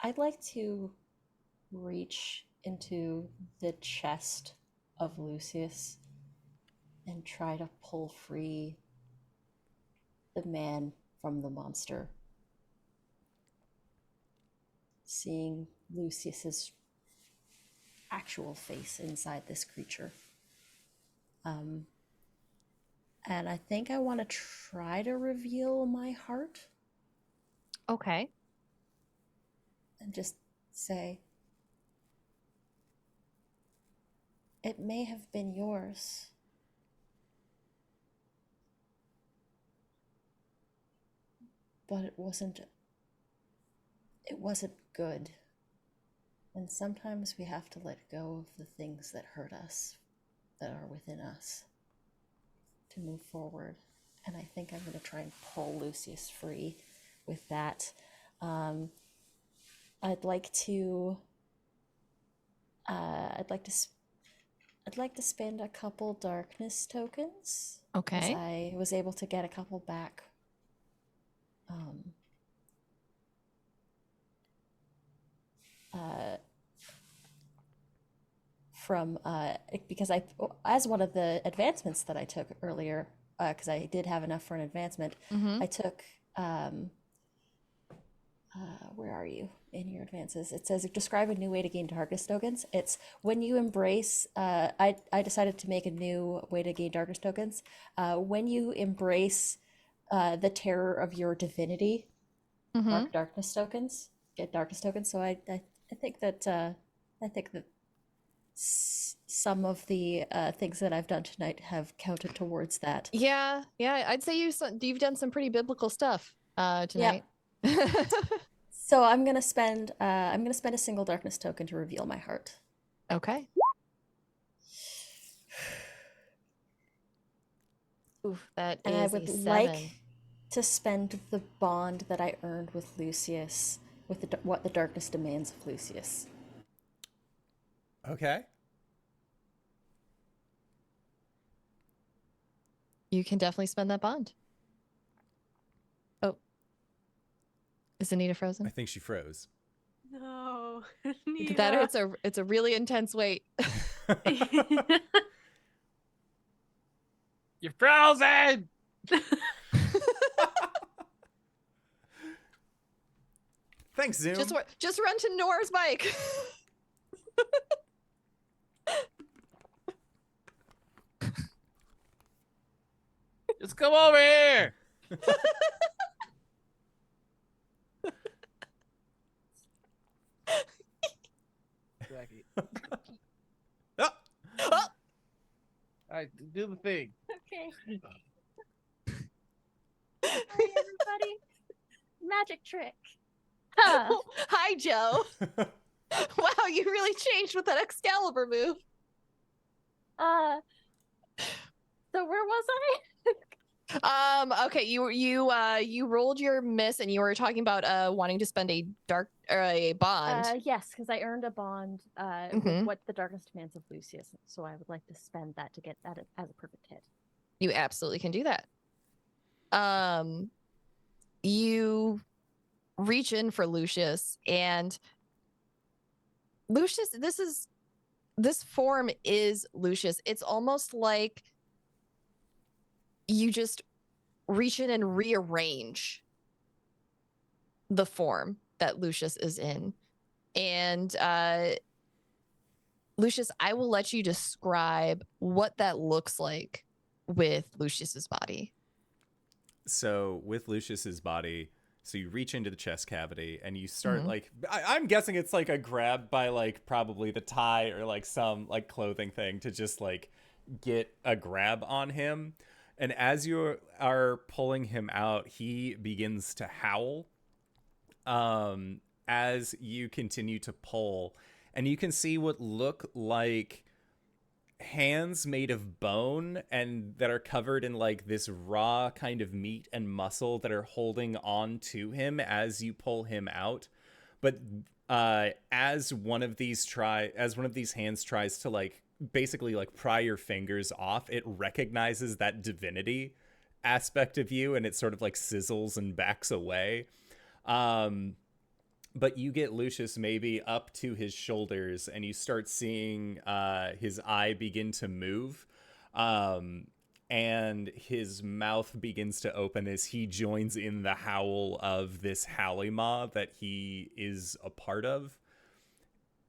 I'd like to reach into the chest of Lucius and try to pull free the man from the monster. Seeing Lucius's actual face inside this creature. And I think I want to try to reveal my heart Okay. and just say, it may have been yours, but it wasn't good. And sometimes we have to let go of the things that hurt us, that are within us, to move forward. And I think I'm going to try and pull Lucius free with that. I'd like to spend a couple darkness tokens. Okay. I was able to get a couple back. Because as one of the advancements that I took earlier, because I did have enough for an advancement, I took, where are you in your advances? It says, describe a new way to gain darkness tokens. It's when you embrace, I decided to make a new way to gain darkness tokens. When you embrace the terror of your divinity, mark darkness tokens, get darkness tokens. So I think that some of the things that I've done tonight have counted towards that. Yeah, I'd say you've done some pretty biblical stuff tonight. So I'm gonna spend a single darkness token to reveal my heart. Okay. Oof, that And is I would a 7. like to spend the bond that I earned with Lucius, with what the darkness demands of Lucius. Okay. You can definitely spend that bond. Oh. Is Anita frozen? I think she froze. No. Either that or it's a really intense wait. You're frozen. Thanks, Zoom. Just run to Nora's mic. Just come over here. Oh. All right, do the thing. Okay. Hi, everybody. Magic trick. Huh. Oh, hi, Joe. Wow, you really changed with that Excalibur move. So where was I? Okay, you rolled your miss, and you were talking about wanting to spend a bond. Yes, because I earned a bond with what the darkness demands of Lucius, so I would like to spend that to get that as a perfect hit. You absolutely can do that. You reach in for Lucius, and Lucius, this form is Lucius. It's almost like you just reach in and rearrange the form that Lucius is in. And Lucius, I will let you describe what that looks like with Lucius's body. So with Lucius's body, so you reach into the chest cavity and you start like, I'm guessing it's like a grab by like probably the tie or like some like clothing thing to just like get a grab on him. And as you are pulling him out, he begins to howl as you continue to pull. and you can see what look like hands made of bone and that are covered in like this raw kind of meat and muscle that are holding on to him as you pull him out. But as one of these hands tries to like basically like pry your fingers off, it recognizes that divinity aspect of you and it sort of like sizzles and backs away. But you get Lucius maybe up to his shoulders and you start seeing his eye begin to move. And his mouth begins to open as he joins in the howl of this Halima that he is a part of,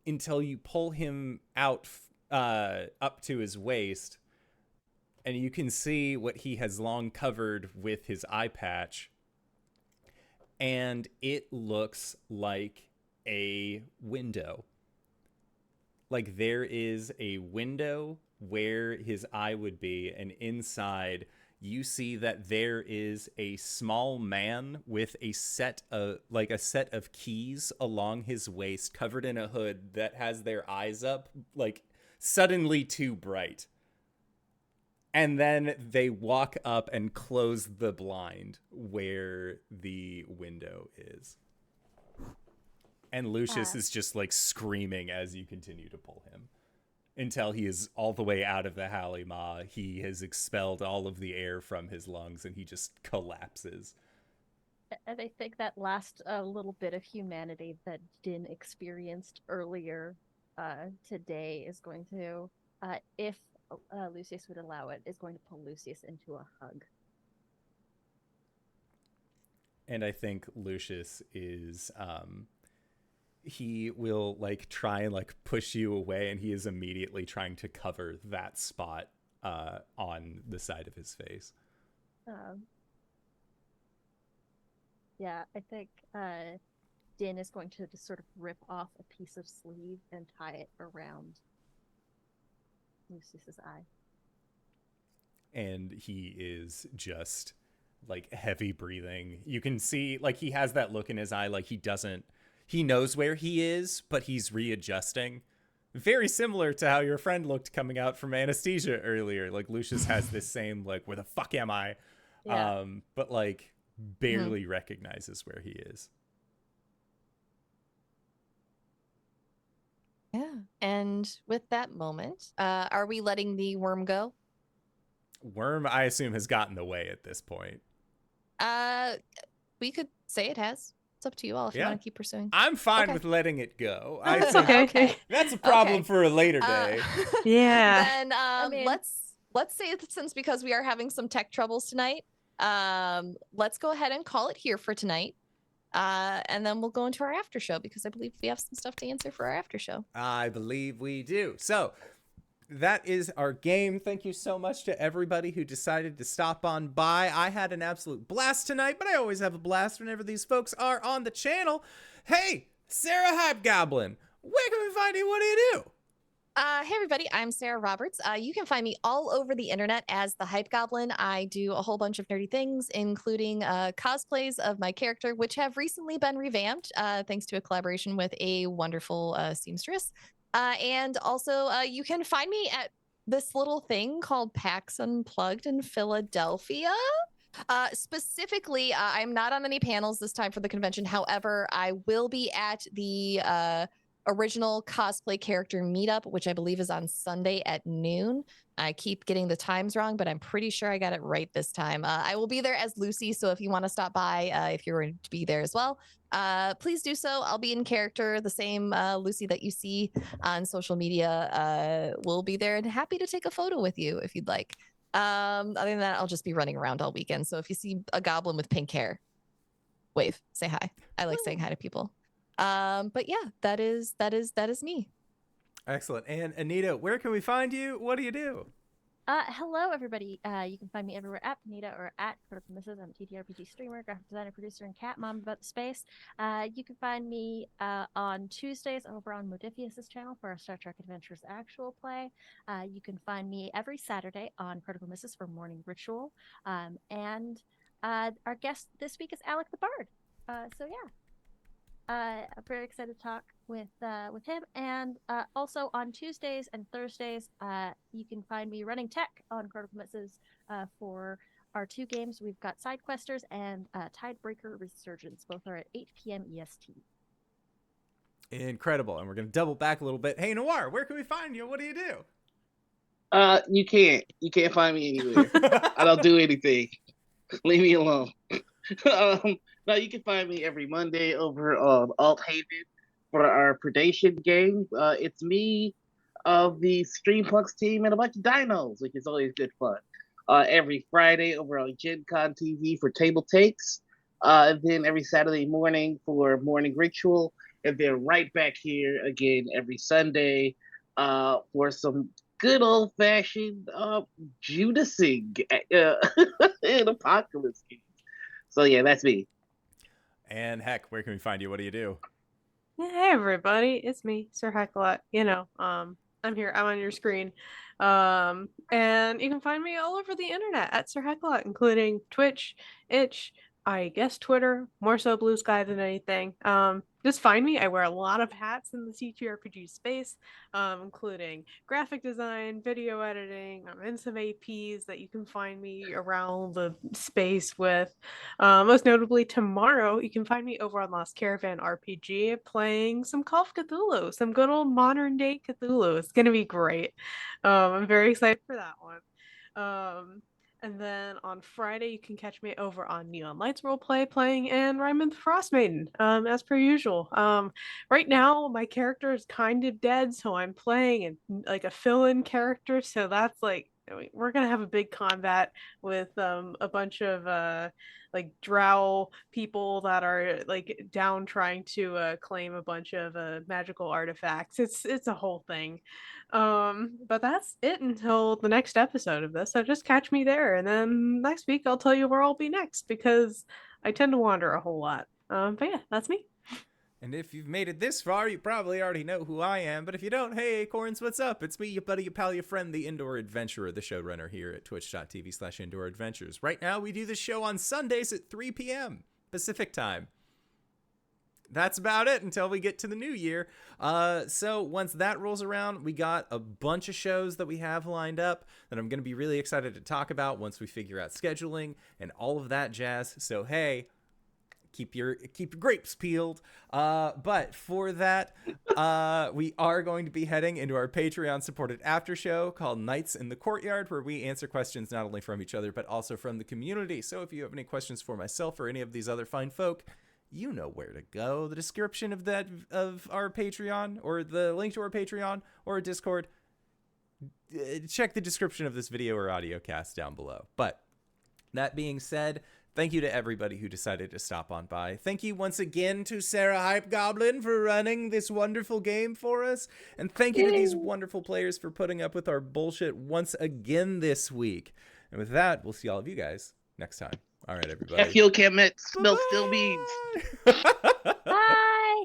until you pull him out up to his waist, and you can see what he has long covered with his eye patch, and it looks like a window. Like there is a window where his eye would be, and inside you see that there is a small man with a set of keys along his waist, covered in a hood that has their eyes up like suddenly too bright. And then they walk up and close the blind where the window is. And Lucius is just like screaming as you continue to pull him until he is all the way out of the Halima. He has expelled all of the air from his lungs and he just collapses. And I think that last little bit of humanity that Din experienced earlier today is going to, if Lucius would allow it, is going to pull Lucius into a hug. And I think Lucius is he will like try and like push you away, and he is immediately trying to cover that spot on the side of his face. Yeah, I think Din is going to just sort of rip off a piece of sleeve and tie it around Lucius's eye. And he is just like heavy breathing. You can see like he has that look in his eye like he knows where he is, but he's readjusting. Very similar to how your friend looked coming out from anesthesia earlier. Like Lucius has this same like, where the fuck am I? Yeah. But like barely recognizes where he is. Yeah. And with that moment, are we letting the worm go? Worm, I assume, has gotten away at this point. We could say it has. It's up to you all if you want to keep pursuing. I'm fine Okay. with letting it go. That's I think okay. that's a problem Okay. for a later day. Yeah. Then I mean- let's say that since because we are having some tech troubles tonight, let's go ahead and call it here for tonight. And then we'll go into our after show because I believe we have some stuff to answer for our after show. I believe we do. So that is our game. Thank you so much to everybody who decided to stop on by. I had an absolute blast tonight, but I always have a blast whenever these folks are on the channel. Hey, Sarah Hobgoblin, where can we find you? What do you do? Hey everybody, I'm Sarah Roberts. You can find me all over the internet as the Hype Goblin. I do a whole bunch of nerdy things, including cosplays of my character, which have recently been revamped thanks to a collaboration with a wonderful seamstress. And also, you can find me at this little thing called PAX Unplugged in Philadelphia. Specifically, I'm not on any panels this time for the convention. However, I will be at the original cosplay character meetup, which I believe is on Sunday at noon. I keep getting the times wrong, but I'm pretty sure I got it right this time. I will be there as Lucy, so if you want to stop by, if you're going to be there as well, please do so. I'll be in character, the same Lucy that you see on social media will be there and happy to take a photo with you if you'd like. Other than that, I'll just be running around all weekend. So if you see a goblin with pink hair, wave, say hi. I like saying hi to people. But yeah, that is me. Excellent. And Anita, where can we find you? What do you do? Hello, everybody. You can find me everywhere at Panita or at Critical Misses. I'm a TTRPG streamer, graphic designer, producer, and cat mom about the space. You can find me on Tuesdays over on Modifius's channel for our Star Trek Adventures actual play. You can find me every Saturday on Critical Misses for Morning Ritual. And our guest this week is Alec the Bard. So yeah. I'm very excited to talk with him. And also on Tuesdays and Thursdays, you can find me running tech on Critical Misses for our 2 games. We've got Side Questers and Tidebreaker Resurgence. Both are at 8 p.m. EST. Incredible. And we're going to double back a little bit. Hey, Noir, where can we find you? What do you do? You can't find me anywhere. I don't do anything. Leave me alone. No, you can find me every Monday over on Alt Haven for our Predation game. It's me, the Streampunks team, and a bunch of dinos, which is always good fun. Every Friday over on Gen Con TV for Table Takes. And then every Saturday morning for Morning Ritual. And then right back here again every Sunday for some good old-fashioned Judasing in Apocalypse games. So yeah, that's me. And Heck, where can we find you? What do you do? Hey everybody, it's me, SirHeckaLot. I'm here. I'm on your screen. And you can find me all over the internet at SirHeckaLot, including Twitch, Itch, I guess Twitter, more so Blue Sky than anything. Just find me. I wear a lot of hats in the CTRPG space, including graphic design, video editing. I'm in some APs that you can find me around the space with. Most notably, tomorrow you can find me over on Lost Caravan RPG playing some Call of Cthulhu, some good old modern day Cthulhu. It's gonna be great. I'm very excited for that one. And then on Friday, you can catch me over on Neon Lights Roleplay playing and Ryman the Frost Maiden, as per usual. Right now, my character is kind of dead, so I'm playing like a fill-in character. So that's like, we're gonna have a big combat with a bunch of like drow people that are like down trying to claim a bunch of magical artifacts. It's a whole thing. But that's it until the next episode of this. So just catch me there, and then next week I'll tell you where I'll be next because I tend to wander a whole lot. But yeah, that's me. And if you've made it this far, you probably already know who I am. But if you don't, hey, Acorns, what's up? It's me, your buddy, your pal, your friend, the Indoor Adventurer, the showrunner here at twitch.tv/Indoor Adventures. Right now, we do this show on Sundays at 3 p.m. Pacific time. That's about it until we get to the new year. So once that rolls around, we got a bunch of shows that we have lined up that I'm going to be really excited to talk about once we figure out scheduling and all of that jazz. So, hey, keep your grapes peeled. But for that, we are going to be heading into our Patreon supported after show called Nights in the Courtyard, where we answer questions not only from each other, but also from the community. So if you have any questions for myself or any of these other fine folk, you know where to go. The description of our Patreon, or the link to our Patreon or our Discord. Check the description of this video or audio cast down below. But that being said, thank you to everybody who decided to stop on by. Thank you once again to Sarah Hype Goblin for running this wonderful game for us. And thank you to these wonderful players for putting up with our bullshit once again this week. And with that, we'll see all of you guys next time. All right, everybody. F you can't smell still beans.